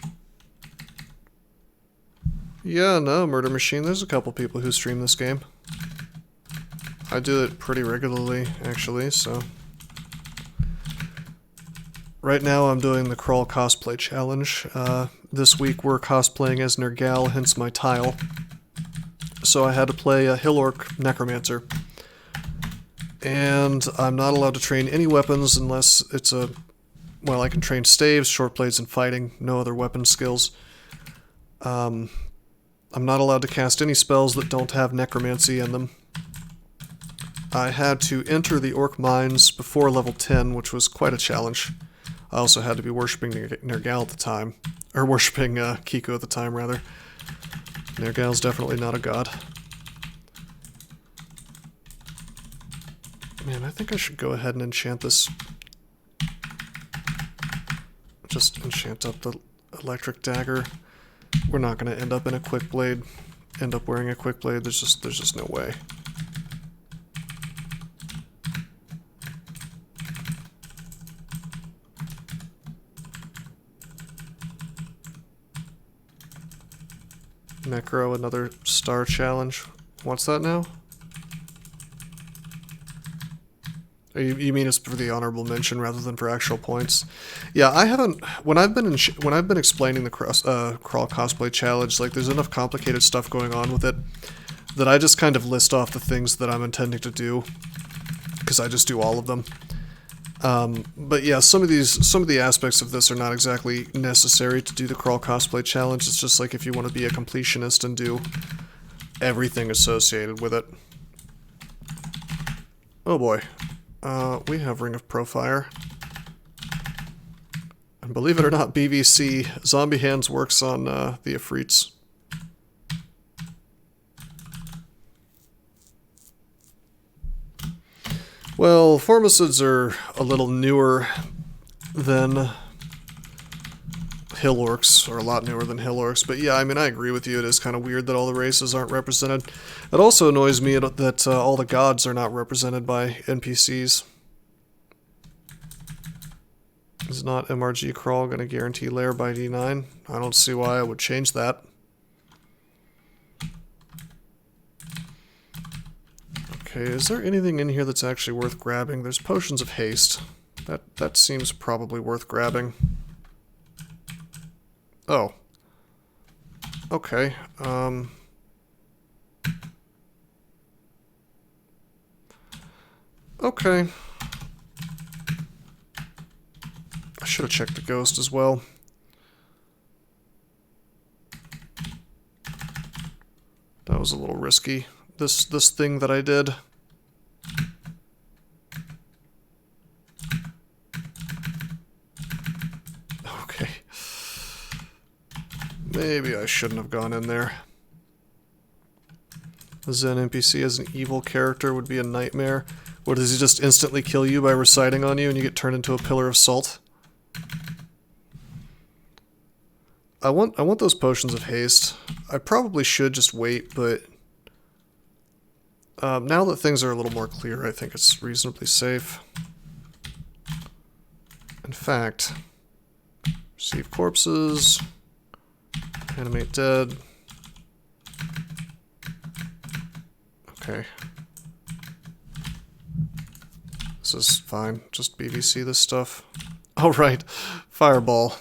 Speaker 1: Yeah, no, Murder Machine. There's a couple people who stream this game. I do it pretty regularly, actually, so... Right now I'm doing the Crawl Cosplay Challenge. This week we're cosplaying as Nergalle, hence my tile. So I had to play a Hill Orc Necromancer. And I'm not allowed to train any weapons unless it's a... Well, I can train staves, short blades, and fighting. No other weapon skills. I'm not allowed to cast any spells that don't have necromancy in them. I had to enter the Orc Mines before level 10, which was quite a challenge. I also had to be worshipping Nergalle at the time. Or worshipping Kiko at the time, rather. Nergalle's definitely not a god. Man, I think I should go ahead and enchant this. Just enchant up the electric dagger. We're not going to end up in a quick blade. End up wearing a quick blade. There's just no way. Necro, another star challenge. What's that now? You mean it's for the honorable mention rather than for actual points? Yeah, I haven't. When I've been explaining the crawl cosplay challenge, like there's enough complicated stuff going on with it that I just kind of list off the things that I'm intending to do because I just do all of them. But yeah, some of the aspects of this are not exactly necessary to do the crawl cosplay challenge. It's just like if you want to be a completionist and do everything associated with it. Oh boy. We have Ring of Profire. And believe it or not, BVC, Zombie Hands works on the Ifrits. Well, Formicids are a little newer than Hill Orcs, or a lot newer than Hill Orcs, but yeah, I mean, I agree with you. It is kind of weird that all the races aren't represented. It also annoys me that all the gods are not represented by NPCs. Is not MRG crawl going to guarantee lair by D9? I don't see why I would change that. Okay, is there anything in here that's actually worth grabbing? There's potions of haste. That seems probably worth grabbing. Oh. Okay. Okay. I should have checked the ghost as well. That was a little risky. This thing that I did. Okay. Maybe I shouldn't have gone in there. A Zen NPC as an evil character would be a nightmare. What, does he just instantly kill you by reciting on you and you get turned into a pillar of salt? I want those potions of haste. I probably should just wait, but now that things are a little more clear, I think it's reasonably safe. In fact, receive corpses, animate dead. Okay. This is fine. Just BVC this stuff. Oh, right. Fireball.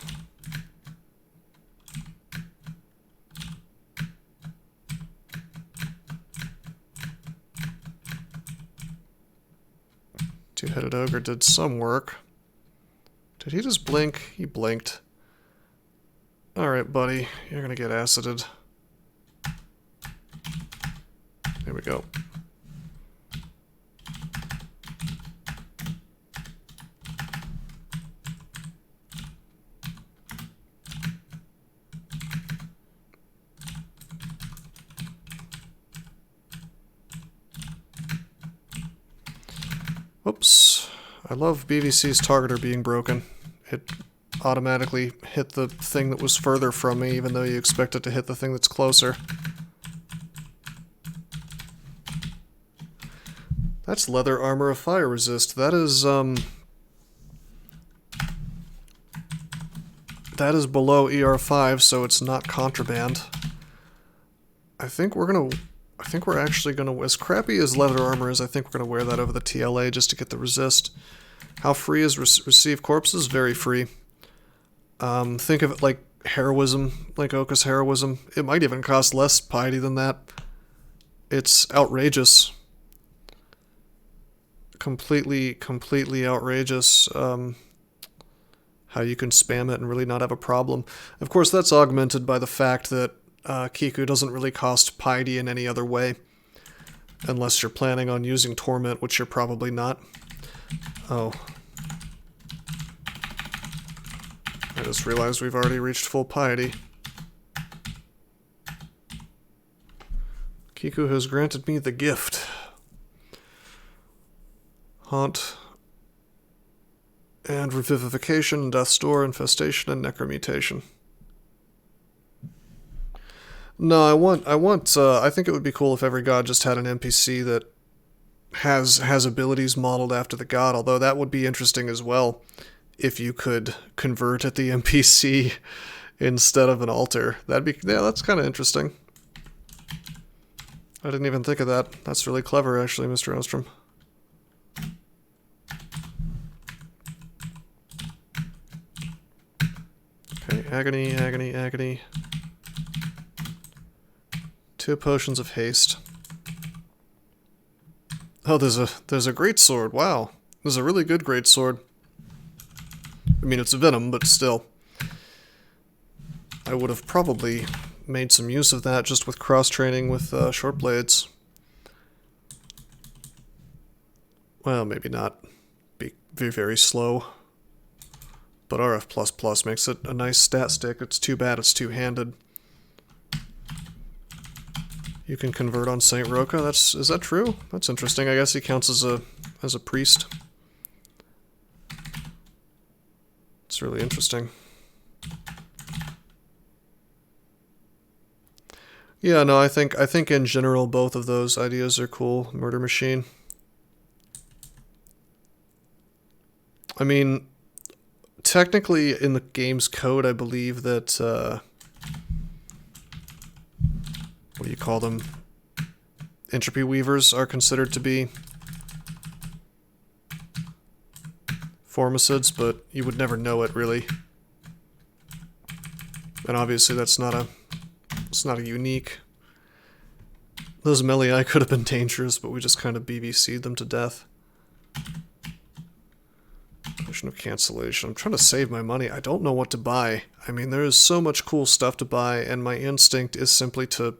Speaker 1: Two-headed ogre did some work. Did he just blink? He blinked. Alright, buddy. You're gonna get acided. There we go. Whoops. I love BVC's targeter being broken. It automatically hit the thing that was further from me, even though you expect it to hit the thing that's closer. That's leather armor of fire resist. That is below ER5, so it's not contraband. I think we're actually gonna, as crappy as leather armor is, I think we're gonna wear that over the TLA just to get the resist. How free is receive corpses? Very free. Think of it like heroism, like Oka's heroism. It might even cost less piety than that. It's outrageous. Completely outrageous. How you can spam it and really not have a problem. Of course, that's augmented by the fact that Kiku doesn't really cost piety in any other way. Unless you're planning on using Torment, which you're probably not. Oh. I just realized we've already reached full piety. Kiku has granted me the gift. Haunt. And Revivification, Death's Door, Infestation, and Necromutation. No, I think it would be cool if every god just had an NPC that has abilities modeled after the god, although that would be interesting as well, if you could convert at the NPC instead of an altar. That'd be, yeah, that's kind of interesting. I didn't even think of that. That's really clever, actually, Mr. Ostrom. Okay, agony, agony, agony. 2 potions of haste. Oh, there's a great sword. Wow, there's a really good great sword. I mean, it's venom, but still. I would have probably made some use of that just with cross-training with short blades. Well, maybe not. Be very slow. But RF++ makes it a nice stat stick. It's too bad it's two-handed. You can convert on Saint Roka. Is that true? That's interesting. I guess he counts as a priest. It's really interesting. Yeah, no, I think in general both of those ideas are cool. Murder Machine. I mean, technically, in the game's code, I believe that, what do you call them? Entropy weavers are considered to be formicids, but you would never know it, really. And obviously that's not a, it's not a unique. Those melee could have been dangerous, but we just kind of BBC'd them to death. There's no cancellation. I'm trying to save my money. I don't know what to buy. I mean, there is so much cool stuff to buy, and my instinct is simply to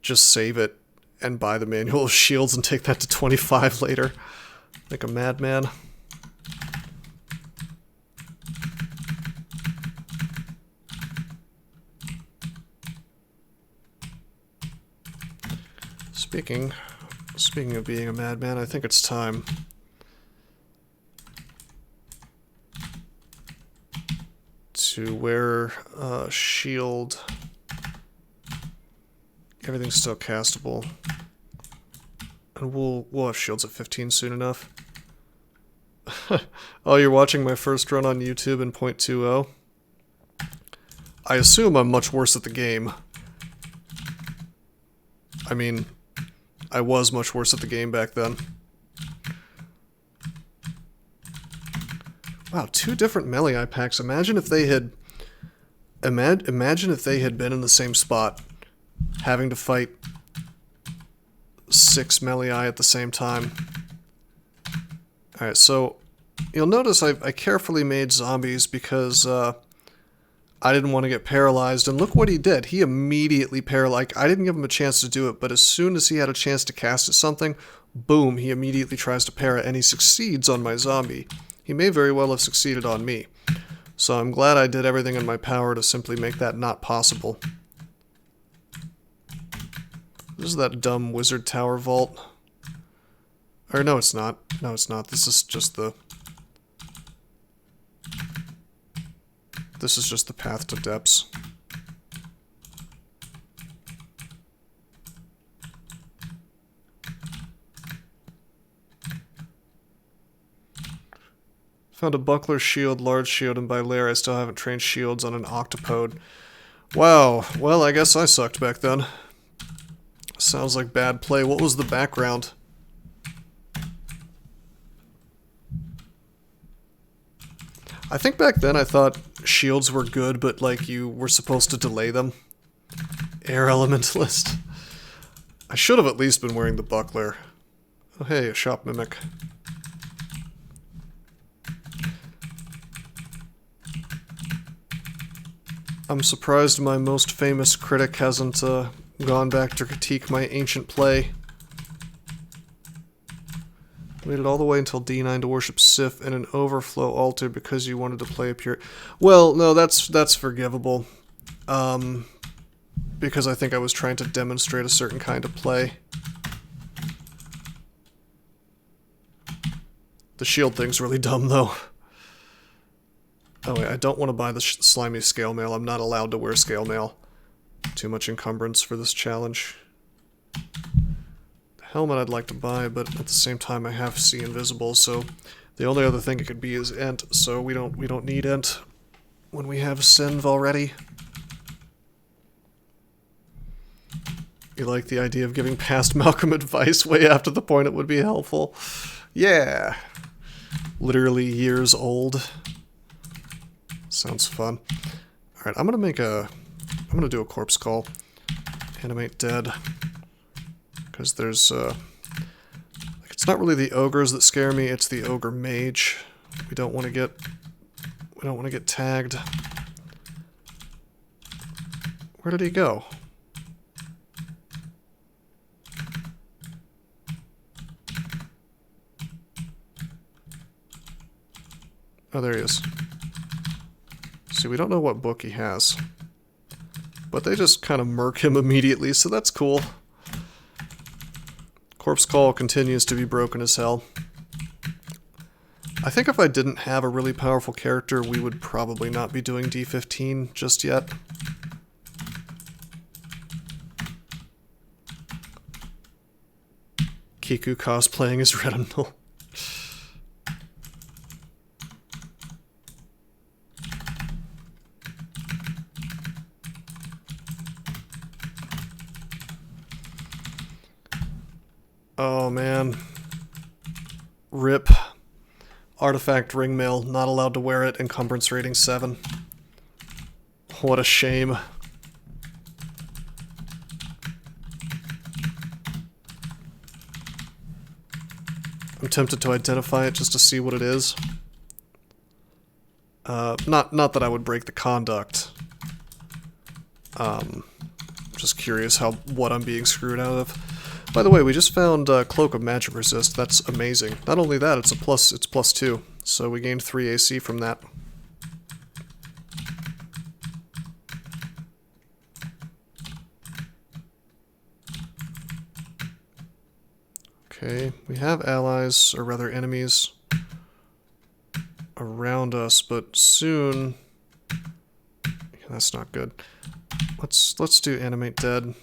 Speaker 1: just save it and buy the manual of shields and take that to 25 later. Like a madman. Speaking of being a madman, I think it's time to wear a shield. Everything's still castable. And we'll have shields at 15 soon enough. Oh, you're watching my first run on YouTube in 0.20? I assume I'm much worse at the game. I mean, I was much worse at the game back then. Wow, 2 different melee packs. Imagine if they had... Imagine if they had been in the same spot, having to fight 6 melee at the same time. Alright, so you'll notice I carefully made zombies because I didn't want to get paralyzed, and look what he did. He immediately paralyzed. I didn't give him a chance to do it, but as soon as he had a chance to cast at something, boom, he immediately tries to para, and he succeeds on my zombie. He may very well have succeeded on me. So I'm glad I did everything in my power to simply make that not possible. This is that dumb wizard tower vault. Or no, it's not. No, it's not. This is just the... This is just the path to depths. Found a buckler, shield, large shield, and by layer I still haven't trained shields on an octopode. Wow, well I guess I sucked back then. Sounds like bad play. What was the background? I think back then I thought shields were good, but like you were supposed to delay them. Air Elementalist. I should have at least been wearing the buckler. Oh hey, a shop mimic. I'm surprised my most famous critic hasn't gone back to critique my ancient play. Waited all the way until D9 to worship Sif and an overflow altar because you wanted to play a pure... Well, no, that's forgivable. Because I think I was trying to demonstrate a certain kind of play. The shield thing's really dumb, though. Oh wait, I don't want to buy the slimy scale mail. I'm not allowed to wear scale mail. Too much encumbrance for this challenge. The helmet I'd like to buy, but at the same time I have See Invisible, so the only other thing it could be is Ent, so we don't need Ent when we have Sinv already. You like the idea of giving past Malcolm advice way after the point it would be helpful? Yeah. Literally years old. Sounds fun. Alright, I'm gonna do a corpse call. Animate dead. Because there's, like, it's not really the ogres that scare me, it's the ogre mage. We don't want to get tagged. Where did he go? Oh, there he is. See, we don't know what book he has. But they just kind of murk him immediately, so that's cool. Corpse Call continues to be broken as hell. I think if I didn't have a really powerful character, we would probably not be doing D15 just yet. Kiku cosplaying as Redemnal. Oh man. RIP. Artifact ringmail, not allowed to wear it, encumbrance rating 7. What a shame. I'm tempted to identify it just to see what it is. Not that I would break the conduct. Just curious what I'm being screwed out of. By the way, we just found Cloak of Magic Resist. That's amazing. Not only that, it's +2. So we gained 3 AC from that. Okay, we have allies, or rather enemies, around us, but soon... Yeah, that's not good. Let's do Animate Dead.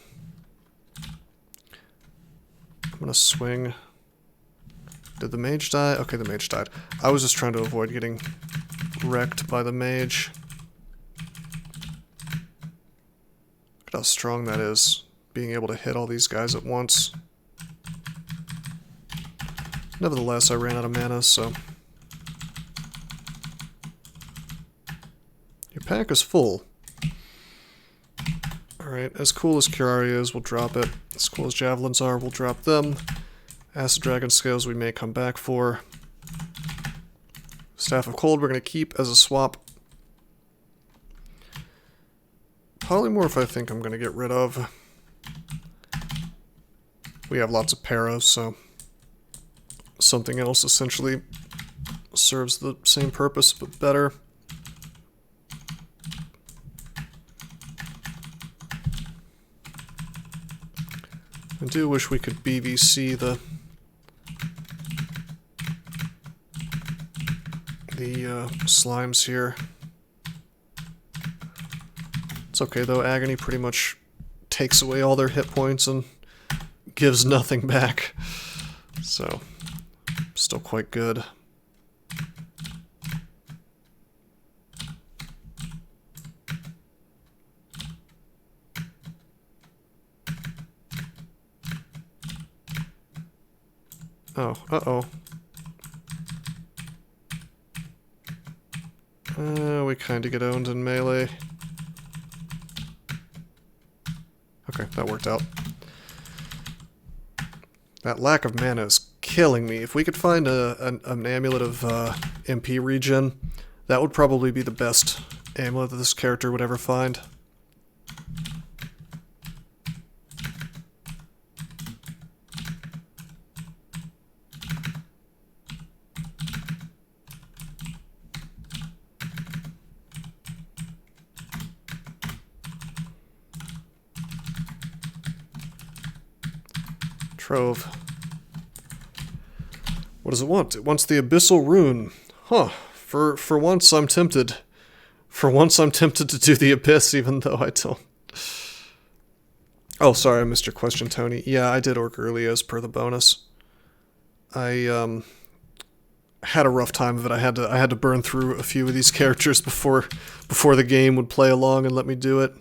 Speaker 1: I'm gonna swing. Did the mage die? Okay, the mage died. I was just trying to avoid getting wrecked by the mage. Look at how strong that is, being able to hit all these guys at once. Nevertheless, I ran out of mana, so... Your pack is full. Alright, as cool as Curari is, we'll drop it. As cool as Javelins are, we'll drop them. Acid Dragon Scales we may come back for. Staff of Cold we're going to keep as a swap. Polymorph I think I'm going to get rid of. We have lots of paras, so... something else essentially serves the same purpose, but better. I do wish we could BVC the slimes here. It's okay though, Agony pretty much takes away all their hit points and gives nothing back. So, still quite good. Oh, uh-oh. We kinda get owned in melee. Okay, that worked out. That lack of mana is killing me. If we could find an amulet of MP regen, that would probably be the best amulet that this character would ever find. Trove. What does it want? It wants the Abyssal Rune. Huh. For once I'm tempted. For once I'm tempted to do the Abyss, even though I don't. Oh, sorry, I missed your question, Tony. Yeah, I did Orc early as per the bonus. I had a rough time of it. I had to burn through a few of these characters before the game would play along and let me do it.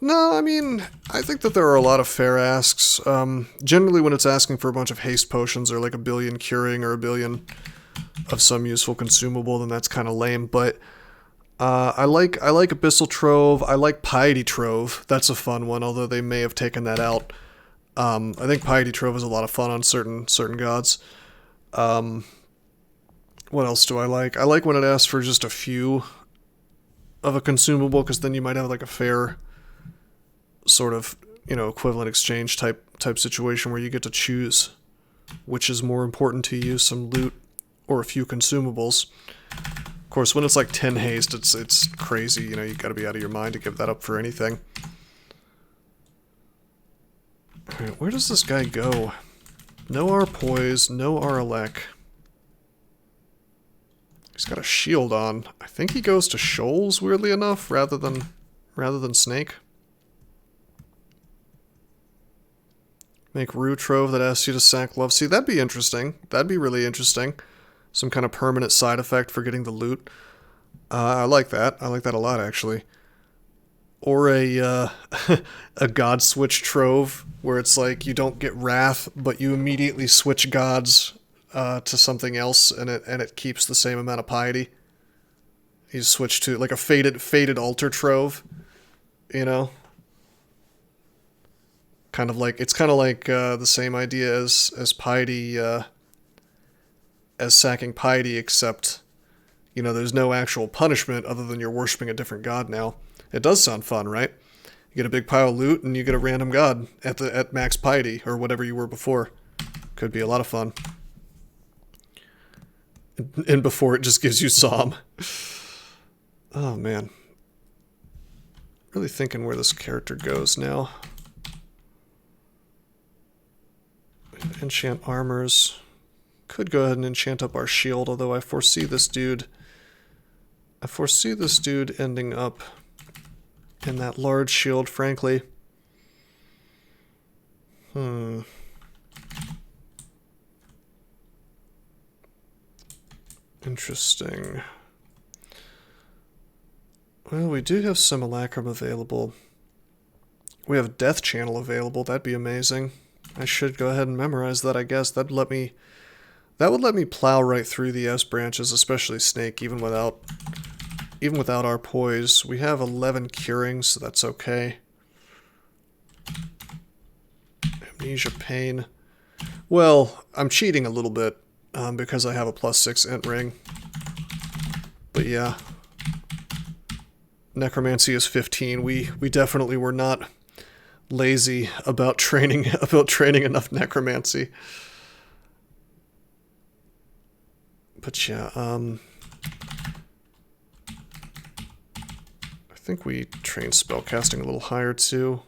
Speaker 1: No, I mean, I think that there are a lot of fair asks. Generally when it's asking for a bunch of haste potions or like a billion curing or a billion of some useful consumable, then that's kind of lame, but I like Abyssal Trove, I like Piety Trove. That's a fun one, although they may have taken that out. I think Piety Trove is a lot of fun on certain gods. What else do I like? I like when it asks for just a few of a consumable, because then you might have like a fair sort of, you know, equivalent exchange type situation where you get to choose which is more important to you, some loot or a few consumables. Of course, when it's like 10 haste, it's crazy, you know, you gotta be out of your mind to give that up for anything. Alright, where does this guy go? No Arpoise, no Aralek. He's got a shield on. I think he goes to Shoals, weirdly enough, rather than Snake. Make Rue Trove that asks you to sack Love. See, that'd be interesting. That'd be really interesting. Some kind of permanent side effect for getting the loot. I like that. I like that a lot, actually. Or a god switch trove, where it's like you don't get wrath, but you immediately switch gods to something else, and it keeps the same amount of piety. You switch to like a faded altar trove, you know. It's kind of like the same idea as piety, as sacking piety, except there's no actual punishment other than you're worshiping a different god now. It does sound fun, right? You get a big pile of loot and you get a random god at max piety or whatever you were before. Could be a lot of fun. And before it just gives you Psalm. Oh man. Really thinking where this character goes now. Enchant armors. Could go ahead and enchant up our shield, although I foresee this dude ending up in that large shield, frankly. Interesting. Well, we do have Simulacrum available. We have Death Channel available. That'd be amazing. I should go ahead and memorize that, I guess. That would let me plow right through the S branches, especially Snake, even without our poise. We have 11 curing, so that's okay. Amnesia pain. Well, I'm cheating a little bit because I have a +6 int ring. But yeah. Necromancy is 15. We definitely were not lazy about training enough necromancy. But yeah, I think we train spellcasting a little higher too.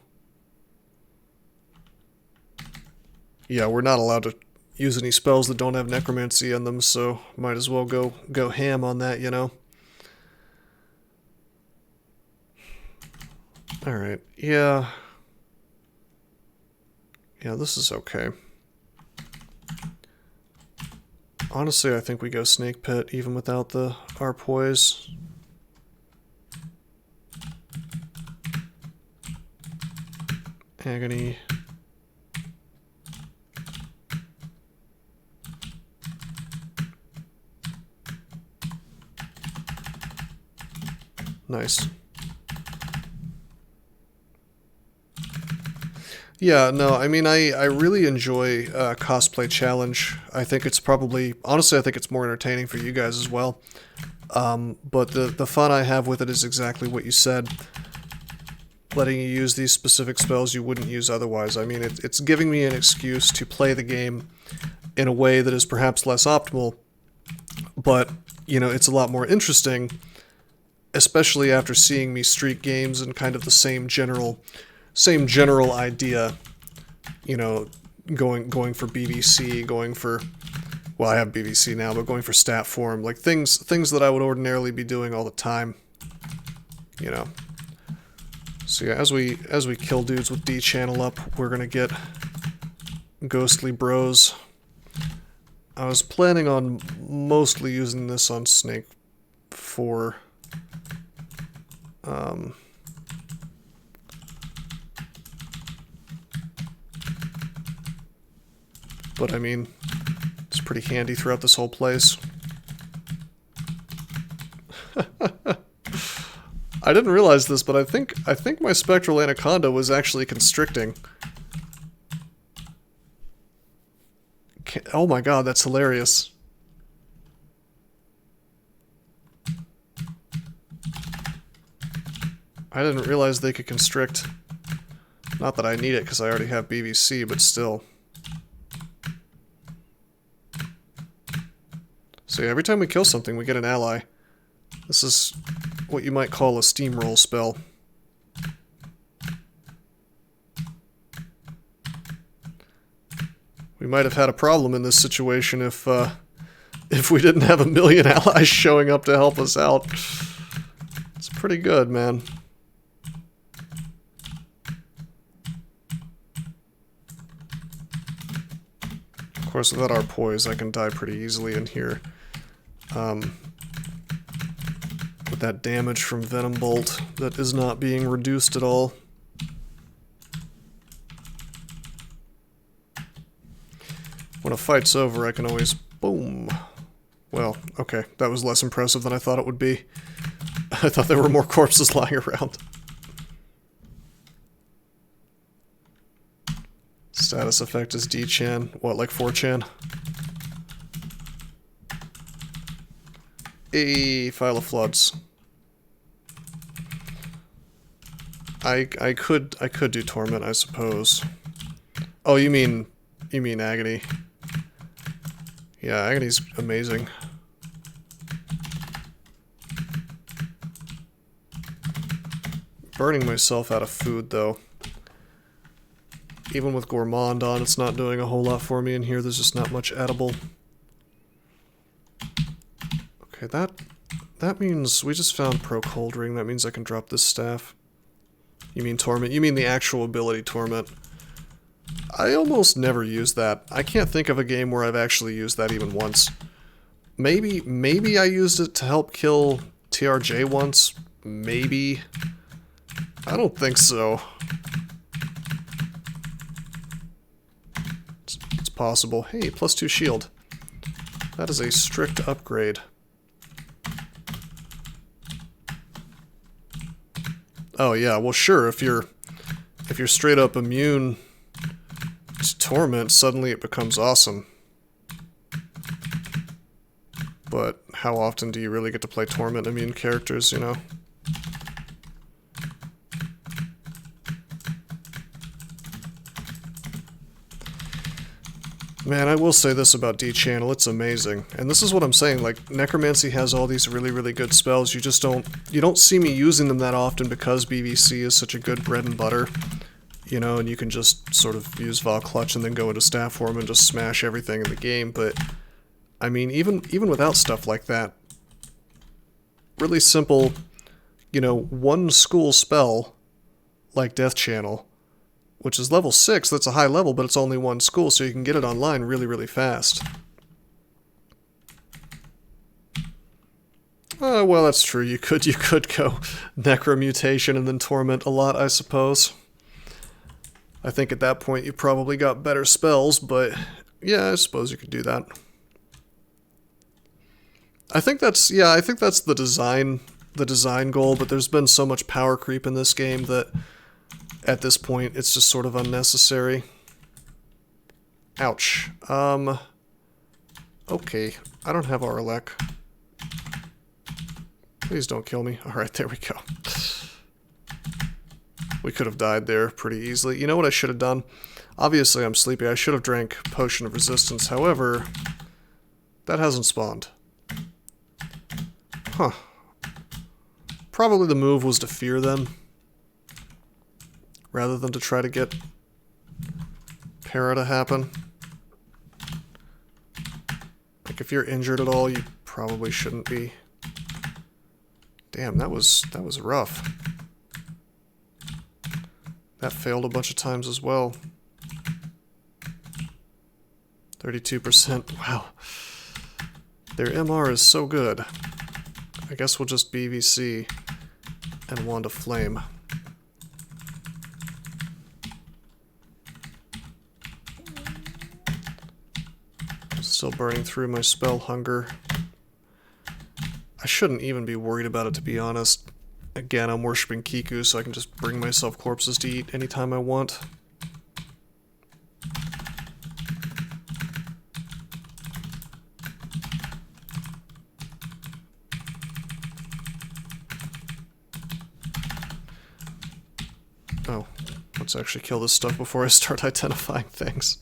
Speaker 1: Yeah, we're not allowed to use any spells that don't have necromancy in them, so might as well go ham on that, Alright, yeah. Yeah, this is okay. Honestly, I think we go Snake Pit even without our poise. Agony. Nice. Yeah, no, I mean, I really enjoy Cosplay Challenge. I think it's honestly, I think it's more entertaining for you guys as well. But the fun I have with it is exactly what you said. Letting you use these specific spells you wouldn't use otherwise. I mean, it's giving me an excuse to play the game in a way that is perhaps less optimal, but, it's a lot more interesting, especially after seeing me streak games and kind of the same general idea, going for BVC, going for, well, I have BVC now, but going for stat form, like things that I would ordinarily be doing all the time, So yeah, as we kill dudes with D channel up, we're gonna get ghostly bros. I was planning on mostly using this on Snake for but I mean, it's pretty handy throughout this whole place. I didn't realize this, but I think my Spectral Anaconda was actually constricting. Oh my god, that's hilarious. I didn't realize they could constrict. Not that I need it, because I already have BVC, but still. So yeah, every time we kill something, we get an ally. This is what you might call a steamroll spell. We might have had a problem in this situation if we didn't have a million allies showing up to help us out. It's pretty good, man. Of course, without our poise, I can die pretty easily in here. with that damage from Venom Bolt that is not being reduced at all. When a fight's over, I can always... boom. Well, okay, that was less impressive than I thought it would be. I thought there were more corpses lying around. Status effect is D-Chan. What, like 4Chan? A File of Floods. I could do Torment, I suppose. Oh, you mean Agony. Yeah, Agony's amazing. Burning myself out of food, though. Even with Gourmand on, it's not doing a whole lot for me in here. There's just not much edible. Okay, that means we just found Pro Cold Ring. That means I can drop this staff. You mean Torment? You mean the actual ability Torment. I almost never use that. I can't think of a game where I've actually used that even once. Maybe I used it to help kill TRJ once. Maybe. I don't think so. It's possible. Hey, +2 shield. That is a strict upgrade. Oh yeah, well sure, if you're straight up immune to Torment, suddenly it becomes awesome. But how often do you really get to play Torment immune characters, you know? Man, I will say this about D-Channel, it's amazing. And this is what I'm saying, like, Necromancy has all these really, really good spells, you don't see me using them that often because BVC is such a good bread and butter. You know, and you can just sort of use Vol Clutch and then go into staff form and just smash everything in the game, but, I mean, even without stuff like that, really simple, you know, one school spell, like Death Channel, which is level 6, that's a high level, but it's only one school, so you can get it online really, really fast. Well, that's true, you could go Necromutation and then Torment a lot, I suppose. I think at that point you probably got better spells, but yeah, I suppose you could do that. I think that's the design goal, but there's been so much power creep in this game that at this point it's just sort of unnecessary. Ouch. Okay, I don't have Arlek. Please don't kill me. Alright, there we go. We could have died there pretty easily. You know what I should have done? Obviously I'm sleepy. I should have drank Potion of Resistance. However, that hasn't spawned. Huh. Probably the move was to fear them, rather than to try to get Para to happen. Like, if you're injured at all, you probably shouldn't be. Damn, that was rough. That failed a bunch of times as well. 32%. Wow. Their MR is so good. I guess we'll just BVC and Wand of Flame. Still burning through my spell hunger. I shouldn't even be worried about it, to be honest. Again, I'm worshipping Kiku, so I can just bring myself corpses to eat anytime I want. Oh, let's actually kill this stuff before I start identifying things.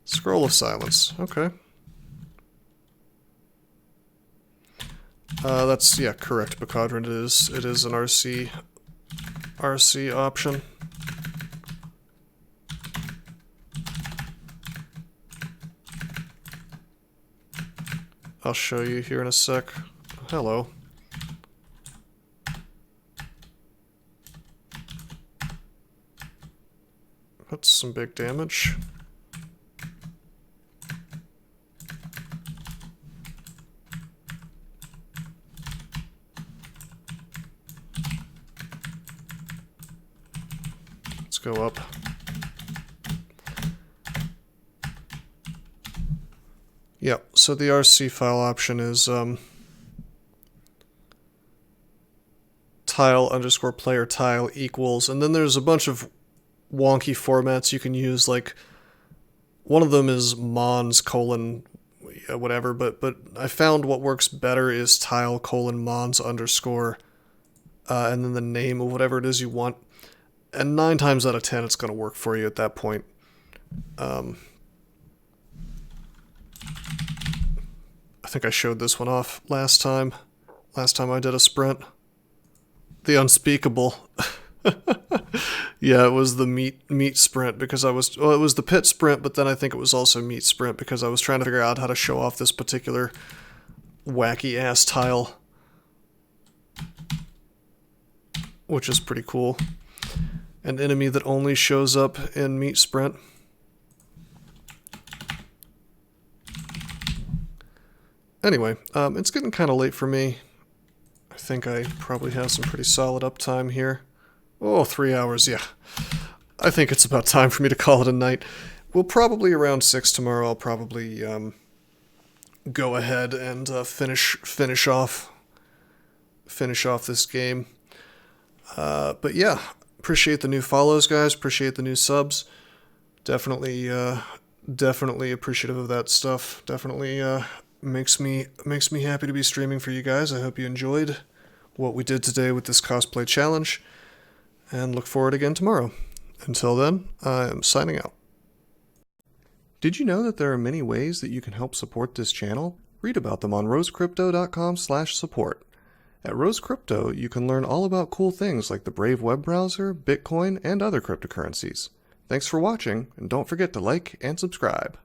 Speaker 1: Scroll of Silence, okay. That's, yeah, correct, Bacadron. It is an RC option. I'll show you here in a sec. Hello. That's some big damage. go up. Yep, so the RC file option is tile_player tile equals, and then there's a bunch of wonky formats you can use, like one of them is mons : whatever, but I found what works better is tile : mons _ and then the name of whatever it is you want, and 9 times out of 10 it's going to work for you at that point. I think I showed this one off last time I did a sprint. The unspeakable. Yeah, it was the meat sprint because it was the pit sprint, but then I think it was also meat sprint because I was trying to figure out how to show off this particular wacky ass tile, which is pretty cool. An enemy that only shows up in meat sprint. Anyway, it's getting kind of late for me. I think I probably have some pretty solid uptime here. Oh, 3 hours, yeah. I think it's about time for me to call it a night. We'll probably around 6 tomorrow. I'll probably go ahead and finish off this game. But yeah, appreciate the new follows, guys. Appreciate the new subs. Definitely appreciative of that stuff. Definitely makes me happy to be streaming for you guys. I hope you enjoyed what we did today with this cosplay challenge, and look forward again tomorrow. Until then, I am signing out. Did you know that there are many ways that you can help support this channel? Read about them on rosecrypto.com/support. At Rose Crypto, you can learn all about cool things like the Brave web browser, Bitcoin, and other cryptocurrencies. Thanks for watching, and don't forget to like and subscribe.